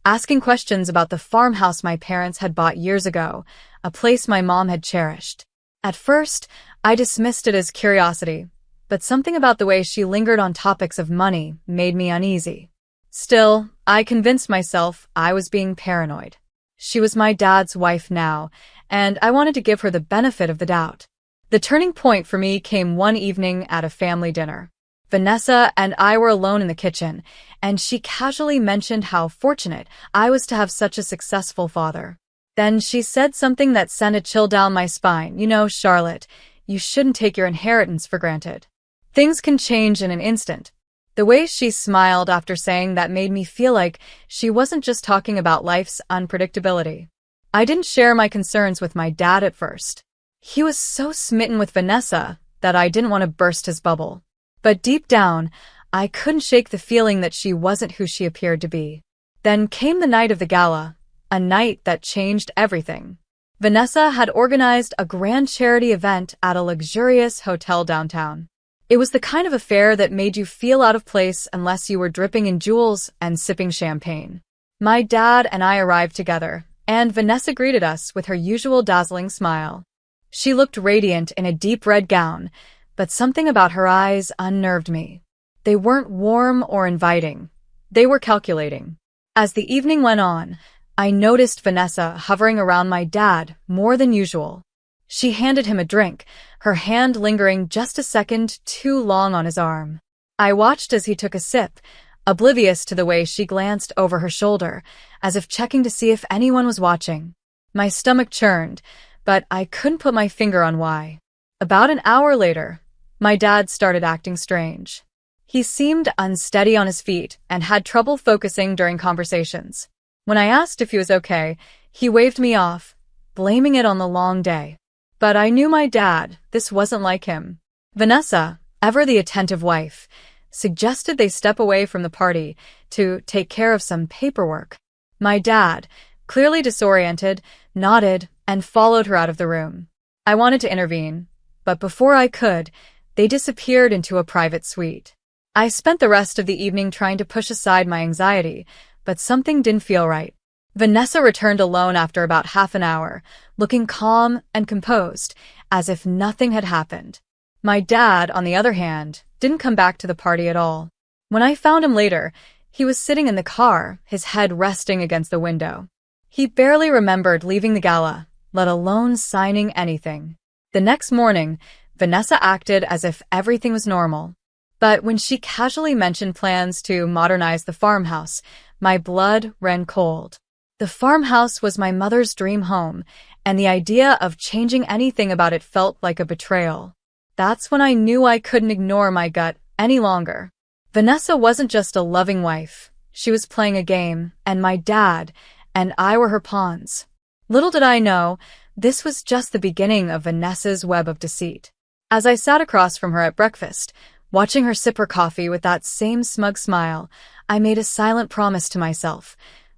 asking questions about the farmhouse my parents had bought years ago, a place my mom had cherished. At first, I dismissed it as curiosity, but something about the way she lingered on topics of money made me uneasy. Still, I convinced myself I was being paranoid. She was my dad's wife now, and I wanted to give her the benefit of the doubt. The turning point for me came one evening at a family dinner. Vanessa and I were alone in the kitchen, and she casually mentioned how fortunate I was to have such a successful father. Then she said something that sent a chill down my spine. You know, Charlotte, you shouldn't take your inheritance for granted. Things can change in an instant. The way she smiled after saying that made me feel like she wasn't just talking about life's unpredictability. I didn't share my concerns with my dad at first. He was so smitten with Vanessa that I didn't want to burst his bubble. But deep down, I couldn't shake the feeling that she wasn't who she appeared to be. Then came the night of the gala, a night that changed everything. Vanessa had organized a grand charity event at a luxurious hotel downtown. It was the kind of affair that made you feel out of place unless you were dripping in jewels and sipping champagne. My dad and I arrived together, and Vanessa greeted us with her usual dazzling smile. She looked radiant in a deep red gown, but something about her eyes unnerved me. They weren't warm or inviting. They were calculating. As the evening went on, I noticed Vanessa hovering around my dad more than usual. She handed him a drink, her hand lingering just a second too long on his arm. I watched as he took a sip, oblivious to the way she glanced over her shoulder, as if checking to see if anyone was watching. My stomach churned, but I couldn't put my finger on why. About an hour later, my dad started acting strange. He seemed unsteady on his feet and had trouble focusing during conversations. When I asked if he was okay, he waved me off, blaming it on the long day. But I knew my dad, this wasn't like him. Vanessa, ever the attentive wife, suggested they step away from the party to take care of some paperwork. My dad, clearly disoriented, nodded and followed her out of the room. I wanted to intervene, but before I could, they disappeared into a private suite. I spent the rest of the evening trying to push aside my anxiety, but something didn't feel right. Vanessa returned alone after about half an hour, looking calm and composed, as if nothing had happened. My dad, on the other hand, didn't come back to the party at all. When I found him later, he was sitting in the car, his head resting against the window. He barely remembered leaving the gala, let alone signing anything. The next morning, Vanessa acted as if everything was normal. But when she casually mentioned plans to modernize the farmhouse, my blood ran cold. The farmhouse was my mother's dream home, and the idea of changing anything about it felt like a betrayal. That's when I knew I couldn't ignore my gut any longer. Vanessa wasn't just a loving wife. She was playing a game, and my dad and I were her pawns. Little did I know, this was just the beginning of Vanessa's web of deceit. As I sat across from her at breakfast, watching her sip her coffee with that same smug smile, I made a silent promise to myself.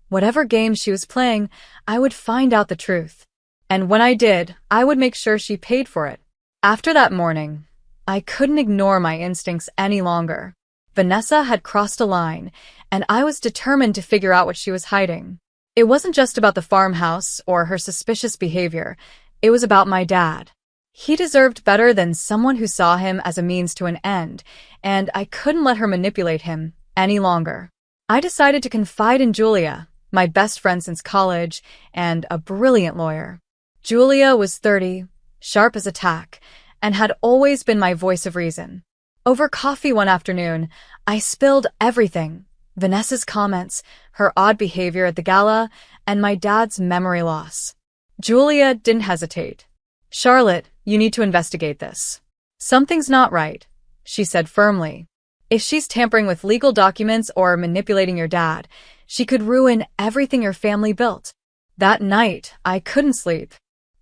Whatever game she was playing, I would find out the truth. And when I did, I would make sure she paid for it. After that morning, I couldn't ignore my instincts any longer. Vanessa had crossed a line, and I was determined to figure out what she was hiding. It wasn't just about the farmhouse or her suspicious behavior. It was about my dad. He deserved better than someone who saw him as a means to an end, and I couldn't let her manipulate him any longer. I decided to confide in Julia, my best friend since college, and a brilliant lawyer. Julia was 30, sharp as a tack, and had always been my voice of reason. Over coffee one afternoon, I spilled everything: Vanessa's comments, her odd behavior at the gala, and my dad's memory loss. Julia didn't hesitate. "Charlotte, you need to investigate this. Something's not right," she said firmly. "If she's tampering with legal documents or manipulating your dad, she could ruin everything your family built." That night, I couldn't sleep.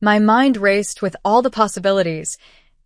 My mind raced with all the possibilities,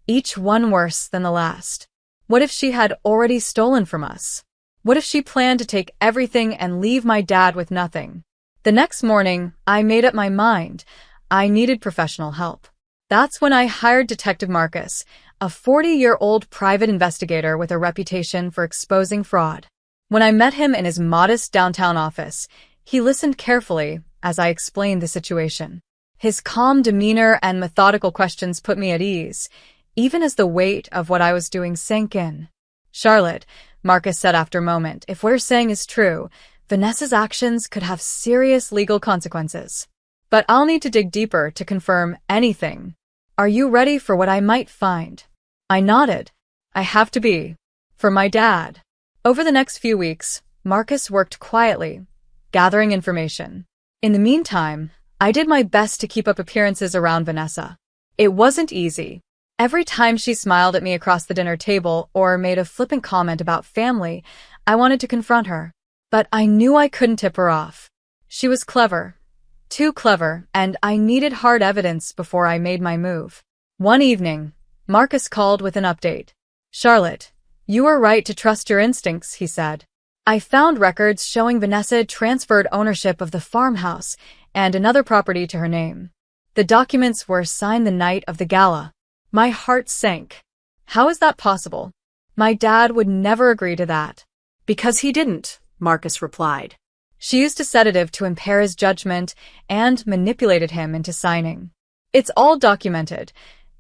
each one worse than the last. What if she had already stolen from us? What if she planned to take everything and leave my dad with nothing? The next morning, I made up my mind. I needed professional help. That's when I hired Detective Marcus, a 40-year-old private investigator with a reputation for exposing fraud. When I met him in his modest downtown office, he listened carefully as I explained the situation. His calm demeanor and methodical questions put me at ease, even as the weight of what I was doing sank in. "Charlotte," Marcus said after a moment, "if what you're saying is true, Vanessa's actions could have serious legal consequences. but I'll need to dig deeper to confirm anything. Are you ready for what I might find? I nodded. I have to be. For my dad. Over the next few weeks, Marcus worked quietly, gathering information. In the meantime, I did my best to keep up appearances around Vanessa. It wasn't easy. Every time she smiled at me across the dinner table or made a flippant comment about family, I wanted to confront her. But I knew I couldn't tip her off. She was clever. Too clever, and I needed hard evidence before I made my move. One evening, Marcus called with an update. "Charlotte, you were right to trust your instincts," he said. "I found records showing Vanessa had transferred ownership of the farmhouse and another property to her name. The documents were signed the night of the gala." My heart sank. How is that possible? My dad would never agree to that. "Because he didn't," Marcus replied. She used a sedative to impair his judgment and manipulated him into signing. It's all documented.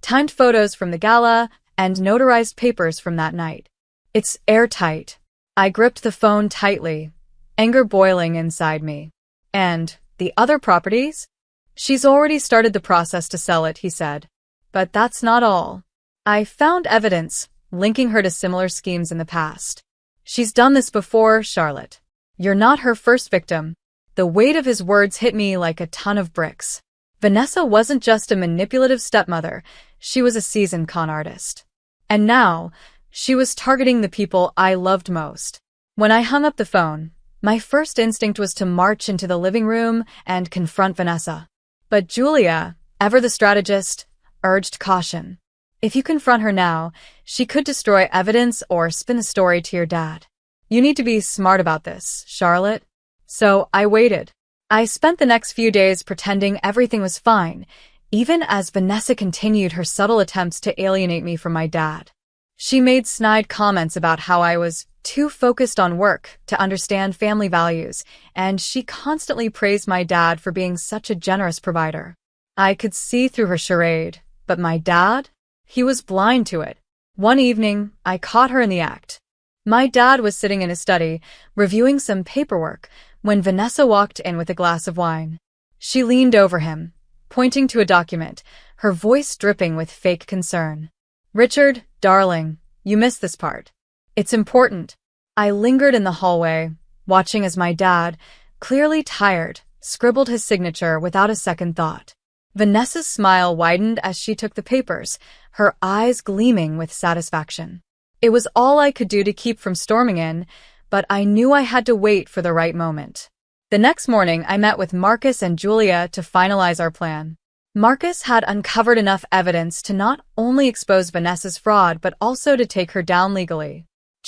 Timed photos from the gala and notarized papers from that night. It's airtight. I gripped the phone tightly, anger boiling inside me. "And the other properties?" "She's already started the process to sell it," he said. "But that's not all. I found evidence linking her to similar schemes in the past. She's done this before, Charlotte. You're not her first victim." The weight of his words hit me like a ton of bricks. Vanessa wasn't just a manipulative stepmother, she was a seasoned con artist. And now, she was targeting the people I loved most. When I hung up the phone, my first instinct was to march into the living room and confront Vanessa. But Julia, ever the strategist, urged caution. "If you confront her now, she could destroy evidence or spin the story to your dad. You need to be smart about this, Charlotte." So I waited. I spent the next few days pretending everything was fine, even as Vanessa continued her subtle attempts to alienate me from my dad. She made snide comments about how I was too focused on work to understand family values, and she constantly praised my dad for being such a generous provider. I could see through her charade, but my dad? He was blind to it. One evening, I caught her in the act. My dad was sitting in his study, reviewing some paperwork, when Vanessa walked in with a glass of wine. She leaned over him, pointing to a document, her voice dripping with fake concern. "Richard, darling, you missed this part. It's important." I lingered in the hallway, watching as my dad, clearly tired, scribbled his signature without a second thought. Vanessa's smile widened as she took the papers, her eyes gleaming with satisfaction. It was all I could do to keep from storming in, but I knew I had to wait for the right moment. The next morning, I met with Marcus and Julia to finalize our plan. Marcus had uncovered enough evidence to not only expose Vanessa's fraud, but also to take her down legally.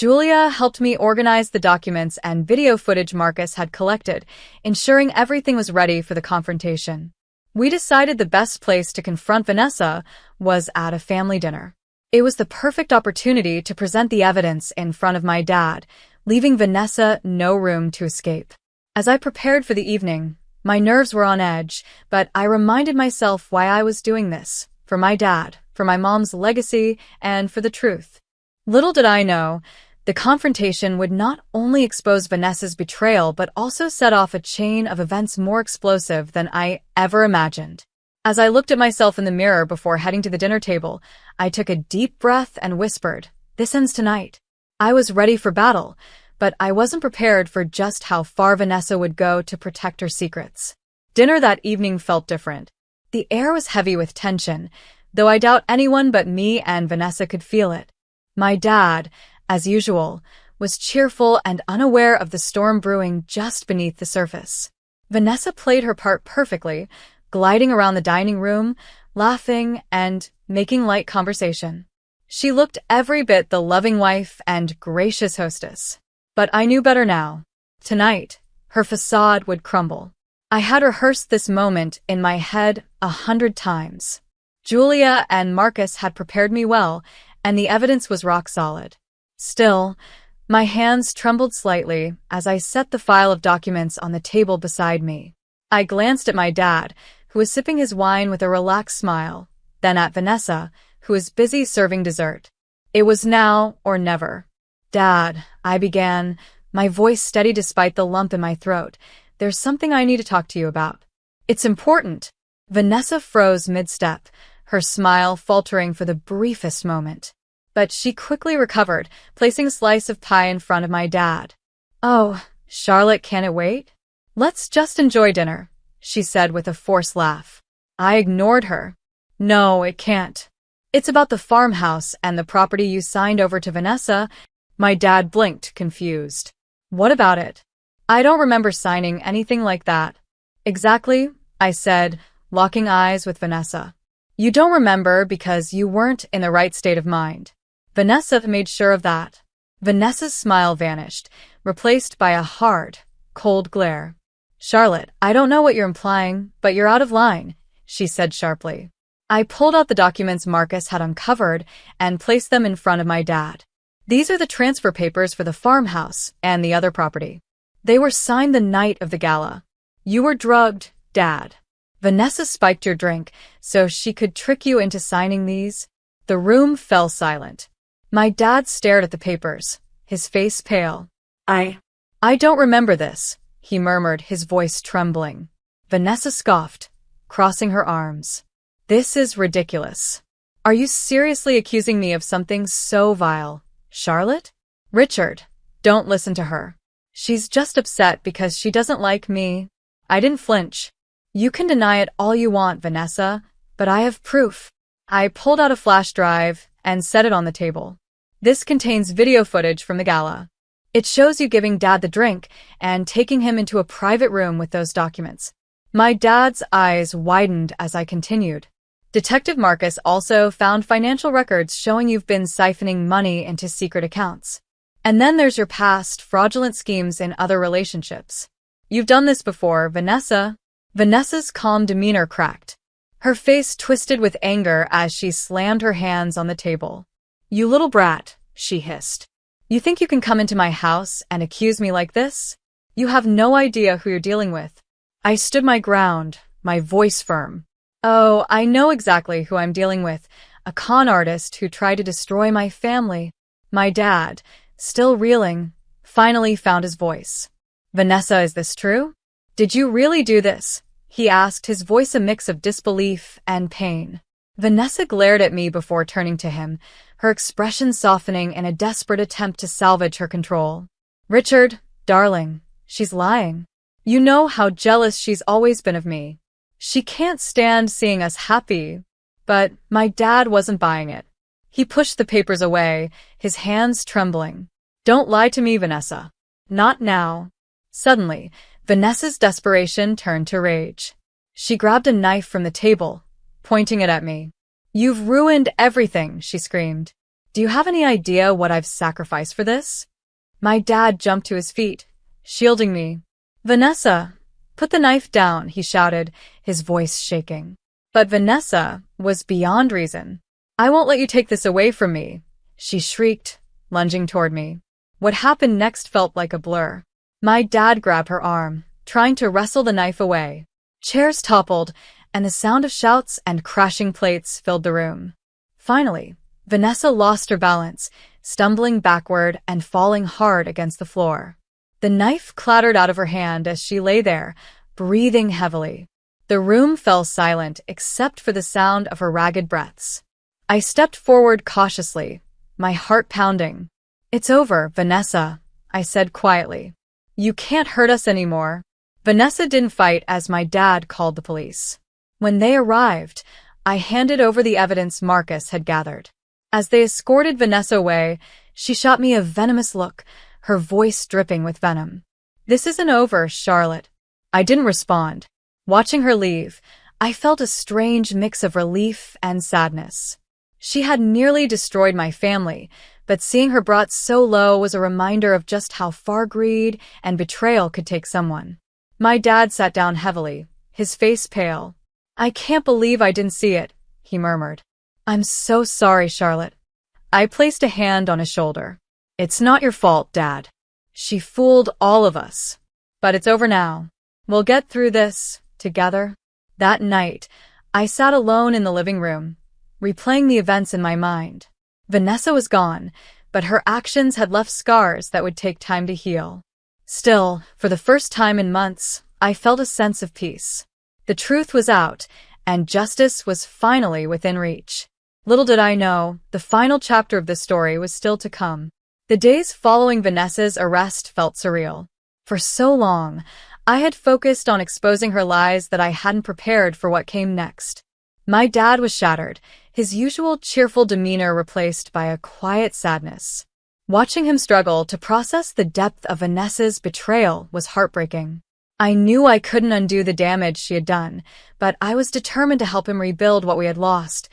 Julia helped me organize the documents and video footage Marcus had collected, ensuring everything was ready for the confrontation. We decided the best place to confront Vanessa was at a family dinner. It was the perfect opportunity to present the evidence in front of my dad, leaving Vanessa no room to escape. As I prepared for the evening, my nerves were on edge, but I reminded myself why I was doing this: for my dad, for my mom's legacy, and for the truth. Little did I know, the confrontation would not only expose Vanessa's betrayal but also set off a chain of events more explosive than I ever imagined. As I looked at myself in the mirror before heading to the dinner table, I took a deep breath and whispered, "This ends tonight." I was ready for battle, but I wasn't prepared for just how far Vanessa would go to protect her secrets. Dinner that evening felt different. The air was heavy with tension, though I doubt anyone but me and Vanessa could feel it. My dad, as usual, was cheerful and unaware of the storm brewing just beneath the surface. Vanessa played her part perfectly, gliding around the dining room, laughing and making light conversation. She looked every bit the loving wife and gracious hostess. But I knew better now. Tonight, her facade would crumble. I had rehearsed this moment in my head 100 times. Julia and Marcus had prepared me well, and the evidence was rock solid. Still, my hands trembled slightly as I set the file of documents on the table beside me. I glanced at my dad, who was sipping his wine with a relaxed smile, then at Vanessa, who was busy serving dessert. It was now or never. "Dad," I began, my voice steady despite the lump in my throat, "there's something I need to talk to you about." It's important. Vanessa froze mid-step, her smile faltering for the briefest moment. But she quickly recovered, placing a slice of pie in front of my dad. "Oh, Charlotte, can it wait? Let's just enjoy dinner," she said with a forced laugh. I ignored her. "No, it can't. It's about the farmhouse and the property you signed over to Vanessa." My dad blinked, confused. "What about it? I don't remember signing anything like that." "Exactly," I said, locking eyes with Vanessa. "You don't remember because you weren't in the right state of mind. Vanessa made sure of that." Vanessa's smile vanished, replaced by a hard, cold glare. "Charlotte, I don't know what you're implying, but you're out of line," she said sharply. I pulled out the documents Marcus had uncovered and placed them in front of my dad. "These are the transfer papers for the farmhouse and the other property. They were signed the night of the gala. You were drugged, Dad. Vanessa spiked your drink so she could trick you into signing these." The room fell silent. My dad stared at the papers, his face pale. I don't remember this," he murmured, his voice trembling. Vanessa scoffed, crossing her arms. "This is ridiculous. Are you seriously accusing me of something so vile, Charlotte?" "Richard, don't listen to her. She's just upset because she doesn't like me." I didn't flinch. "You can deny it all you want, Vanessa, but I have proof." I pulled out a flash drive and set it on the table. "This contains video footage from the gala. It shows you giving Dad the drink and taking him into a private room with those documents." My dad's eyes widened as I continued. "Detective Marcus also found financial records showing you've been siphoning money into secret accounts. And then there's your past fraudulent schemes in other relationships. You've done this before, Vanessa." Vanessa's calm demeanor cracked. Her face twisted with anger as she slammed her hands on the table. "You little brat," she hissed. "You think you can come into my house and accuse me like this? You have no idea who you're dealing with." I stood my ground, my voice firm. "Oh, I know exactly who I'm dealing with. A con artist who tried to destroy my family." My dad, still reeling, finally found his voice. "Vanessa, is this true? Did you really do this?" he asked, his voice a mix of disbelief and pain. Vanessa glared at me before turning to him, her expression softening in a desperate attempt to salvage her control. "Richard, darling, she's lying. You know how jealous she's always been of me. She can't stand seeing us happy." But my dad wasn't buying it. He pushed the papers away, his hands trembling. "Don't lie to me, Vanessa. Not now." Suddenly, Vanessa's desperation turned to rage. She grabbed a knife from the table, pointing it at me. "You've ruined everything," she screamed. "Do you have any idea what I've sacrificed for this?" My dad jumped to his feet, shielding me. "Vanessa, put the knife down," he shouted, his voice shaking. But Vanessa was beyond reason. "I won't let you take this away from me," she shrieked, lunging toward me. What happened next felt like a blur. My dad grabbed her arm, trying to wrestle the knife away. Chairs toppled, and the sound of shouts and crashing plates filled the room. Finally, Vanessa lost her balance, stumbling backward and falling hard against the floor. The knife clattered out of her hand as she lay there, breathing heavily. The room fell silent except for the sound of her ragged breaths. I stepped forward cautiously, my heart pounding. "It's over, Vanessa," I said quietly. "You can't hurt us anymore." Vanessa didn't fight as my dad called the police. When they arrived, I handed over the evidence Marcus had gathered. As they escorted Vanessa away, she shot me a venomous look, her voice dripping with venom. "This isn't over, Charlotte." I didn't respond. Watching her leave, I felt a strange mix of relief and sadness. She had nearly destroyed my family, but seeing her brought so low was a reminder of just how far greed and betrayal could take someone. My dad sat down heavily, his face pale. "I can't believe I didn't see it," he murmured. "I'm so sorry, Charlotte." I placed a hand on his shoulder. "It's not your fault, Dad. She fooled all of us. But it's over now. We'll get through this, together." That night, I sat alone in the living room, replaying the events in my mind. Vanessa was gone, but her actions had left scars that would take time to heal. Still, for the first time in months, I felt a sense of peace. The truth was out, and justice was finally within reach. Little did I know, the final chapter of the story was still to come. The days following Vanessa's arrest felt surreal. For so long, I had focused on exposing her lies that I hadn't prepared for what came next. My dad was shattered, his usual cheerful demeanor replaced by a quiet sadness. Watching him struggle to process the depth of Vanessa's betrayal was heartbreaking. I knew I couldn't undo the damage she had done, but I was determined to help him rebuild what we had lost,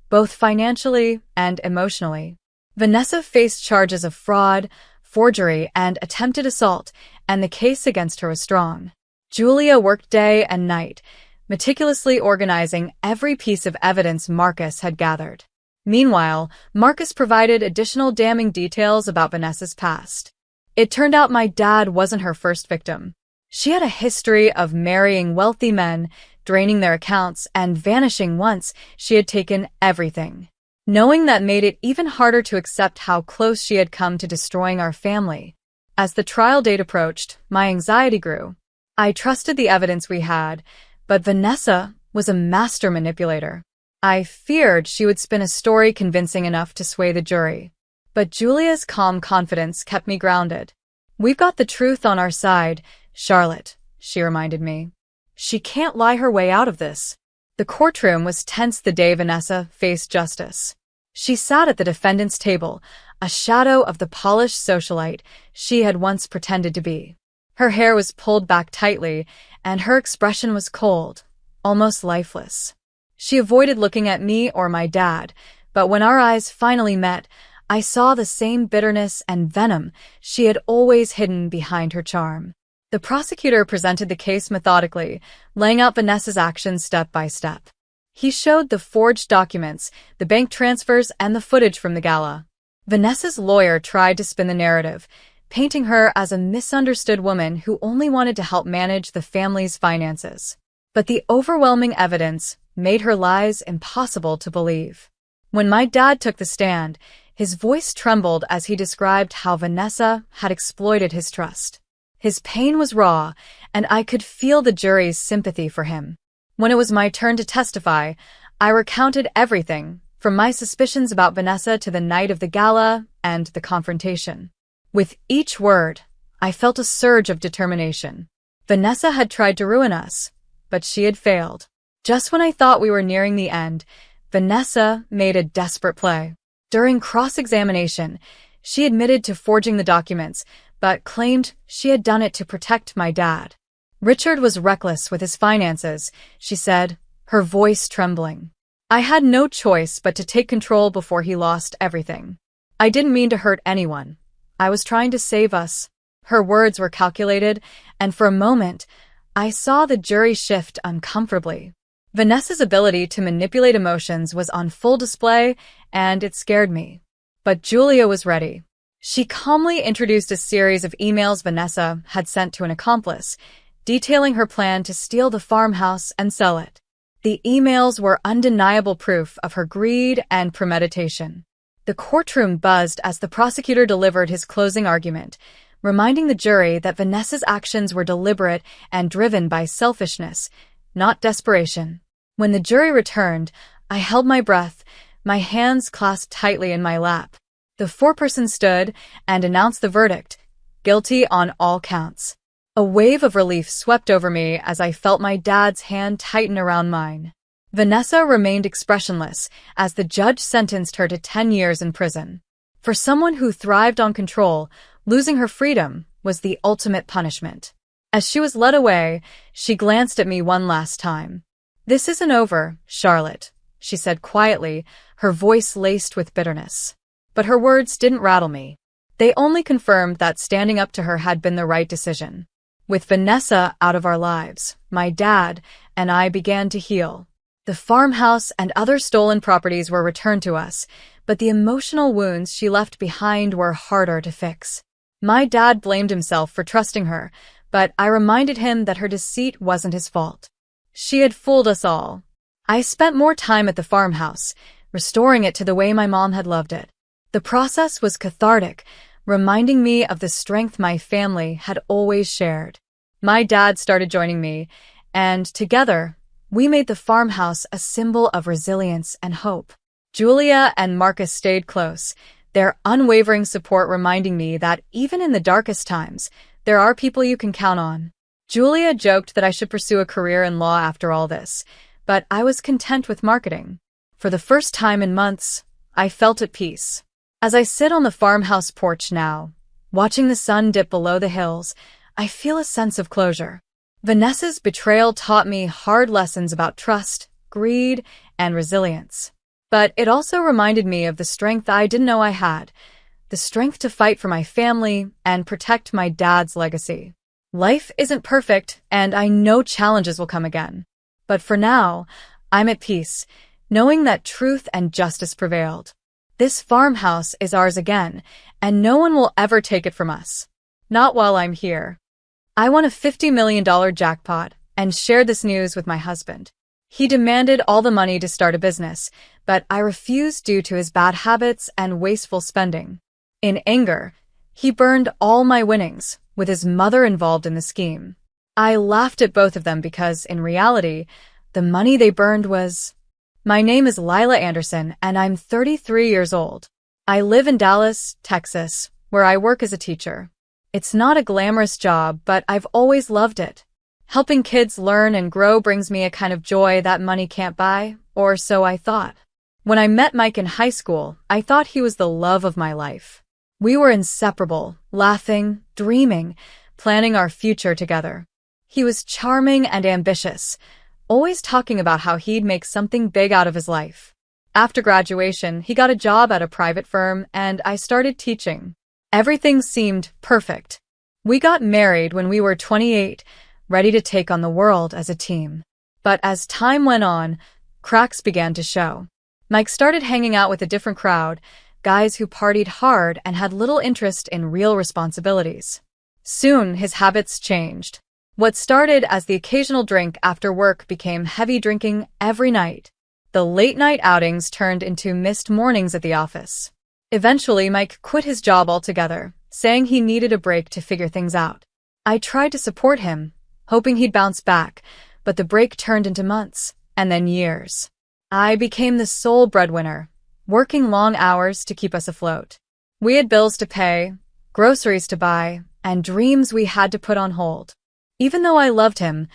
both financially and emotionally. Vanessa faced charges of fraud, forgery, and attempted assault, and the case against her was strong. Julia worked day and night, meticulously organizing every piece of evidence Marcus had gathered. Meanwhile, Marcus provided additional damning details about Vanessa's past. It turned out my dad wasn't her first victim. She had a history of marrying wealthy men, draining their accounts, and vanishing once she had taken everything. Knowing that made it even harder to accept how close she had come to destroying our family. As the trial date approached, my anxiety grew. I trusted the evidence we had, but Vanessa was a master manipulator. I feared she would spin a story convincing enough to sway the jury. But Julia's calm confidence kept me grounded. "We've got the truth on our side, Charlotte," she reminded me. "She can't lie her way out of this." The courtroom was tense the day Vanessa faced justice. She sat at the defendant's table, a shadow of the polished socialite she had once pretended to be. Her hair was pulled back tightly, and her expression was cold, almost lifeless. She avoided looking at me or my dad, but when our eyes finally met, I saw the same bitterness and venom she had always hidden behind her charm. The prosecutor presented the case methodically, laying out Vanessa's actions step by step. He showed the forged documents, the bank transfers, and the footage from the gala. Vanessa's lawyer tried to spin the narrative, painting her as a misunderstood woman who only wanted to help manage the family's finances. But the overwhelming evidence made her lies impossible to believe. When my dad took the stand, his voice trembled as he described how Vanessa had exploited his trust. His pain was raw, and I could feel the jury's sympathy for him. When it was my turn to testify, I recounted everything, from my suspicions about Vanessa to the night of the gala and the confrontation. With each word, I felt a surge of determination. Vanessa had tried to ruin us, but she had failed. Just when I thought we were nearing the end, Vanessa made a desperate play. During cross-examination, she admitted to forging the documents, but claimed she had done it to protect my dad. Richard was reckless with his finances, she said, her voice trembling. I had no choice but to take control before he lost everything. I didn't mean to hurt anyone. I was trying to save us. Her words were calculated, and for a moment, I saw the jury shift uncomfortably. Vanessa's ability to manipulate emotions was on full display, and it scared me. But Julia was ready. She calmly introduced a series of emails Vanessa had sent to an accomplice, detailing her plan to steal the farmhouse and sell it. The emails were undeniable proof of her greed and premeditation. The courtroom buzzed as the prosecutor delivered his closing argument, reminding the jury that Vanessa's actions were deliberate and driven by selfishness, not desperation. When the jury returned, I held my breath, my hands clasped tightly in my lap. The foreperson stood and announced the verdict, guilty on all counts. A wave of relief swept over me as I felt my dad's hand tighten around mine. Vanessa remained expressionless as the judge sentenced her to 10 years in prison. For someone who thrived on control, losing her freedom was the ultimate punishment. As she was led away, she glanced at me one last time. "This isn't over, Charlotte," she said quietly, her voice laced with bitterness. But her words didn't rattle me. They only confirmed that standing up to her had been the right decision. With Vanessa out of our lives, my dad and I began to heal. The farmhouse and other stolen properties were returned to us, but the emotional wounds she left behind were harder to fix. My dad blamed himself for trusting her, but I reminded him that her deceit wasn't his fault. She had fooled us all. I spent more time at the farmhouse, restoring it to the way my mom had loved it. The process was cathartic, reminding me of the strength my family had always shared. My dad started joining me, and together, We made the farmhouse a symbol of resilience and hope. Julia and Marcus stayed close, their unwavering support reminding me that even in the darkest times, there are people you can count on. Julia joked that I should pursue a career in law after all this, but I was content with marketing. For the first time in months, I felt at peace. As I sit on the farmhouse porch now, watching the sun dip below the hills, I feel a sense of closure. Vanessa's betrayal taught me hard lessons about trust, greed, and resilience. But it also reminded me of the strength I didn't know I had, the strength to fight for my family and protect my dad's legacy. Life isn't perfect, and I know challenges will come again. But for now, I'm at peace, knowing that truth and justice prevailed. This farmhouse is ours again, and no one will ever take it from us. Not while I'm here. I won a $50 million jackpot and shared this news with my husband. He demanded all the money to start a business, but I refused due to his bad habits and wasteful spending. In anger, he burned all my winnings, with his mother involved in the scheme. I laughed at both of them because, in reality, the money they burned was... My name is Lila Anderson, and I'm 33 years old. I live in Dallas, Texas, where I work as a teacher. It's not a glamorous job, but I've always loved it. Helping kids learn and grow brings me a kind of joy that money can't buy, or so I thought. When I met Mike in high school, I thought he was the love of my life. We were inseparable, laughing, dreaming, planning our future together. He was charming and ambitious, always talking about how he'd make something big out of his life. After graduation, he got a job at a private firm, and I started teaching. Everything seemed perfect. We got married when we were 28, ready to take on the world as a team. But as time went on, cracks began to show. Mike started hanging out with a different crowd, guys who partied hard and had little interest in real responsibilities. Soon, his habits changed. What started as the occasional drink after work became heavy drinking every night. The late-night outings turned into missed mornings at the office. Eventually, Mike quit his job altogether, saying he needed a break to figure things out. I tried to support him, hoping he'd bounce back, but the break turned into months, and then years. I became the sole breadwinner, working long hours to keep us afloat. We had bills to pay, groceries to buy, and dreams we had to put on hold. Even though I loved him,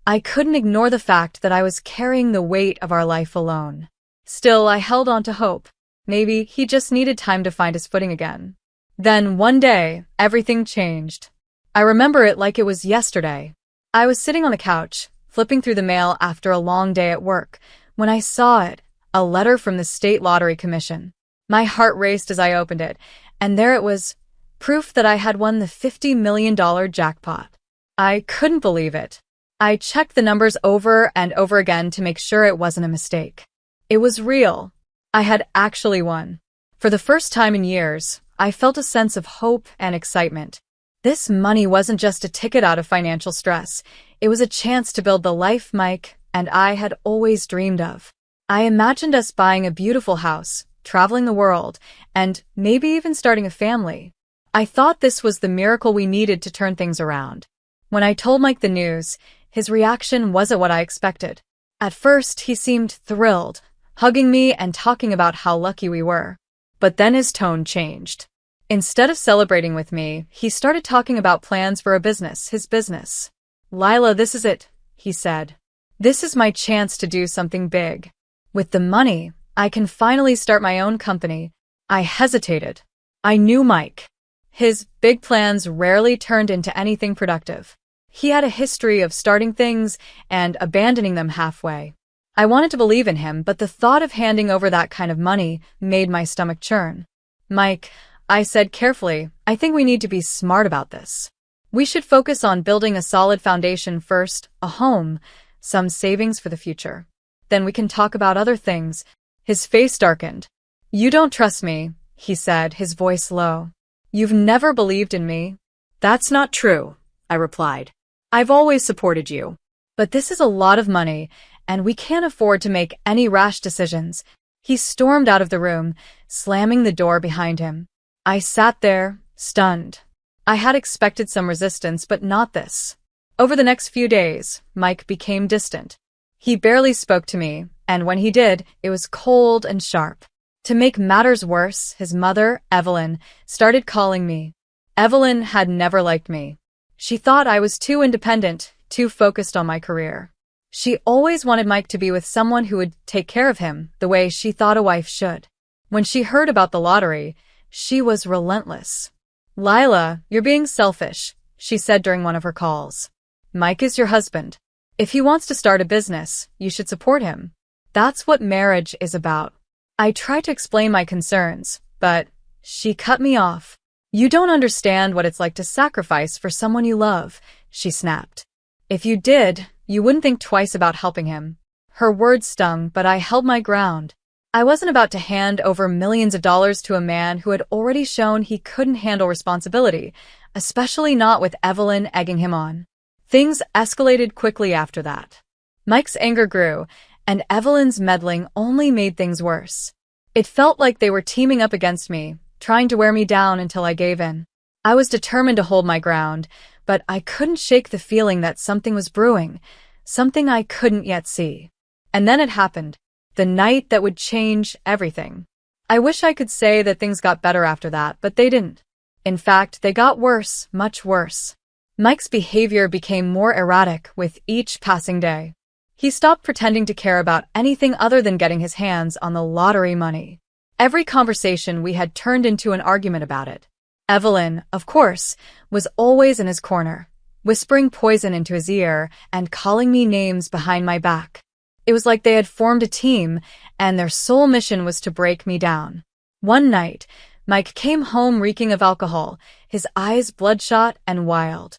I couldn't ignore the fact that I was carrying the weight of our life alone. Still, I held on to hope. Maybe he just needed time to find his footing again. Then, one day, everything changed. I remember it like it was yesterday. I was sitting on the couch, flipping through the mail after a long day at work, when I saw it, a letter from the State Lottery Commission. My heart raced as I opened it, and there it was, proof that I had won the $50 million jackpot. I couldn't believe it. I checked the numbers over and over again to make sure it wasn't a mistake. It was real. I had actually won. For the first time in years, I felt a sense of hope and excitement. This money wasn't just a ticket out of financial stress. It was a chance to build the life Mike and I had always dreamed of. I imagined us buying a beautiful house, traveling the world, and maybe even starting a family. I thought this was the miracle we needed to turn things around. When I told Mike the news, his reaction wasn't what I expected. At first, he seemed thrilled, hugging me and talking about how lucky we were. But then his tone changed. Instead of celebrating with me, he started talking about plans for his business. "Lila, this is it," he said. "This is my chance to do something big. With the money, I can finally start my own company." I hesitated. I knew Mike. His big plans rarely turned into anything productive. He had a history of starting things and abandoning them halfway. I wanted to believe in him, but the thought of handing over that kind of money made my stomach churn. "Mike," I said carefully, "I think we need to be smart about this. We should focus on building a solid foundation first, a home, some savings for the future. Then we can talk about other things." His face darkened. "You don't trust me," he said, his voice low. "You've never believed in me." "That's not true," I replied. "I've always supported you." "But this is a lot of money, and we can't afford to make any rash decisions." He stormed out of the room, slamming the door behind him. I sat there, stunned. I had expected some resistance, but not this. Over the next few days, Mike became distant. He barely spoke to me, and when he did, it was cold and sharp. To make matters worse, his mother, Evelyn, started calling me. Evelyn had never liked me. She thought I was too independent, too focused on my career. She always wanted Mike to be with someone who would take care of him the way she thought a wife should. When she heard about the lottery, she was relentless. "Lila, you're being selfish," she said during one of her calls. "Mike is your husband. If he wants to start a business, you should support him. That's what marriage is about." I tried to explain my concerns, but she cut me off. "You don't understand what it's like to sacrifice for someone you love," she snapped. "If you did, you wouldn't think twice about helping him." Her words stung, but I held my ground. I wasn't about to hand over millions of dollars to a man who had already shown he couldn't handle responsibility, especially not with Evelyn egging him on. Things escalated quickly after that. Mike's anger grew, and Evelyn's meddling only made things worse. It felt like they were teaming up against me, trying to wear me down until I gave in. I was determined to hold my ground, but I couldn't shake the feeling that something was brewing, something I couldn't yet see. And then it happened. The night that would change everything. I wish I could say that things got better after that, but they didn't. In fact, they got worse, much worse. Mike's behavior became more erratic with each passing day. He stopped pretending to care about anything other than getting his hands on the lottery money. Every conversation we had turned into an argument about it. Evelyn, of course, was always in his corner, whispering poison into his ear and calling me names behind my back. It was like they had formed a team, and their sole mission was to break me down. One night, Mike came home reeking of alcohol, his eyes bloodshot and wild.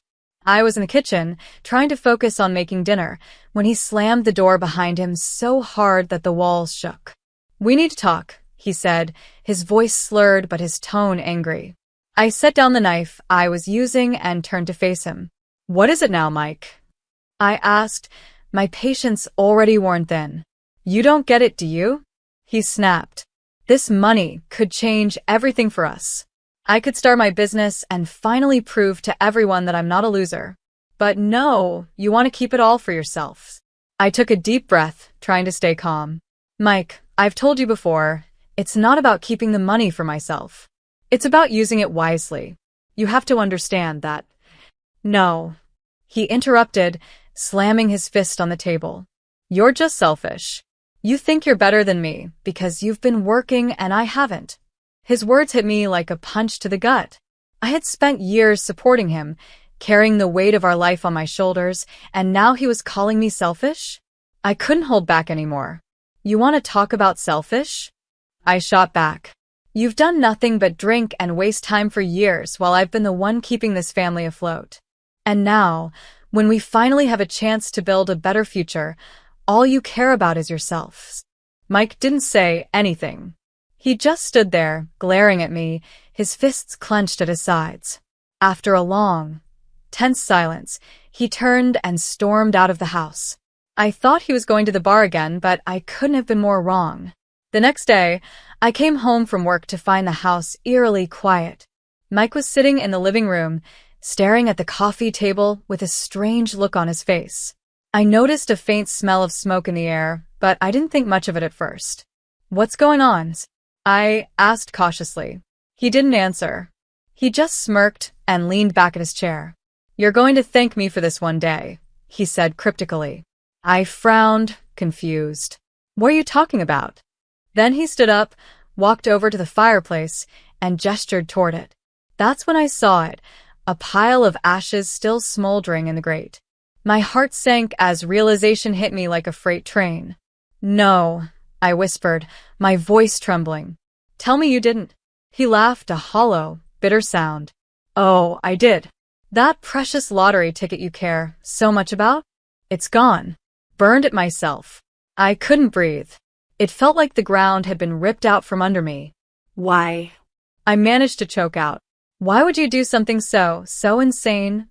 I was in the kitchen, trying to focus on making dinner, when he slammed the door behind him so hard that the walls shook. "We need to talk," he said, his voice slurred but his tone angry. I set down the knife I was using and turned to face him. "What is it now, Mike?" I asked, my patience already worn thin. "You don't get it, do you?" He snapped. "This money could change everything for us. I could start my business and finally prove to everyone that I'm not a loser. But no, you want to keep it all for yourself." I took a deep breath, trying to stay calm. "Mike, I've told you before, it's not about keeping the money for myself. It's about using it wisely. You have to understand that." "No," he interrupted, slamming his fist on the table. "You're just selfish. You think you're better than me because you've been working and I haven't." His words hit me like a punch to the gut. I had spent years supporting him, carrying the weight of our life on my shoulders, and now he was calling me selfish? I couldn't hold back anymore. "You want to talk about selfish?" I shot back. "You've done nothing but drink and waste time for years while I've been the one keeping this family afloat. And now, when we finally have a chance to build a better future, all you care about is yourself." Mike didn't say anything. He just stood there, glaring at me, his fists clenched at his sides. After a long, tense silence, he turned and stormed out of the house. I thought he was going to the bar again, but I couldn't have been more wrong. The next day, I came home from work to find the house eerily quiet. Mike was sitting in the living room, staring at the coffee table with a strange look on his face. I noticed a faint smell of smoke in the air, but I didn't think much of it at first. "What's going on?" I asked cautiously. He didn't answer. He just smirked and leaned back at his chair. "You're going to thank me for this one day," he said cryptically. I frowned, confused. "What are you talking about?" Then he stood up, walked over to the fireplace, and gestured toward it. That's when I saw it, a pile of ashes still smoldering in the grate. My heart sank as realization hit me like a freight train. "No," I whispered, my voice trembling. "Tell me you didn't." He laughed, a hollow, bitter sound. "Oh, I did. That precious lottery ticket you care so much about? It's gone. Burned it myself." I couldn't breathe. It felt like the ground had been ripped out from under me. "Why?" I managed to choke out. "Why would you do something so insane?"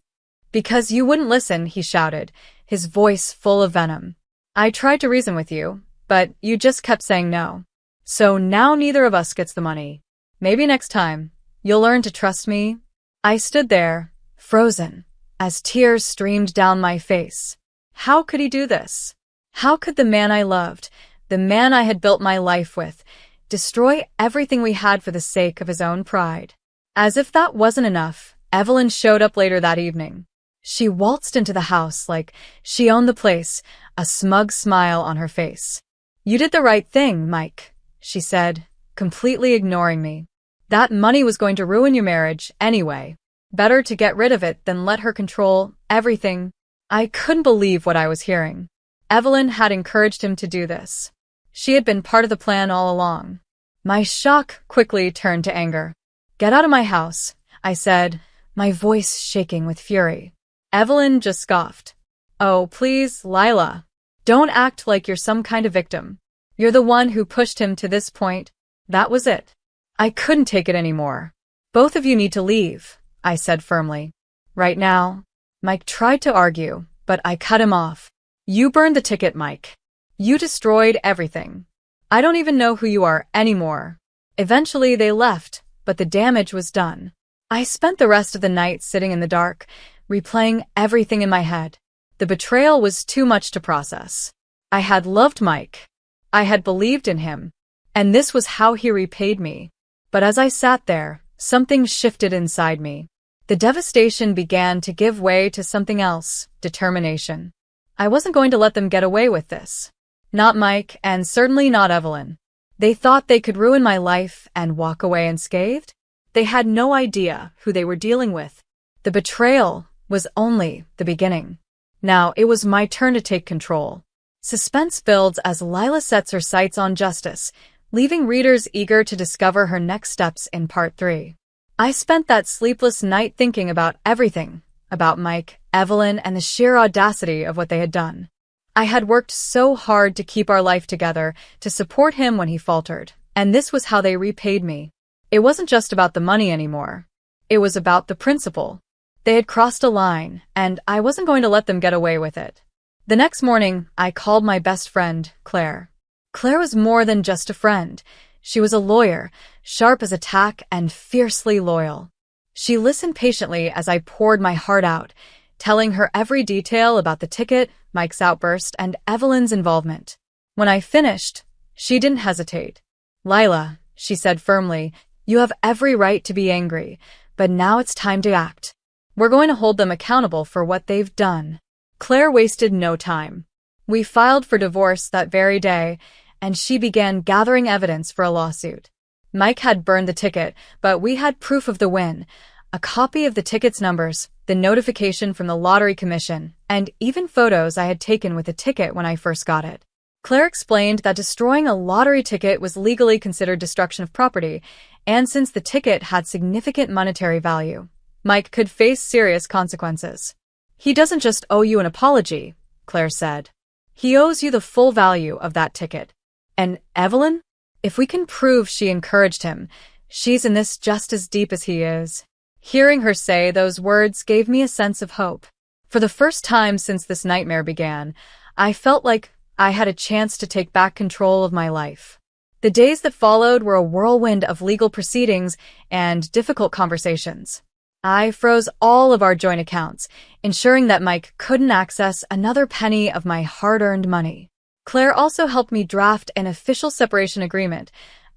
"Because you wouldn't listen," he shouted, his voice full of venom. "I tried to reason with you, but you just kept saying no. So now neither of us gets the money. Maybe next time, you'll learn to trust me." I stood there, frozen, as tears streamed down my face. How could he do this? How could the man I loved, the man I had built my life with, destroy everything we had for the sake of his own pride? As if that wasn't enough, Evelyn showed up later that evening. She waltzed into the house like she owned the place, a smug smile on her face. "You did the right thing, Mike," she said, completely ignoring me. "That money was going to ruin your marriage anyway. Better to get rid of it than let her control everything." I couldn't believe what I was hearing. Evelyn had encouraged him to do this. She had been part of the plan all along. My shock quickly turned to anger. "Get out of my house," I said, my voice shaking with fury. Evelyn just scoffed. "Oh, please, Lila. Don't act like you're some kind of victim. You're the one who pushed him to this point." That was it. I couldn't take it anymore. "Both of you need to leave," I said firmly. "Right now." Mike tried to argue, but I cut him off. "You burned the ticket, Mike. You destroyed everything. I don't even know who you are anymore." Eventually they left, but the damage was done. I spent the rest of the night sitting in the dark, replaying everything in my head. The betrayal was too much to process. I had loved Mike. I had believed in him. And this was how he repaid me. But as I sat there, something shifted inside me. The devastation began to give way to something else, determination. I wasn't going to let them get away with this. Not Mike, and certainly not Evelyn. They thought they could ruin my life and walk away unscathed? They had no idea who they were dealing with. The betrayal was only the beginning. Now it was my turn to take control. Suspense builds as Lila sets her sights on justice, leaving readers eager to discover her next steps in Part 3. I spent that sleepless night thinking about everything, about Mike, Evelyn, and the sheer audacity of what they had done. I had worked so hard to keep our life together, to support him when he faltered, and this was how they repaid me. It wasn't just about the money anymore. It was about the principle. They had crossed a line, and I wasn't going to let them get away with it. The next morning, I called my best friend, Claire. Claire was more than just a friend. She was a lawyer, sharp as a tack and fiercely loyal. She listened patiently as I poured my heart out, telling her every detail about the ticket, Mike's outburst, and Evelyn's involvement. When I finished, she didn't hesitate. "Lila," she said firmly, "you have every right to be angry, but now it's time to act. We're going to hold them accountable for what they've done." Claire wasted no time. We filed for divorce that very day, and she began gathering evidence for a lawsuit. Mike had burned the ticket, but we had proof of the win, a copy of the ticket's numbers, the notification from the Lottery Commission, and even photos I had taken with the ticket when I first got it. Claire explained that destroying a lottery ticket was legally considered destruction of property, and since the ticket had significant monetary value, Mike could face serious consequences. "He doesn't just owe you an apology," Claire said. "He owes you the full value of that ticket. And Evelyn? If we can prove she encouraged him, she's in this just as deep as he is." Hearing her say those words gave me a sense of hope. For the first time since this nightmare began, I felt like I had a chance to take back control of my life. The days that followed were a whirlwind of legal proceedings and difficult conversations. I froze all of our joint accounts, ensuring that Mike couldn't access another penny of my hard-earned money. Claire also helped me draft an official separation agreement,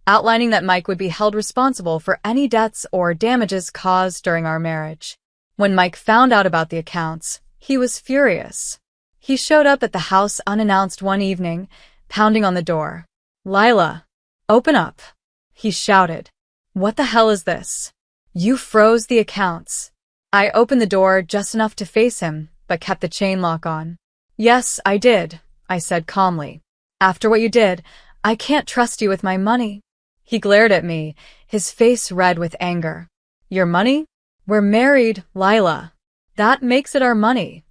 outlining that Mike would be held responsible for any debts or damages caused during our marriage. When Mike found out about the accounts, he was furious. He showed up at the house unannounced one evening, pounding on the door. "Lila, open up," he shouted. "What the hell is this? You froze the accounts." I opened the door just enough to face him, but kept the chain lock on. "Yes, I did," I said calmly. "After what you did, I can't trust you with my money." He glared at me, his face red with anger. "Your money? We're married, Lila. That makes it our money."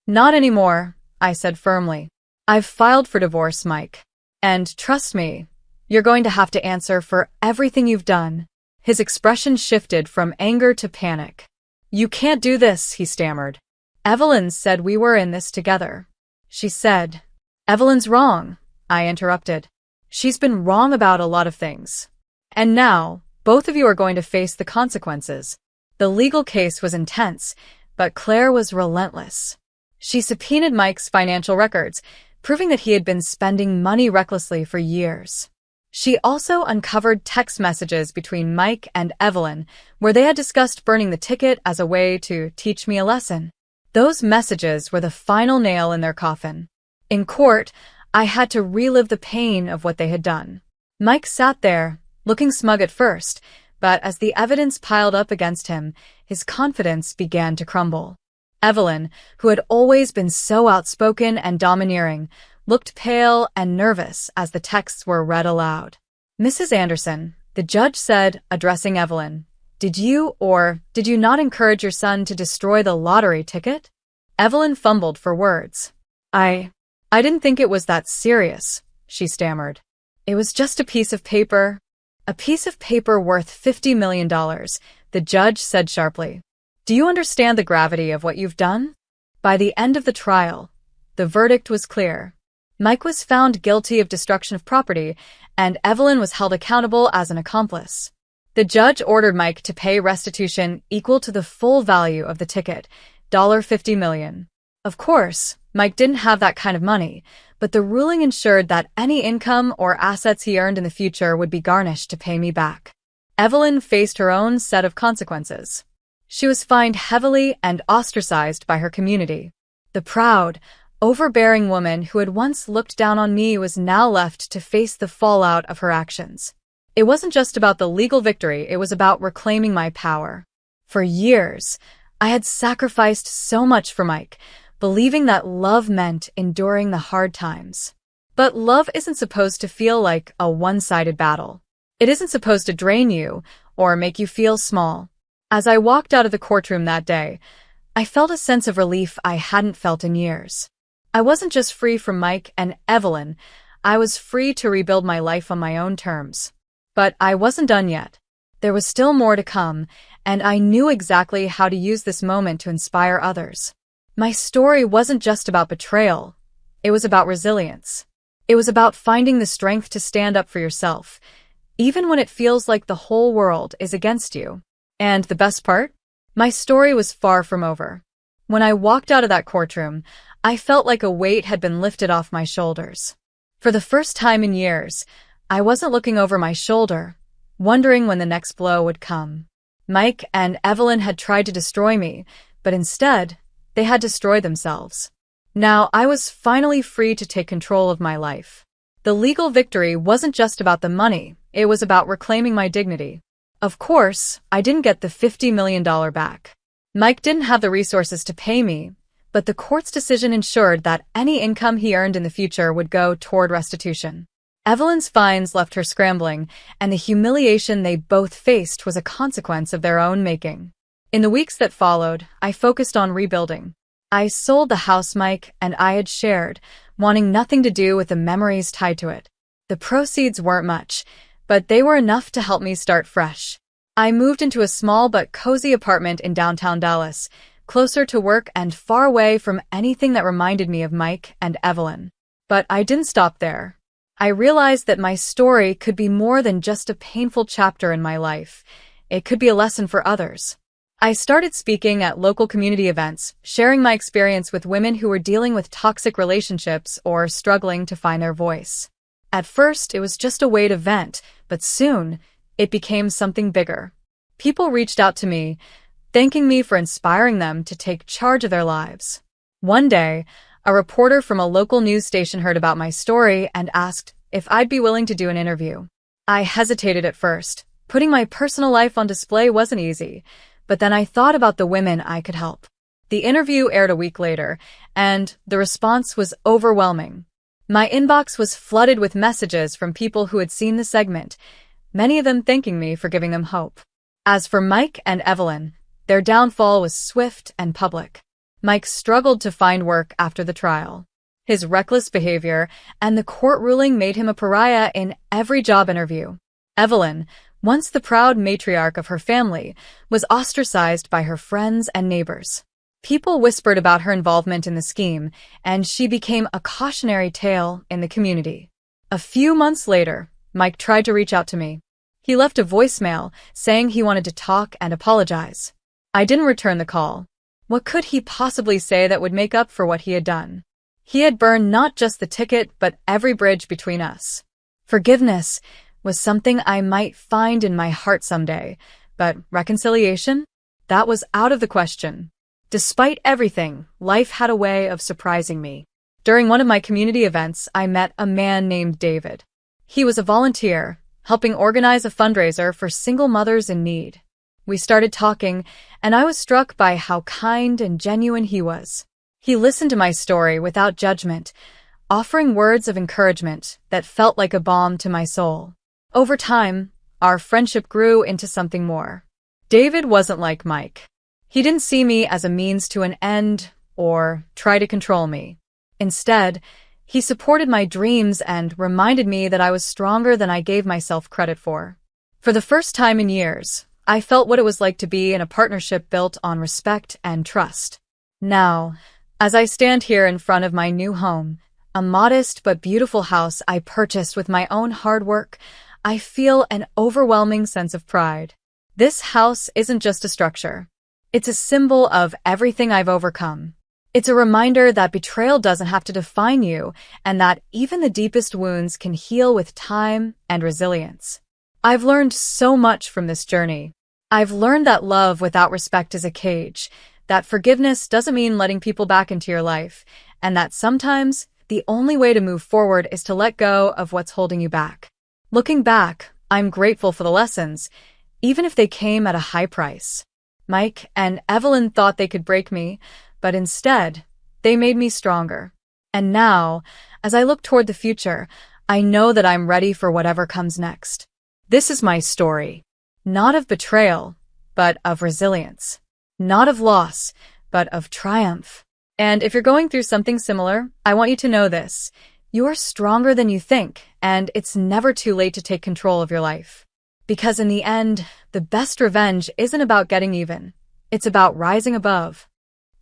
"Not anymore," I said firmly. "I've filed for divorce, Mike. And trust me, you're going to have to answer for everything you've done." His expression shifted from anger to panic. "You can't do this," he stammered. "Evelyn said we were in this together." She said. "Evelyn's wrong," I interrupted. "She's been wrong about a lot of things. And now, both of you are going to face the consequences." The legal case was intense, but Claire was relentless. She subpoenaed Mike's financial records, proving that he had been spending money recklessly for years. She also uncovered text messages between Mike and Evelyn, where they had discussed burning the ticket as a way to teach me a lesson. Those messages were the final nail in their coffin. In court, I had to relive the pain of what they had done. Mike sat there, looking smug at first, but as the evidence piled up against him, his confidence began to crumble. Evelyn, who had always been so outspoken and domineering, looked pale and nervous as the texts were read aloud. "Mrs. Anderson," the judge said, addressing Evelyn, "did you or did you not encourage your son to destroy the lottery ticket?" Evelyn fumbled for words. I didn't think it was that serious," she stammered. "It was just a piece of paper." "A piece of paper worth $50 million, the judge said sharply. "Do you understand the gravity of what you've done?" By the end of the trial, the verdict was clear. Mike was found guilty of destruction of property, and Evelyn was held accountable as an accomplice. The judge ordered Mike to pay restitution equal to the full value of the ticket, $50 million. Of course, Mike didn't have that kind of money, but the ruling ensured that any income or assets he earned in the future would be garnished to pay me back. Evelyn faced her own set of consequences. She was fined heavily and ostracized by her community. The proud, overbearing woman who had once looked down on me was now left to face the fallout of her actions. It wasn't just about the legal victory, it was about reclaiming my power. For years, I had sacrificed so much for Mike, believing that love meant enduring the hard times. But love isn't supposed to feel like a one-sided battle. It isn't supposed to drain you or make you feel small. As I walked out of the courtroom that day, I felt a sense of relief I hadn't felt in years. I wasn't just free from Mike and Evelyn, I was free to rebuild my life on my own terms. But I wasn't done yet. There was still more to come, and I knew exactly how to use this moment to inspire others. My story wasn't just about betrayal, it was about resilience. It was about finding the strength to stand up for yourself, even when it feels like the whole world is against you. And the best part? My story was far from over. When I walked out of that courtroom, I felt like a weight had been lifted off my shoulders. For the first time in years, I wasn't looking over my shoulder, wondering when the next blow would come. Mike and Evelyn had tried to destroy me, but instead, they had destroyed themselves. Now I was finally free to take control of my life. The legal victory wasn't just about the money, it was about reclaiming my dignity. Of course, I didn't get the $50 million back. Mike didn't have the resources to pay me, but the court's decision ensured that any income he earned in the future would go toward restitution. Evelyn's fines left her scrambling, and the humiliation they both faced was a consequence of their own making. In the weeks that followed, I focused on rebuilding. I sold the house Mike and I had shared, wanting nothing to do with the memories tied to it. The proceeds weren't much, but they were enough to help me start fresh. I moved into a small but cozy apartment in downtown Dallas, closer to work and far away from anything that reminded me of Mike and Evelyn. But I didn't stop there. I realized that my story could be more than just a painful chapter in my life. It could be a lesson for others. I started speaking at local community events, sharing my experience with women who were dealing with toxic relationships or struggling to find their voice. At first, it was just a way to vent, but soon, it became something bigger. People reached out to me, thanking me for inspiring them to take charge of their lives. One day, a reporter from a local news station heard about my story and asked if I'd be willing to do an interview. I hesitated at first. Putting my personal life on display wasn't easy, but then I thought about the women I could help. The interview aired a week later, and the response was overwhelming. My inbox was flooded with messages from people who had seen the segment, many of them thanking me for giving them hope. As for Mike and Evelyn, their downfall was swift and public. Mike struggled to find work after the trial. His reckless behavior and the court ruling made him a pariah in every job interview. Evelyn, once the proud matriarch of her family, was ostracized by her friends and neighbors. People whispered about her involvement in the scheme, and she became a cautionary tale in the community. A few months later, Mike tried to reach out to me. He left a voicemail saying he wanted to talk and apologize. I didn't return the call. What could he possibly say that would make up for what he had done? He had burned not just the ticket, but every bridge between us. Forgiveness was something I might find in my heart someday, but reconciliation? That was out of the question. Despite everything, life had a way of surprising me. During one of my community events, I met a man named David. He was a volunteer, helping organize a fundraiser for single mothers in need. We started talking, and I was struck by how kind and genuine he was. He listened to my story without judgment, offering words of encouragement that felt like a balm to my soul. Over time, our friendship grew into something more. David wasn't like Mike. He didn't see me as a means to an end or try to control me. Instead, he supported my dreams and reminded me that I was stronger than I gave myself credit for. For the first time in years, I felt what it was like to be in a partnership built on respect and trust. Now, as I stand here in front of my new home, a modest but beautiful house I purchased with my own hard work, I feel an overwhelming sense of pride. This house isn't just a structure. It's a symbol of everything I've overcome. It's a reminder that betrayal doesn't have to define you, and that even the deepest wounds can heal with time and resilience. I've learned so much from this journey. I've learned that love without respect is a cage, that forgiveness doesn't mean letting people back into your life, and that sometimes the only way to move forward is to let go of what's holding you back. Looking back, I'm grateful for the lessons, even if they came at a high price. Mike and Evelyn thought they could break me, but instead, they made me stronger. And now, as I look toward the future, I know that I'm ready for whatever comes next. This is my story, not of betrayal, but of resilience. Not of loss, but of triumph. And if you're going through something similar, I want you to know this. You're stronger than you think, and it's never too late to take control of your life. Because in the end, the best revenge isn't about getting even. It's about rising above.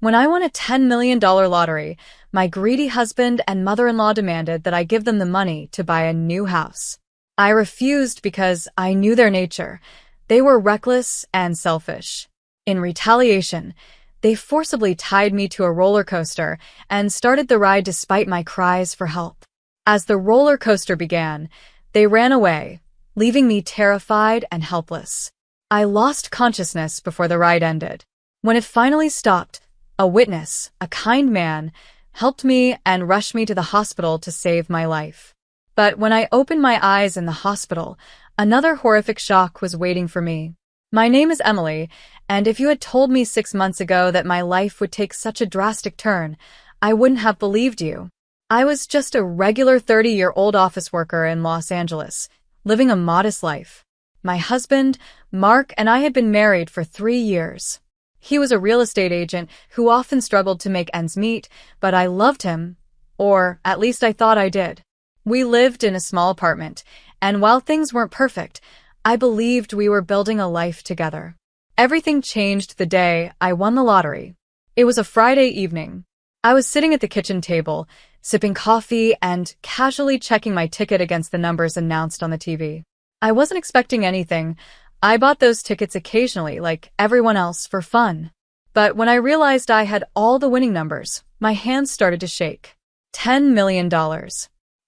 When I won a $10 million lottery, my greedy husband and mother-in-law demanded that I give them the money to buy a new house. I refused because I knew their nature. They were reckless and selfish. In retaliation, they forcibly tied me to a roller coaster and started the ride despite my cries for help. As the roller coaster began, they ran away, leaving me terrified and helpless. I lost consciousness before the ride ended. When it finally stopped, a witness, a kind man, helped me and rushed me to the hospital to save my life. But when I opened my eyes in the hospital, another horrific shock was waiting for me. My name is Emily, and if you had told me 6 months ago that my life would take such a drastic turn, I wouldn't have believed you. I was just a regular 30-year-old office worker in Los Angeles, living a modest life. My husband, Mark, and I had been married for 3 years. He was a real estate agent who often struggled to make ends meet, but I loved him, or at least I thought I did. We lived in a small apartment, and while things weren't perfect, I believed we were building a life together. Everything changed the day I won the lottery. It was a Friday evening. I was sitting at the kitchen table, sipping coffee and casually checking my ticket against the numbers announced on the TV. I wasn't expecting anything. I bought those tickets occasionally, like everyone else, for fun. But when I realized I had all the winning numbers, my hands started to shake. $10 million.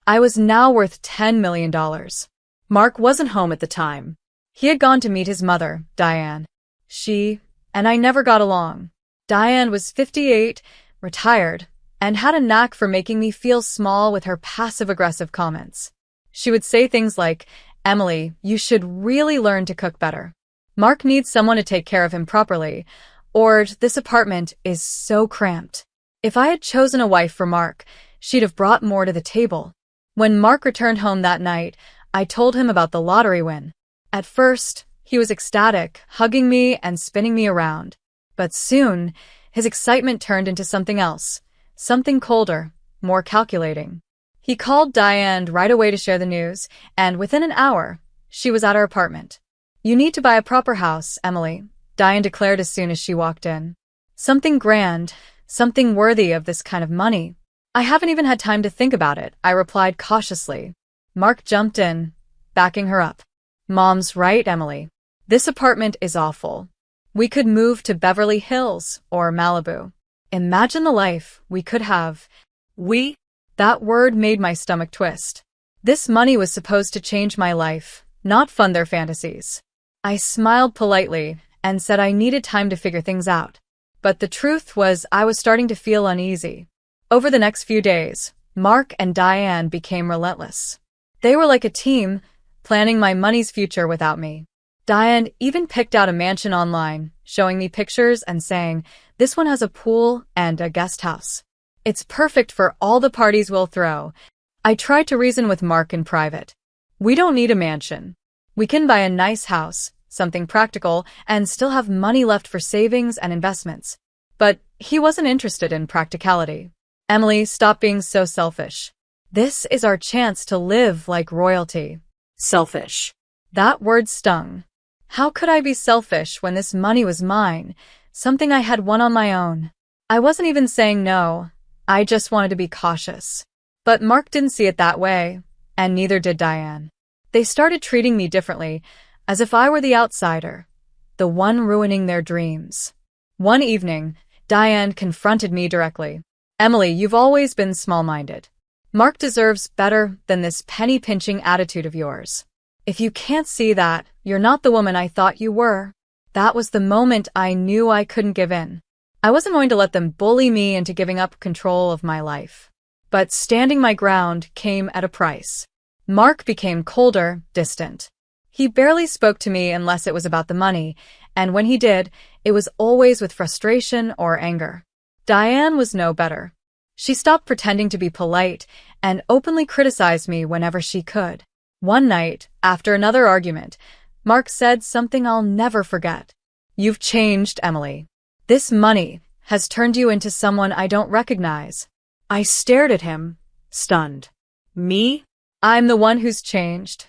I was now worth $10 million. Mark wasn't home at the time. He had gone to meet his mother, Diane. She and I never got along. Diane was 58, retired, and had a knack for making me feel small with her passive-aggressive comments. She would say things like, "Emily, you should really learn to cook better. Mark needs someone to take care of him properly," or "This apartment is so cramped." If I had chosen a wife for Mark, she'd have brought more to the table. When Mark returned home that night, I told him about the lottery win. At first, he was ecstatic, hugging me and spinning me around. But soon, his excitement turned into something else, something colder, more calculating. He called Diane right away to share the news, and within an hour, she was at our apartment. "You need to buy a proper house, Emily," Diane declared as soon as she walked in. "Something grand, something worthy of this kind of money." "I haven't even had time to think about it," I replied cautiously. Mark jumped in, backing her up. "Mom's right, Emily. This apartment is awful. We could move to Beverly Hills or Malibu. Imagine the life we could have." We? That word made my stomach twist. This money was supposed to change my life, not fund their fantasies. I smiled politely and said I needed time to figure things out. But the truth was I was starting to feel uneasy. Over the next few days, Mark and Diane became relentless. They were like a team, planning my money's future without me. Diane even picked out a mansion online, showing me pictures and saying, "This one has a pool and a guest house. It's perfect for all the parties we'll throw." I tried to reason with Mark in private. We don't need a mansion. We can buy a nice house, something practical, and still have money left for savings and investments. But he wasn't interested in practicality. "Emily, stop being so selfish. This is our chance to live like royalty." Selfish. That word stung. How could I be selfish when this money was mine, something I had won on my own? I wasn't even saying no. I just wanted to be cautious. But Mark didn't see it that way, and neither did Diane. They started treating me differently, as if I were the outsider, the one ruining their dreams. One evening, Diane confronted me directly. "Emily, you've always been small-minded. Mark deserves better than this penny-pinching attitude of yours. If you can't see that, you're not the woman I thought you were." That was the moment I knew I couldn't give in. I wasn't going to let them bully me into giving up control of my life. But standing my ground came at a price. Mark became colder, distant. He barely spoke to me unless it was about the money, and when he did, it was always with frustration or anger. Diane was no better. She stopped pretending to be polite and openly criticized me whenever she could. One night, after another argument, Mark said something I'll never forget. "You've changed, Emily. This money has turned you into someone I don't recognize." I stared at him, stunned. Me? "I'm the one who's changed."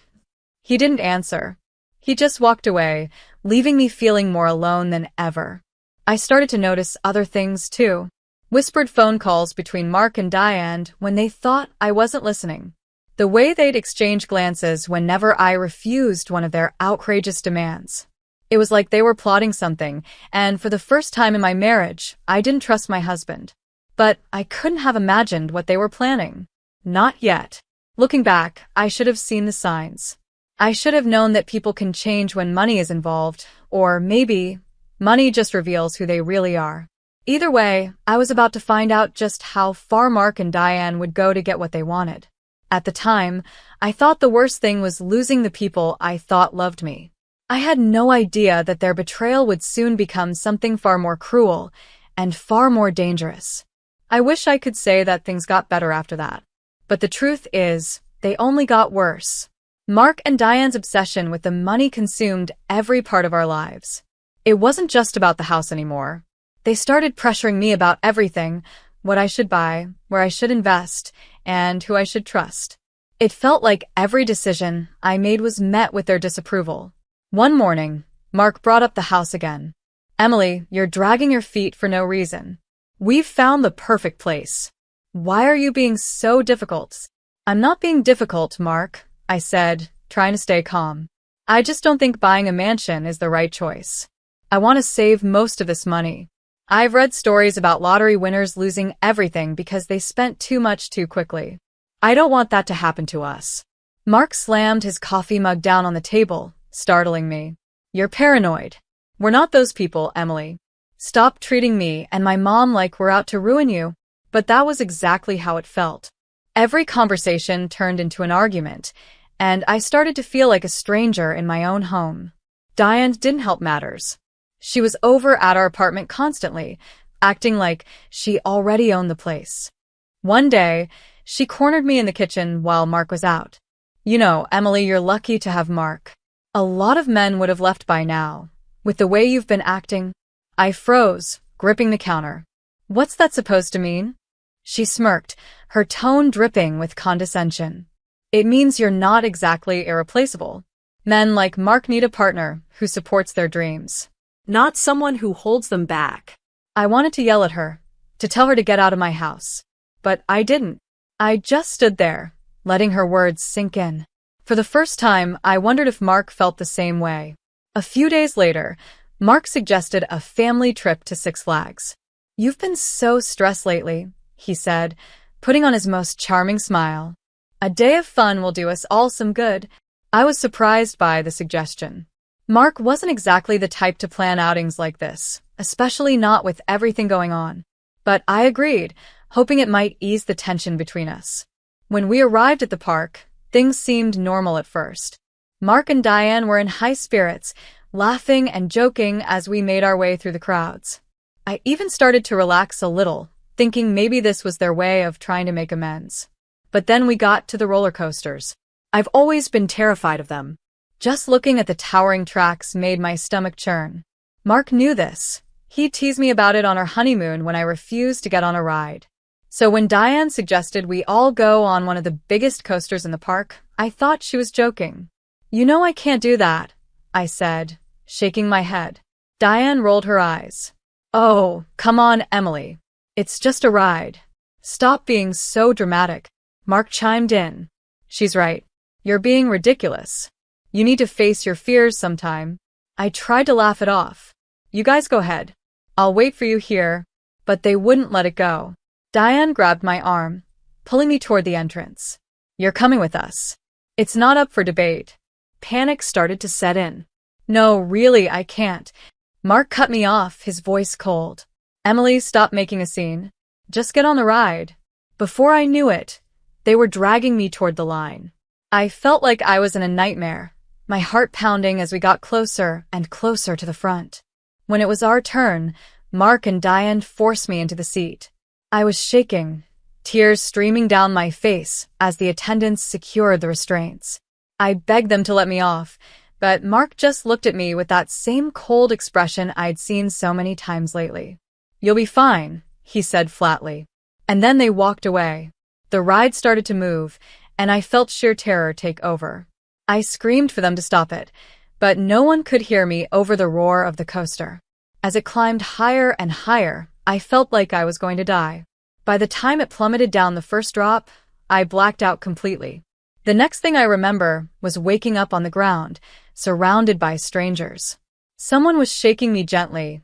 He didn't answer. He just walked away, leaving me feeling more alone than ever. I started to notice other things too. Whispered phone calls between Mark and Diane when they thought I wasn't listening. The way they'd exchange glances whenever I refused one of their outrageous demands. It was like they were plotting something, and for the first time in my marriage, I didn't trust my husband. But I couldn't have imagined what they were planning. Not yet. Looking back, I should have seen the signs. I should have known that people can change when money is involved, or maybe money just reveals who they really are. Either way, I was about to find out just how far Mark and Diane would go to get what they wanted. At the time, I thought the worst thing was losing the people I thought loved me. I had no idea that their betrayal would soon become something far more cruel and far more dangerous. I wish I could say that things got better after that. But the truth is, they only got worse. Mark and Diane's obsession with the money consumed every part of our lives. It wasn't just about the house anymore. They started pressuring me about everything, what I should buy, where I should invest, and who I should trust. It felt like every decision I made was met with their disapproval. One morning, Mark brought up the house again. "Emily, you're dragging your feet for no reason. We've found the perfect place. Why are you being so difficult?" "I'm not being difficult, Mark," I said, trying to stay calm. "I just don't think buying a mansion is the right choice. I want to save most of this money. I've read stories about lottery winners losing everything because they spent too much too quickly. I don't want that to happen to us." Mark slammed his coffee mug down on the table, startling me. "You're paranoid. We're not those people, Emily. Stop treating me and my mom like we're out to ruin you." But that was exactly how it felt. Every conversation turned into an argument, and I started to feel like a stranger in my own home. Diane didn't help matters. She was over at our apartment constantly, acting like she already owned the place. One day, she cornered me in the kitchen while Mark was out. "You know, Emily, you're lucky to have Mark. A lot of men would have left by now. With the way you've been acting." I froze, gripping the counter. "What's that supposed to mean?" She smirked, her tone dripping with condescension. "It means you're not exactly irreplaceable. Men like Mark need a partner who supports their dreams. Not someone who holds them back." I wanted to yell at her, to tell her to get out of my house. But I didn't. I just stood there, letting her words sink in. For the first time, I wondered if Mark felt the same way. A few days later, Mark suggested a family trip to Six Flags. "You've been so stressed lately," he said. putting on his most charming smile. A day of fun will do us all some good. I was surprised by the suggestion. Mark wasn't exactly the type to plan outings like this, especially not with everything going on. But I agreed, hoping it might ease the tension between us. When we arrived at the park, things seemed normal at first. Mark and Diane were in high spirits, laughing and joking as we made our way through the crowds. I even started to relax a little, thinking maybe this was their way of trying to make amends. But then we got to the roller coasters. I've always been terrified of them. Just looking at the towering tracks made my stomach churn. Mark knew this. He teased me about it on our honeymoon when I refused to get on a ride. So when Diane suggested we all go on one of the biggest coasters in the park, I thought she was joking. "You know I can't do that," I said, shaking my head. Diane rolled her eyes. "Oh, come on, Emily. It's just a ride. Stop being so dramatic." Mark chimed in. "She's right. You're being ridiculous. You need to face your fears sometime." I tried to laugh it off. "You guys go ahead. I'll wait for you here." But they wouldn't let it go. Diane grabbed my arm, pulling me toward the entrance. "You're coming with us. It's not up for debate." Panic started to set in. "No, really, I can't." Mark cut me off, his voice cold. "Emily, stop making a scene. Just get on the ride." Before I knew it, they were dragging me toward the line. I felt like I was in a nightmare, my heart pounding as we got closer and closer to the front. When it was our turn, Mark and Diane forced me into the seat. I was shaking, tears streaming down my face as the attendants secured the restraints. I begged them to let me off, but Mark just looked at me with that same cold expression I'd seen so many times lately. "You'll be fine," he said flatly. And then they walked away. The ride started to move, and I felt sheer terror take over. I screamed for them to stop it, but no one could hear me over the roar of the coaster. As it climbed higher and higher, I felt like I was going to die. By the time it plummeted down the first drop, I blacked out completely. The next thing I remember was waking up on the ground, surrounded by strangers. Someone was shaking me gently,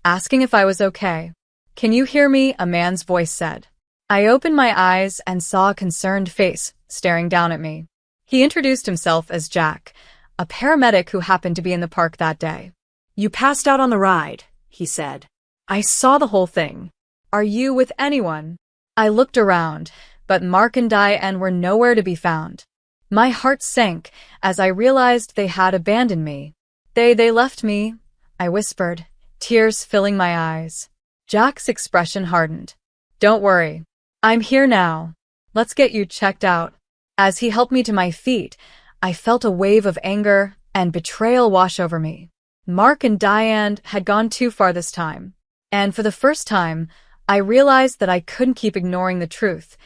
asking if I was okay. "Can you hear me?" a man's voice said. I opened my eyes and saw a concerned face staring down at me. He introduced himself as Jack, a paramedic who happened to be in the park that day. "You passed out on the ride," he said. "I saw the whole thing." "Are you with anyone?" I looked around, but Mark and Diane were nowhere to be found. My heart sank as I realized they had abandoned me. They left me," I whispered, tears filling my eyes. Jack's expression hardened. "Don't worry. I'm here now. Let's get you checked out." As he helped me to my feet, I felt a wave of anger and betrayal wash over me. Mark and Diane had gone too far this time, and for the first time, I realized that I couldn't keep ignoring the truth.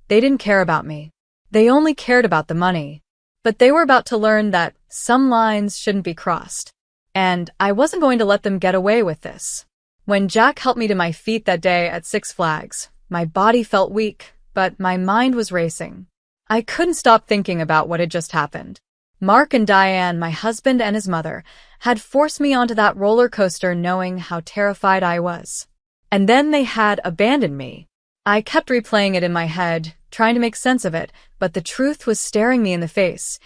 They didn't care about me. They only cared about the money. But they were about to learn that some lines shouldn't be crossed, and I wasn't going to let them get away with this. When Jack helped me to my feet that day at Six Flags, my body felt weak, but my mind was racing. I couldn't stop thinking about what had just happened. Mark and Diane, my husband and his mother, had forced me onto that roller coaster knowing how terrified I was. And then they had abandoned me. I kept replaying it in my head, trying to make sense of it, but the truth was staring me in the face.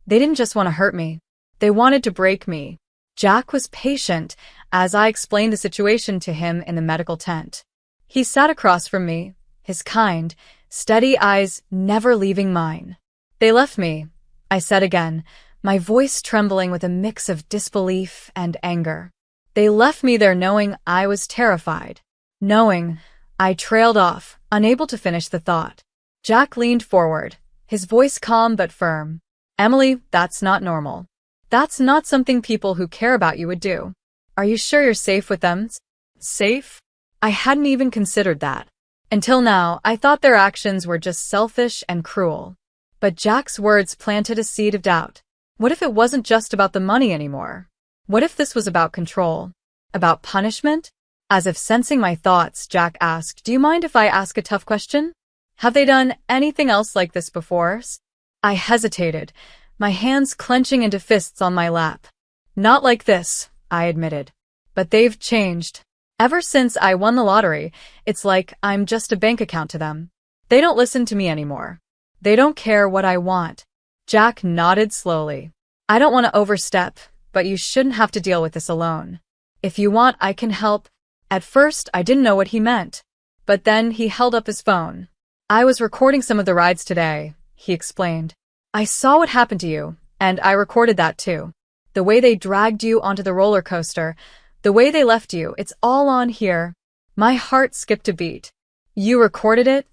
They didn't just want to hurt me. They wanted to break me. Jack was patient as I explained the situation to him in the medical tent. He sat across from me, his kind, steady eyes never leaving mine. "They left me," I said again, my voice trembling with a mix of disbelief and anger. "They left me there knowing I was terrified." Knowing, I trailed off, unable to finish the thought. Jack leaned forward, his voice calm but firm. "Emily, that's not normal. That's not something people who care about you would do. Are you sure you're safe with them?" Safe? I hadn't even considered that. Until now, I thought their actions were just selfish and cruel. But Jack's words planted a seed of doubt. What if it wasn't just about the money anymore? What if this was about control? About punishment? As if sensing my thoughts, Jack asked, "Do you mind if I ask a tough question? Have they done anything else like this before?" I hesitated, my hands clenching into fists on my lap. "Not like this," I admitted. "But they've changed. Ever since I won the lottery, it's like I'm just a bank account to them. They don't listen to me anymore. They don't care what I want. Jack nodded slowly. I don't want to overstep, but you shouldn't have to deal with this alone. If you want, I can help. At first, I didn't know what he meant. But then he held up his phone. I was recording some of the rides today, he explained. I saw what happened to you, and I recorded that too. The way they dragged you onto the roller coaster, the way they left you, it's all on here. My heart skipped a beat. You recorded it?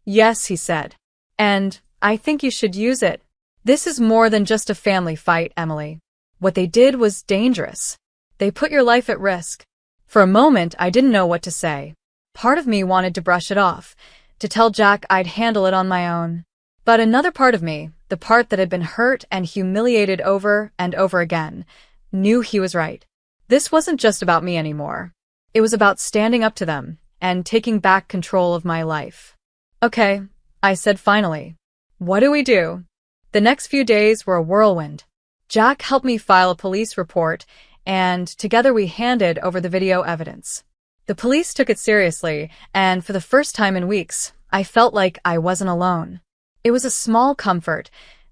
Yes, he said. And I think you should use it. This is more than just a family fight, Emily. What they did was dangerous. They put your life at risk. For a moment, I didn't know what to say. Part of me wanted to brush it off, to tell Jack I'd handle it on my own. But another part of me, the part that had been hurt and humiliated over and over again, knew he was right. This wasn't just about me anymore. It was about standing up to them and taking back control of my life. Okay, I said finally. What do we do? The next few days were a whirlwind. Jack helped me file a police report, and together we handed over the video evidence. The police took it seriously, and for the first time in weeks, I felt like I wasn't alone. It was a small comfort,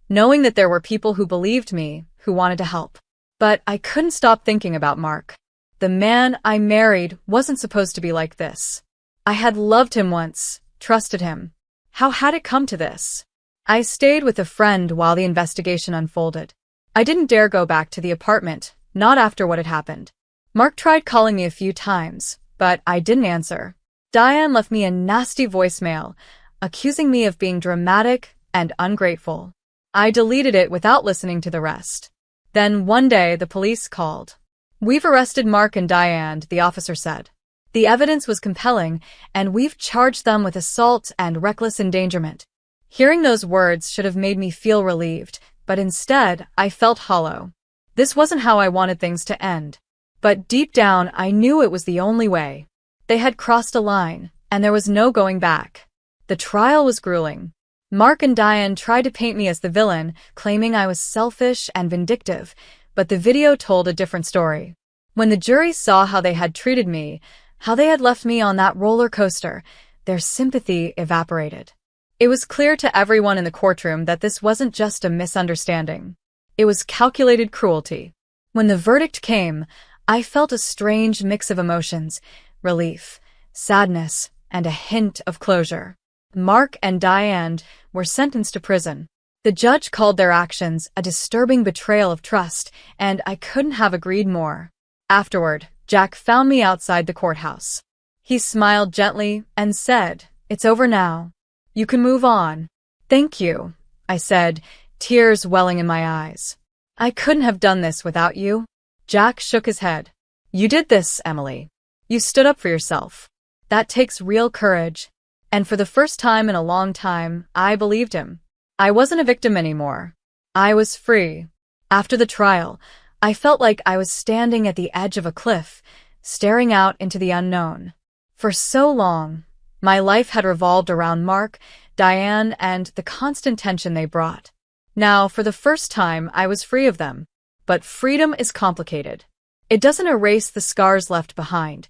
knowing that there were people who believed me, who wanted to help. But I couldn't stop thinking about Mark. The man I married wasn't supposed to be like this. I had loved him once, trusted him. How had it come to this? I stayed with a friend while the investigation unfolded. I didn't dare go back to the apartment, not after what had happened. Mark tried calling me a few times, but I didn't answer. Diane left me a nasty voicemail, accusing me of being dramatic and ungrateful. I deleted it without listening to the rest. Then one day the police called. We've arrested Mark and Diane, the officer said. The evidence was compelling, and we've charged them with assault and reckless endangerment. Hearing those words should have made me feel relieved, but instead I felt hollow. This wasn't how I wanted things to end. But deep down, I knew it was the only way. They had crossed a line, and there was no going back. The trial was grueling. Mark and Diane tried to paint me as the villain, claiming I was selfish and vindictive, but the video told a different story. When the jury saw how they had treated me, how they had left me on that roller coaster, their sympathy evaporated. It was clear to everyone in the courtroom that this wasn't just a misunderstanding. It was calculated cruelty. When the verdict came, I felt a strange mix of emotions, relief, sadness, and a hint of closure. Mark and Diane were sentenced to prison. The judge called their actions a disturbing betrayal of trust, and I couldn't have agreed more. Afterward, Jack found me outside the courthouse. He smiled gently and said, "It's over now. You can move on." "Thank you," I said, tears welling in my eyes. "I couldn't have done this without you." Jack shook his head. "You did this, Emily. You stood up for yourself. That takes real courage." And for the first time in a long time, I believed him. I wasn't a victim anymore. I was free. After the trial, I felt like I was standing at the edge of a cliff, staring out into the unknown. For so long, my life had revolved around Mark, Diane, and the constant tension they brought. Now, for the first time, I was free of them. But freedom is complicated. It doesn't erase the scars left behind.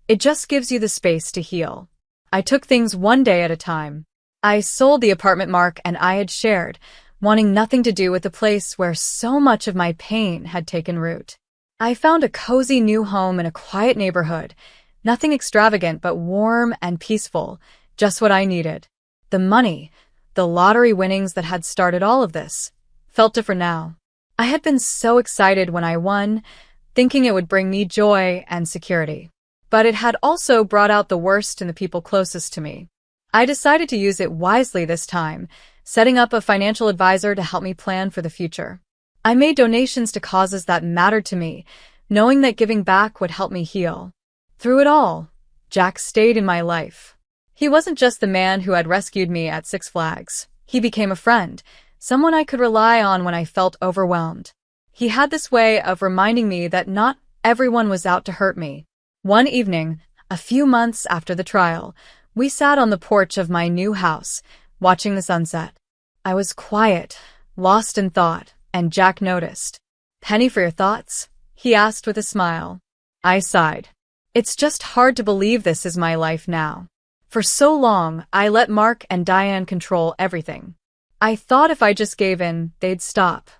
It just gives you the space to heal. I took things one day at a time. I sold the apartment Mark and I had shared, wanting nothing to do with the place where so much of my pain had taken root. I found a cozy new home in a quiet neighborhood, nothing extravagant but warm and peaceful, just what I needed. The money, the lottery winnings that had started all of this, felt different now. I had been so excited when I won, thinking it would bring me joy and security. But it had also brought out the worst in the people closest to me. I decided to use it wisely this time, setting up a financial advisor to help me plan for the future. I made donations to causes that mattered to me, knowing that giving back would help me heal. Through it all, Jack stayed in my life. He wasn't just the man who had rescued me at Six Flags. He became a friend, someone I could rely on when I felt overwhelmed. He had this way of reminding me that not everyone was out to hurt me. One evening, a few months after the trial, we sat on the porch of my new house, watching the sunset. I was quiet, lost in thought, and Jack noticed. "Penny for your thoughts?" he asked with a smile. I sighed. It's just hard to believe this is my life now. For so long, I let Mark and Diane control everything. I thought if I just gave in, they'd stop.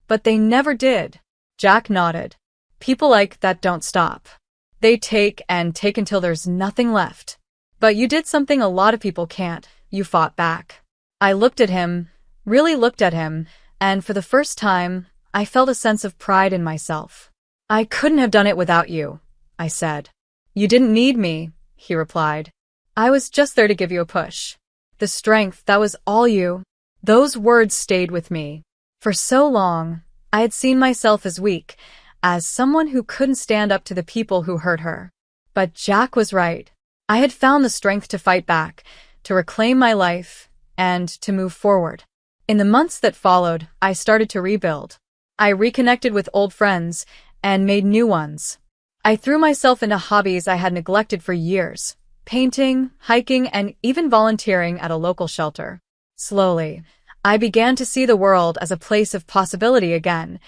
But they never did. Jack nodded. People like that don't stop. They take and take until there's nothing left. But you did something a lot of people can't. You fought back. I looked at him, really looked at him, and for the first time, I felt a sense of pride in myself. I couldn't have done it without you, I said. You didn't need me, he replied. I was just there to give you a push. The strength, that was all you. Those words stayed with me. For so long, I had seen myself as weak, as someone who couldn't stand up to the people who hurt her. But Jack was right. I had found the strength to fight back, to reclaim my life, and to move forward. In the months that followed, I started to rebuild. I reconnected with old friends and made new ones. I threw myself into hobbies I had neglected for years, painting, hiking, and even volunteering at a local shelter. Slowly, I began to see the world as a place of possibility again,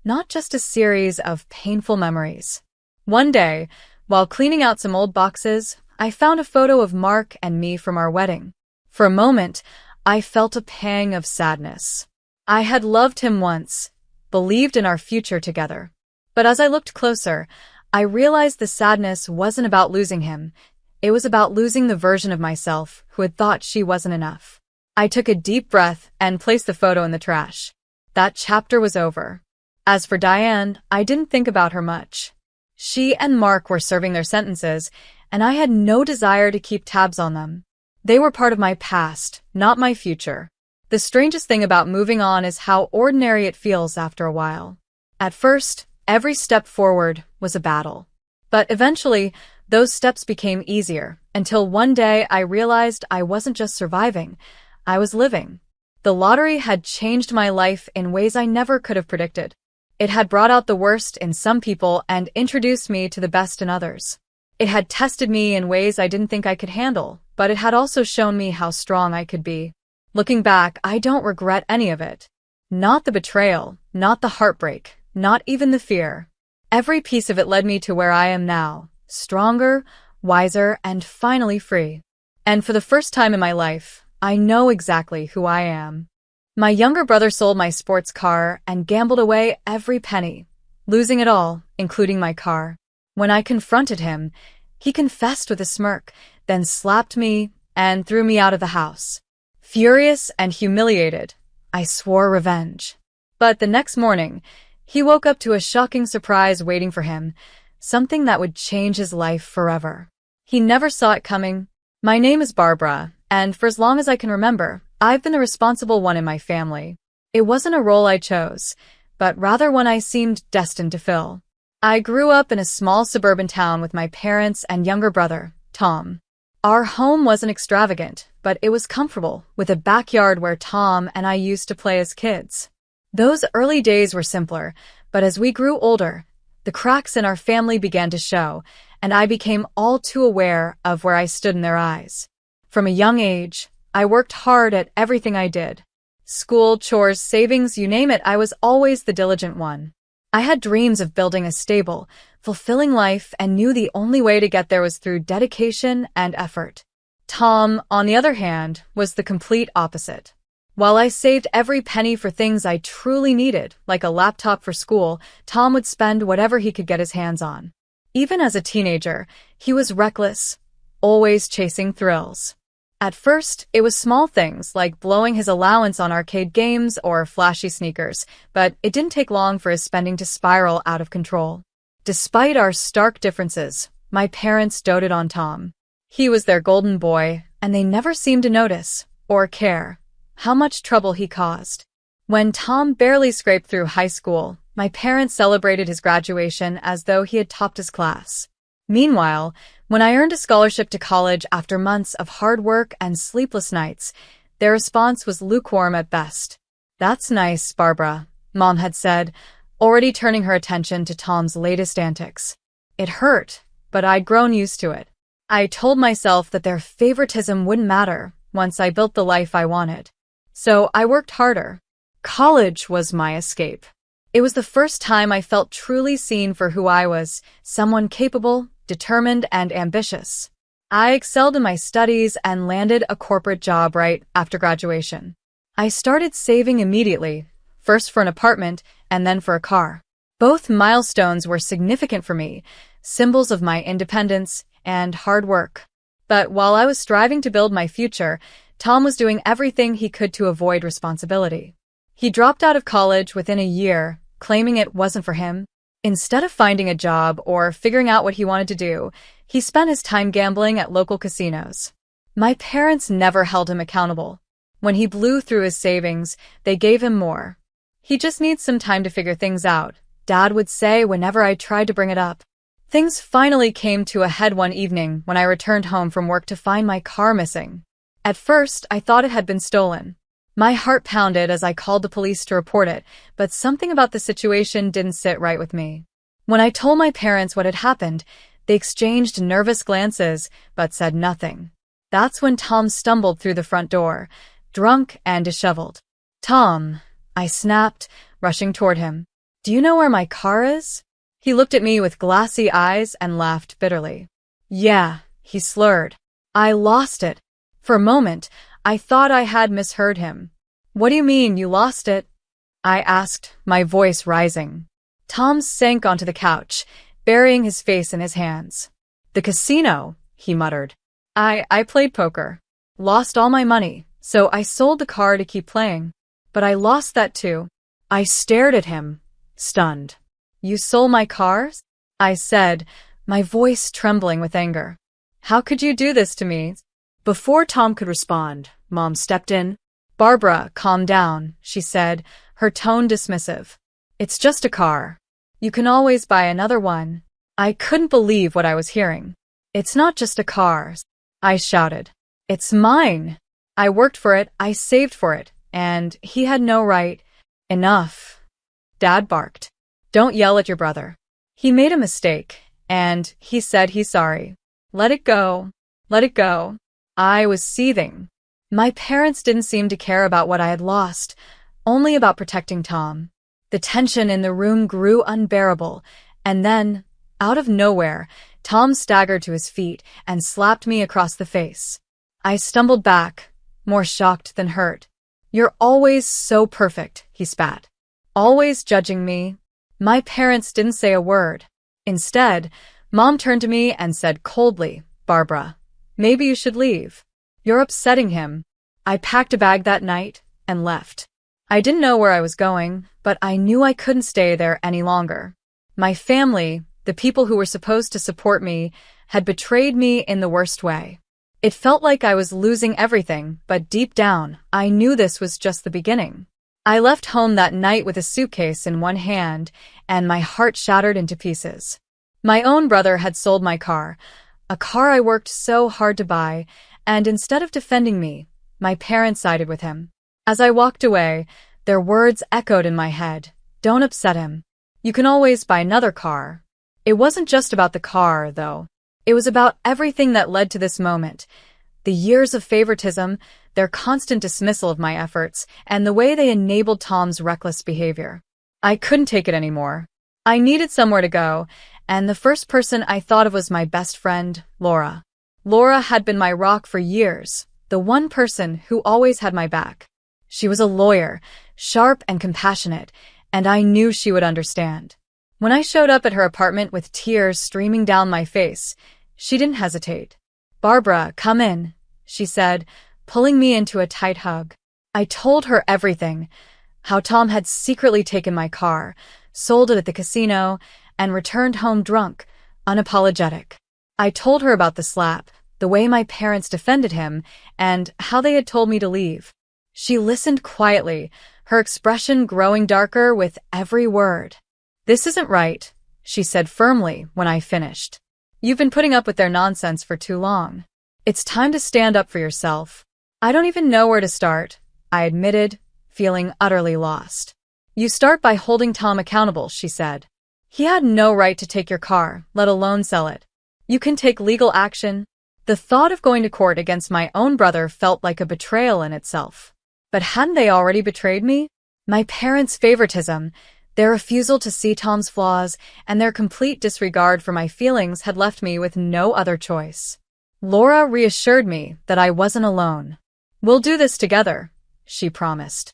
not just a series of painful memories. One day, while cleaning out some old boxes, I found a photo of Mark and me from our wedding. For a moment, I felt a pang of sadness. I had loved him once, believed in our future together. But as I looked closer, I realized the sadness wasn't about losing him. It was about losing the version of myself who had thought she wasn't enough. I took a deep breath and placed the photo in the trash. That chapter was over. As for Diane, I didn't think about her much. She and Mark were serving their sentences, and I had no desire to keep tabs on them. They were part of my past, not my future. The strangest thing about moving on is how ordinary it feels after a while. At first, every step forward was a battle. But eventually, those steps became easier, until one day I realized I wasn't just surviving, I was living. The lottery had changed my life in ways I never could have predicted. It had brought out the worst in some people and introduced me to the best in others. It had tested me in ways I didn't think I could handle, but it had also shown me how strong I could be. Looking back, I don't regret any of it. Not the betrayal, not the heartbreak, not even the fear. Every piece of it led me to where I am now, stronger, wiser, and finally free. And for the first time in my life, I know exactly who I am. My younger brother sold my sports car and gambled away every penny, losing it all, including my car. When I confronted him, he confessed with a smirk, then slapped me and threw me out of the house. Furious and humiliated, I swore revenge. But the next morning, he woke up to a shocking surprise waiting for him, something that would change his life forever. He never saw it coming. My name is Barbara, and for as long as I can remember, I've been the responsible one in my family. It wasn't a role I chose, but rather one I seemed destined to fill. I grew up in a small suburban town with my parents and younger brother, Tham. Our home wasn't extravagant, but it was comfortable, with a backyard where Tom and I used to play as kids. Those early days were simpler, but as we grew older, the cracks in our family began to show, and I became all too aware of where I stood in their eyes. From a young age, I worked hard at everything I did. School, chores, savings, you name it, I was always the diligent one. I had dreams of building a stable, fulfilling life and knew the only way to get there was through dedication and effort. Tom, on the other hand, was the complete opposite. While I saved every penny for things I truly needed, like a laptop for school, Tom would spend whatever he could get his hands on. Even as a teenager, he was reckless, always chasing thrills. At first, it was small things like blowing his allowance on arcade games or flashy sneakers, but it didn't take long for his spending to spiral out of control. Despite our stark differences, my parents doted on Tom. He was their golden boy, and they never seemed to notice, or care, how much trouble he caused. When Tom barely scraped through high school, my parents celebrated his graduation as though he had topped his class. Meanwhile, when I earned a scholarship to college after months of hard work and sleepless nights, their response was lukewarm at best. "That's nice, Barbara," Mom had said, already turning her attention to Tom's latest antics. It hurt, but I'd grown used to it. I told myself that their favoritism wouldn't matter once I built the life I wanted. So I worked harder. College was my escape. It was the first time I felt truly seen for who I was, someone capable, determined, and ambitious. I excelled in my studies and landed a corporate job right after graduation. I started saving immediately, first for an apartment and then for a car. Both milestones were significant for me, symbols of my independence and hard work. But while I was striving to build my future, Tham was doing everything he could to avoid responsibility. He dropped out of college within a year, claiming it wasn't for him. Instead of finding a job or figuring out what he wanted to do, he spent his time gambling at local casinos. My parents never held him accountable. When he blew through his savings, they gave him more. He just needs some time to figure things out, Dad would say whenever I tried to bring it up. Things finally came to a head one evening when I returned home from work to find my car missing. At first, I thought it had been stolen. My heart pounded as I called the police to report it, but something about the situation didn't sit right with me. When I told my parents what had happened, they exchanged nervous glances, but said nothing. That's when Tham stumbled through the front door, drunk and disheveled. "Tham," I snapped, rushing toward him. "Do you know where my car is?" He looked at me with glassy eyes and laughed bitterly. "Yeah," he slurred. "I lost it." For a moment, I thought I had misheard him. "What do you mean you lost it?" I asked, my voice rising. Tham sank onto the couch, burying his face in his hands. "The casino," he muttered. I played poker. Lost all my money, so I sold the car to keep playing. But I lost that too." I stared at him, stunned. "You sold my cars?" I said, my voice trembling with anger. "How could you do this to me?" Before Tham could respond, Mom stepped in. "Barbara, calm down," she said, her tone dismissive. "It's just a car. You can always buy another one." I couldn't believe what I was hearing. "It's not just a car," I shouted. "It's mine. I worked for it, I saved for it, and he had no right." "Enough," Dad barked. "Don't yell at your brother. He made a mistake, and he said he's sorry. Let it go. Let it go." I was seething. My parents didn't seem to care about what I had lost, only about protecting Tham. The tension in the room grew unbearable, and then, out of nowhere, Tham staggered to his feet and slapped me across the face. I stumbled back, more shocked than hurt. "You're always so perfect," he spat. "Always judging me." My parents didn't say a word. Instead, Mom turned to me and said coldly, "Barbara, maybe you should leave. You're upsetting him." I packed a bag that night and left. I didn't know where I was going, but I knew I couldn't stay there any longer. My family, the people who were supposed to support me, had betrayed me in the worst way. It felt like I was losing everything, but deep down, I knew this was just the beginning. I left home that night with a suitcase in one hand, and my heart shattered into pieces. My own brother had sold my car, a car I worked so hard to buy, and instead of defending me, my parents sided with him. As I walked away, their words echoed in my head. "Don't upset him. You can always buy another car." It wasn't just about the car, though. It was about everything that led to this moment. The years of favoritism, their constant dismissal of my efforts, and the way they enabled Tham's reckless behavior. I couldn't take it anymore. I needed somewhere to go, and the first person I thought of was my best friend, Laura. Laura had been my rock for years, the one person who always had my back. She was a lawyer, sharp and compassionate, and I knew she would understand. When I showed up at her apartment with tears streaming down my face, she didn't hesitate. "Barbara, come in," she said, pulling me into a tight hug. I told her everything, how Tham had secretly taken my car, sold it at the casino, and returned home drunk, unapologetic. I told her about the slap, the way my parents defended him, and how they had told me to leave. She listened quietly, her expression growing darker with every word. "This isn't right," she said firmly when I finished. "You've been putting up with their nonsense for too long. It's time to stand up for yourself." "I don't even know where to start," I admitted, feeling utterly lost. "You start by holding Tham accountable," she said. "He had no right to take your car, let alone sell it. You can take legal action." The thought of going to court against my own brother felt like a betrayal in itself. But hadn't they already betrayed me? My parents' favoritism, their refusal to see Tham's flaws, and their complete disregard for my feelings had left me with no other choice. Laura reassured me that I wasn't alone. "We'll do this together," she promised.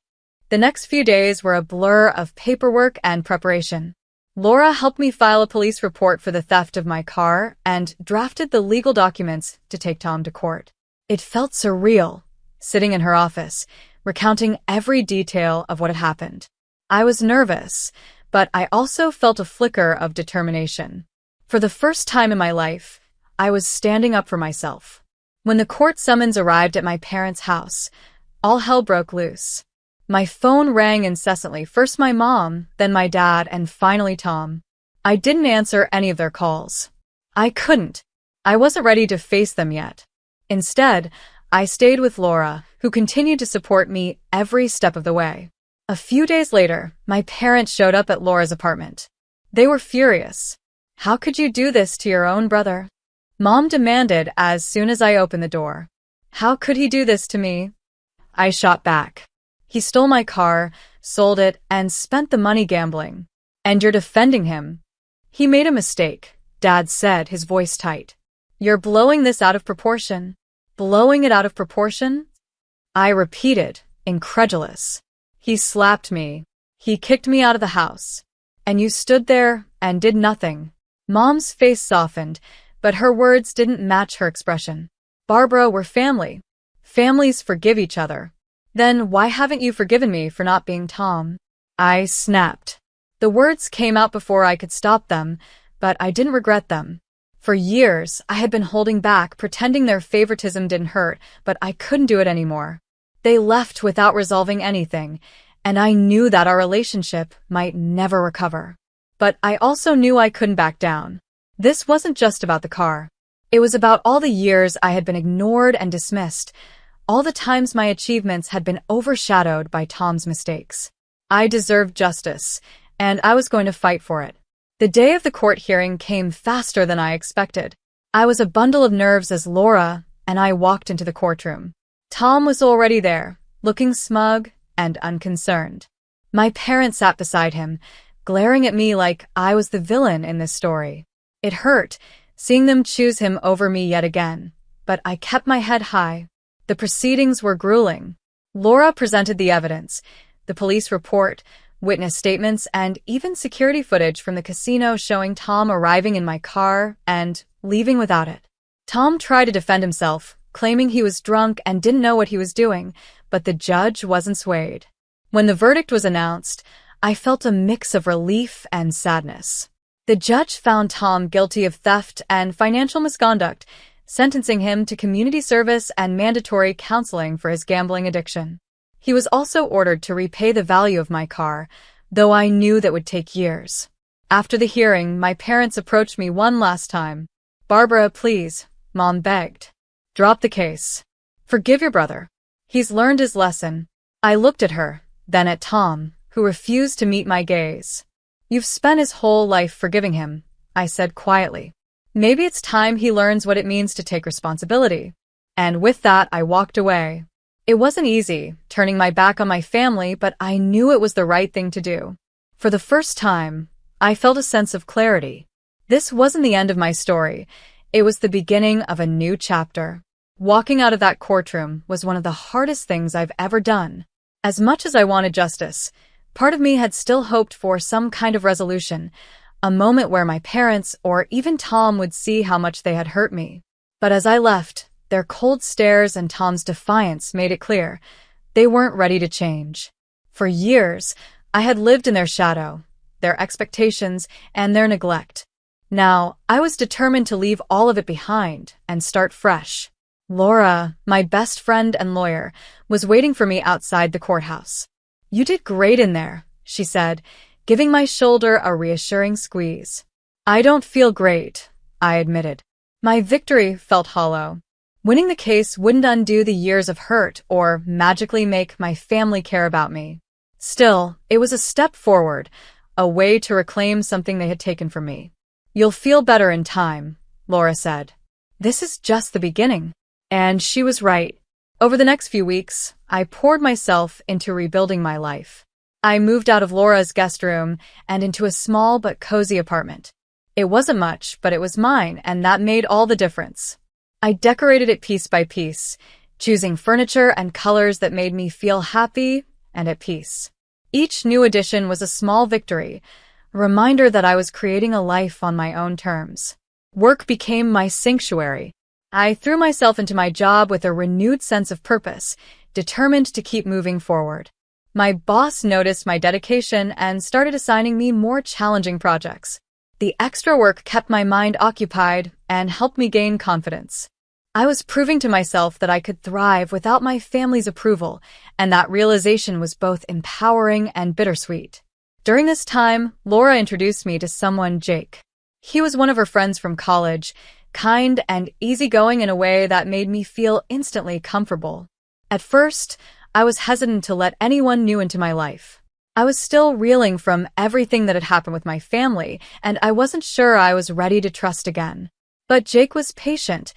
The next few days were a blur of paperwork and preparation. Laura helped me file a police report for the theft of my car and drafted the legal documents to take Tham to court. It felt surreal, sitting in her office, recounting every detail of what had happened. I was nervous, but I also felt a flicker of determination. For the first time in my life, I was standing up for myself. When the court summons arrived at my parents' house, all hell broke loose. My phone rang incessantly, first my mom, then my dad, and finally Tham. I didn't answer any of their calls. I couldn't. I wasn't ready to face them yet. Instead, I stayed with Laura, who continued to support me every step of the way. A few days later, my parents showed up at Laura's apartment. They were furious. "How could you do this to your own brother?" Mom demanded as soon as I opened the door. "How could he do this to me?" I shot back. "He stole my car, sold it, and spent the money gambling. And you're defending him." "He made a mistake," Dad said, his voice tight. "You're blowing this out of proportion." "Blowing it out of proportion?" I repeated, incredulous. "He slapped me. He kicked me out of the house. And you stood there and did nothing." Mom's face softened, but her words didn't match her expression. "Barbara, we're family. Families forgive each other." "Then why haven't you forgiven me for not being Tham?" I snapped. The words came out before I could stop them, but I didn't regret them. For years, I had been holding back, pretending their favoritism didn't hurt, but I couldn't do it anymore. They left without resolving anything, and I knew that our relationship might never recover. But I also knew I couldn't back down. This wasn't just about the car. It was about all the years I had been ignored and dismissed, all the times my achievements had been overshadowed by Tham's mistakes. I deserved justice, and I was going to fight for it. The day of the court hearing came faster than I expected. I was a bundle of nerves as Laura and I walked into the courtroom. Tham was already there, looking smug and unconcerned. My parents sat beside him, glaring at me like I was the villain in this story. It hurt, seeing them choose him over me yet again, but I kept my head high. The proceedings were grueling. Laura presented the evidence, the police report, witness statements, and even security footage from the casino showing Tham arriving in my car and leaving without it. Tham tried to defend himself, claiming he was drunk and didn't know what he was doing, but the judge wasn't swayed. When the verdict was announced, I felt a mix of relief and sadness. The judge found Tham guilty of theft and financial misconduct, sentencing him to community service and mandatory counseling for his gambling addiction. He was also ordered to repay the value of my car, though I knew that would take years. After the hearing, my parents approached me one last time. "Barbara, please," Mom begged. "Drop the case. Forgive your brother. He's learned his lesson." I looked at her, then at Tham, who refused to meet my gaze. "You've spent his whole life forgiving him," I said quietly. "Maybe it's time he learns what it means to take responsibility." And with that, I walked away. It wasn't easy, turning my back on my family, but I knew it was the right thing to do. For the first time, I felt a sense of clarity. This wasn't the end of my story. It was the beginning of a new chapter. Walking out of that courtroom was one of the hardest things I've ever done. As much as I wanted justice, part of me had still hoped for some kind of resolution, a moment where my parents or even Tham would see how much they had hurt me. But as I left, their cold stares and Tham's defiance made it clear they weren't ready to change. For years, I had lived in their shadow, their expectations, and their neglect. Now, I was determined to leave all of it behind and start fresh. Laura, my best friend and lawyer, was waiting for me outside the courthouse. "You did great in there," she said, giving my shoulder a reassuring squeeze. "I don't feel great," I admitted. My victory felt hollow. Winning the case wouldn't undo the years of hurt or magically make my family care about me. Still, it was a step forward, a way to reclaim something they had taken from me. "You'll feel better in time," Laura said. "This is just the beginning." And she was right. Over the next few weeks, I poured myself into rebuilding my life. I moved out of Laura's guest room and into a small but cozy apartment. It wasn't much, but it was mine, and that made all the difference. I decorated it piece by piece, choosing furniture and colors that made me feel happy and at peace. Each new addition was a small victory, a reminder that I was creating a life on my own terms. Work became my sanctuary. I threw myself into my job with a renewed sense of purpose, determined to keep moving forward. My boss noticed my dedication and started assigning me more challenging projects. The extra work kept my mind occupied and helped me gain confidence. I was proving to myself that I could thrive without my family's approval, and that realization was both empowering and bittersweet. During this time, Laura introduced me to someone, Jake. He was one of her friends from college, kind and easygoing in a way that made me feel instantly comfortable. At first, I was hesitant to let anyone new into my life. I was still reeling from everything that had happened with my family, and I wasn't sure I was ready to trust again. But Jake was patient,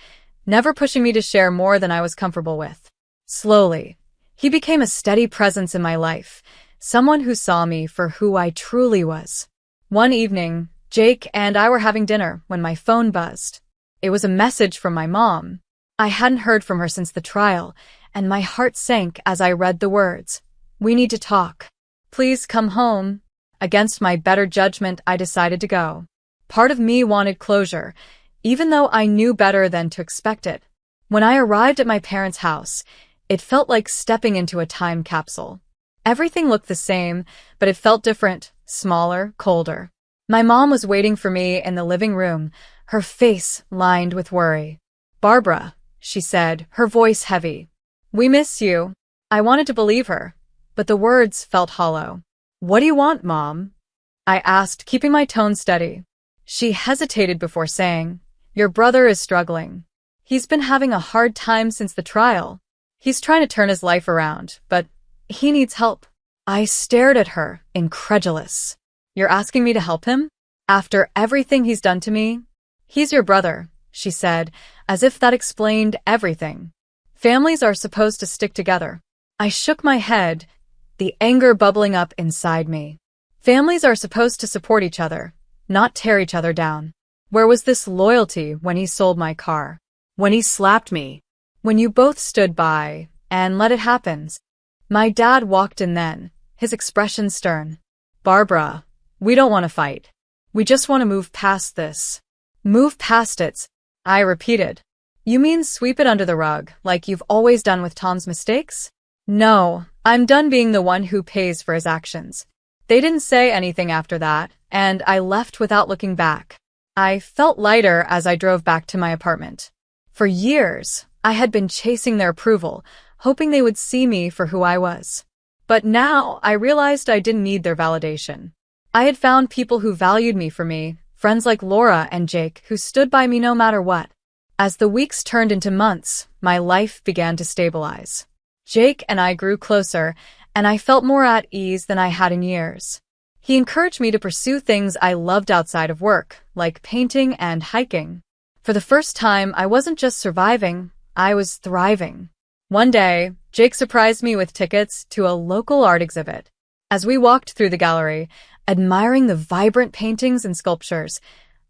never pushing me to share more than I was comfortable with. Slowly, he became a steady presence in my life, someone who saw me for who I truly was. One evening, Jake and I were having dinner when my phone buzzed. It was a message from my mom. I hadn't heard from her since the trial, and my heart sank as I read the words. "We need to talk. Please come home." Against my better judgment, I decided to go. Part of me wanted closure, even though I knew better than to expect it. When I arrived at my parents' house, it felt like stepping into a time capsule. Everything looked the same, but it felt different, smaller, colder. My mom was waiting for me in the living room, her face lined with worry. "Barbara," she said, her voice heavy. "We miss you." I wanted to believe her, but the words felt hollow. "What do you want, Mom?" I asked, keeping my tone steady. She hesitated before saying, "Your brother is struggling. He's been having a hard time since the trial. He's trying to turn his life around, but he needs help." I stared at her, incredulous. "You're asking me to help him? After everything he's done to me?" "He's your brother," she said, as if that explained everything. "Families are supposed to stick together." I shook my head, the anger bubbling up inside me. Families are supposed to support each other, not tear each other down. Where was this loyalty when he sold my car? When he slapped me? When you both stood by and let it happen? My dad walked in then, his expression stern. "Barbara, we don't want to fight. We just want to move past this." "Move past it," I repeated. "You mean sweep it under the rug, like you've always done with Tom's mistakes?" "No, I'm done being the one who pays for his actions." They didn't say anything after that, and I left without looking back. I felt lighter as I drove back to my apartment. For years, I had been chasing their approval, hoping they would see me for who I was. But now, I realized I didn't need their validation. I had found people who valued me for me, friends like Laura and Jake, who stood by me no matter what. As the weeks turned into months, my life began to stabilize. Jake and I grew closer, and I felt more at ease than I had in years. He encouraged me to pursue things I loved outside of work, like painting and hiking. For the first time, I wasn't just surviving, I was thriving. One day, Jake surprised me with tickets to a local art exhibit. As we walked through the gallery, admiring the vibrant paintings and sculptures,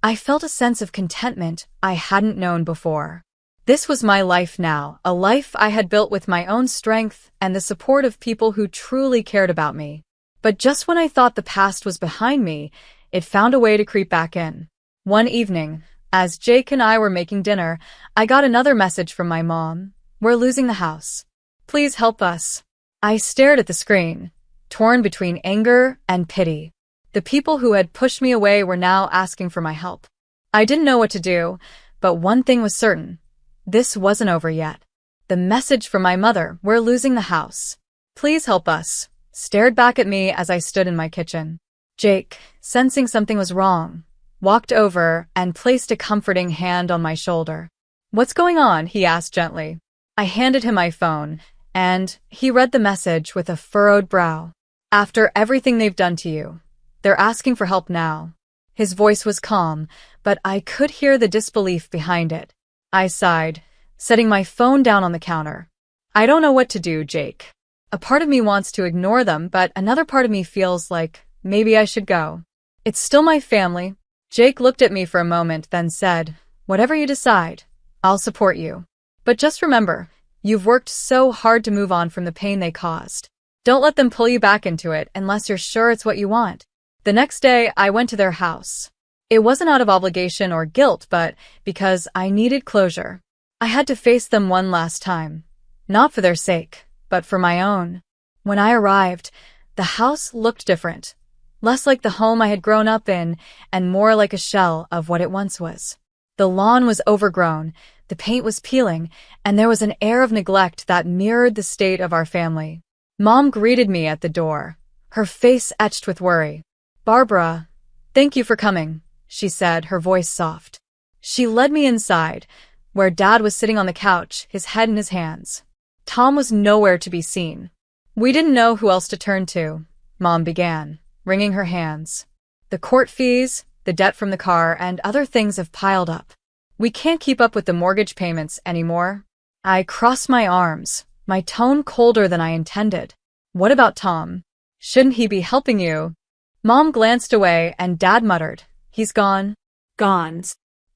I felt a sense of contentment I hadn't known before. This was my life now, a life I had built with my own strength and the support of people who truly cared about me. But just when I thought the past was behind me, it found a way to creep back in. One evening, as Jake and I were making dinner, I got another message from my mom. "We're losing the house. Please help us." I stared at the screen, torn between anger and pity. The people who had pushed me away were now asking for my help. I didn't know what to do, but one thing was certain. This wasn't over yet. The message from my mother, "We're losing the house. Please help us," stared back at me as I stood in my kitchen. Jake, sensing something was wrong, walked over and placed a comforting hand on my shoulder. "What's going on?" he asked gently. I handed him my phone, and he read the message with a furrowed brow. "After everything they've done to you, they're asking for help now." His voice was calm, but I could hear the disbelief behind it. I sighed, setting my phone down on the counter. "I don't know what to do, Jake. A part of me wants to ignore them, but another part of me feels like maybe I should go. It's still my family." Jake looked at me for a moment, then said, "Whatever you decide, I'll support you. But just remember, you've worked so hard to move on from the pain they caused. Don't let them pull you back into it unless you're sure it's what you want. The next day, I went to their house. It wasn't out of obligation or guilt, but because I needed closure. I had to face them one last time. Not for their sake, but for my own. When I arrived, the house looked different. Less like the home I had grown up in, and more like a shell of what it once was. The lawn was overgrown, the paint was peeling, and there was an air of neglect that mirrored the state of our family. Mom greeted me at the door, her face etched with worry. "Barbara, thank you for coming," she said, her voice soft. She led me inside, where Dad was sitting on the couch, his head in his hands. Tom was nowhere to be seen. "We didn't know who else to turn to," Mom began, wringing her hands. "The court fees, the debt from the car, and other things have piled up. We can't keep up with the mortgage payments anymore." I crossed my arms, my tone colder than I intended. "What about Tom? Shouldn't he be helping you?" Mom glanced away and Dad muttered, "He's gone." Gone.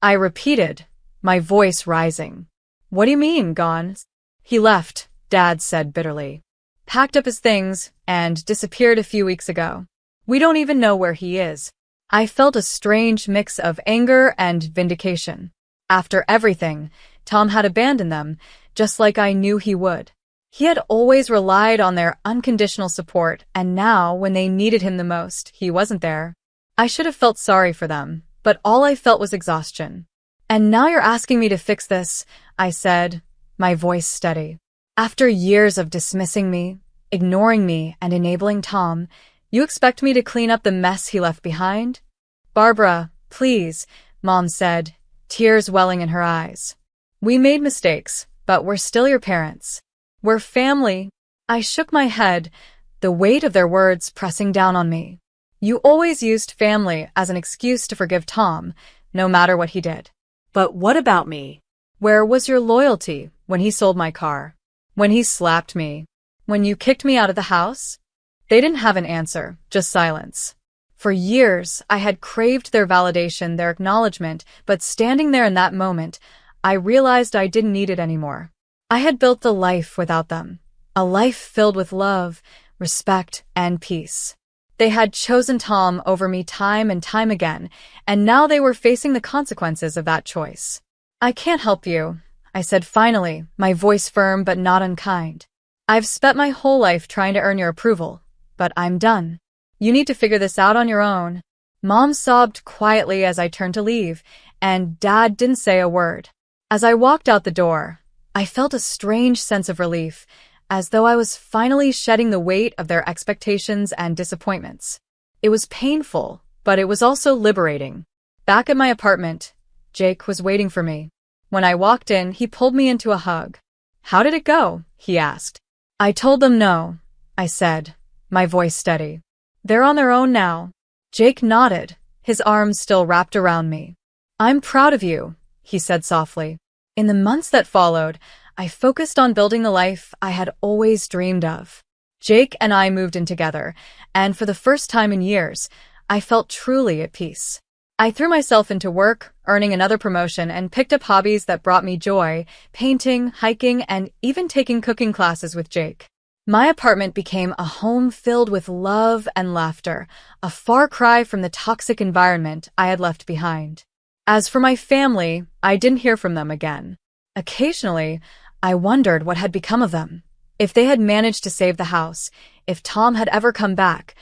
I repeated, my voice rising. "What do you mean, gone?" "He left," Dad said bitterly. "Packed up his things and disappeared a few weeks ago. We don't even know where he is." I felt a strange mix of anger and vindication. After everything, Tom had abandoned them, just like I knew he would. He had always relied on their unconditional support, and now, when they needed him the most, he wasn't there. I should have felt sorry for them, but all I felt was exhaustion. "And now you're asking me to fix this," I said, my voice steady. "After years of dismissing me, ignoring me, and enabling Tom, you expect me to clean up the mess he left behind?" "Barbara, please," Mom said, tears welling in her eyes. "We made mistakes, but we're still your parents. We're family." I shook my head, the weight of their words pressing down on me. "You always used family as an excuse to forgive Tom, no matter what he did." "But what about me?" "Where was your loyalty when he sold my car? When he slapped me? When you kicked me out of the house?" They didn't have an answer, just silence. For years, I had craved their validation, their acknowledgement, but standing there in that moment, I realized I didn't need it anymore. I had built a life without them, a life filled with love, respect, and peace. They had chosen Tom over me time and time again, and now they were facing the consequences of that choice. "I can't help you," I said finally, my voice firm but not unkind. "I've spent my whole life trying to earn your approval, but I'm done. You need to figure this out on your own." Mom sobbed quietly as I turned to leave, and Dad didn't say a word. As I walked out the door, I felt a strange sense of relief, as though I was finally shedding the weight of their expectations and disappointments. It was painful, but it was also liberating. Back at my apartment, Jake was waiting for me. When I walked in, he pulled me into a hug. "How did it go?" he asked. "I told them no," I said, my voice steady. "They're on their own now." Jake nodded, his arms still wrapped around me. "I'm proud of you," he said softly. In the months that followed, I focused on building the life I had always dreamed of. Jake and I moved in together, and for the first time in years, I felt truly at peace. I threw myself into work, earning another promotion, and picked up hobbies that brought me joy, painting, hiking, and even taking cooking classes with Jake. My apartment became a home filled with love and laughter, a far cry from the toxic environment I had left behind. As for my family, I didn't hear from them again. Occasionally, I wondered what had become of them, if they had managed to save the house, if Tom had ever come back,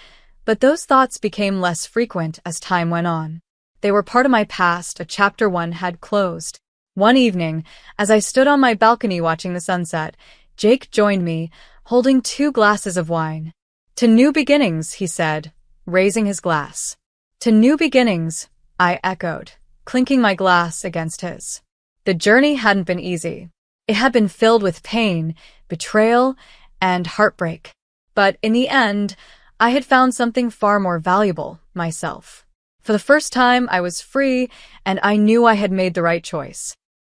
but those thoughts became less frequent as time went on. They were part of my past, a chapter one had closed. One evening, as I stood on my balcony watching the sunset, Jake joined me, holding 2 glasses of wine. "To new beginnings," he said, raising his glass. "To new beginnings," I echoed, clinking my glass against his. The journey hadn't been easy. It had been filled with pain, betrayal, and heartbreak. But in the end, I had found something far more valuable, myself. For the first time, I was free, and I knew I had made the right choice.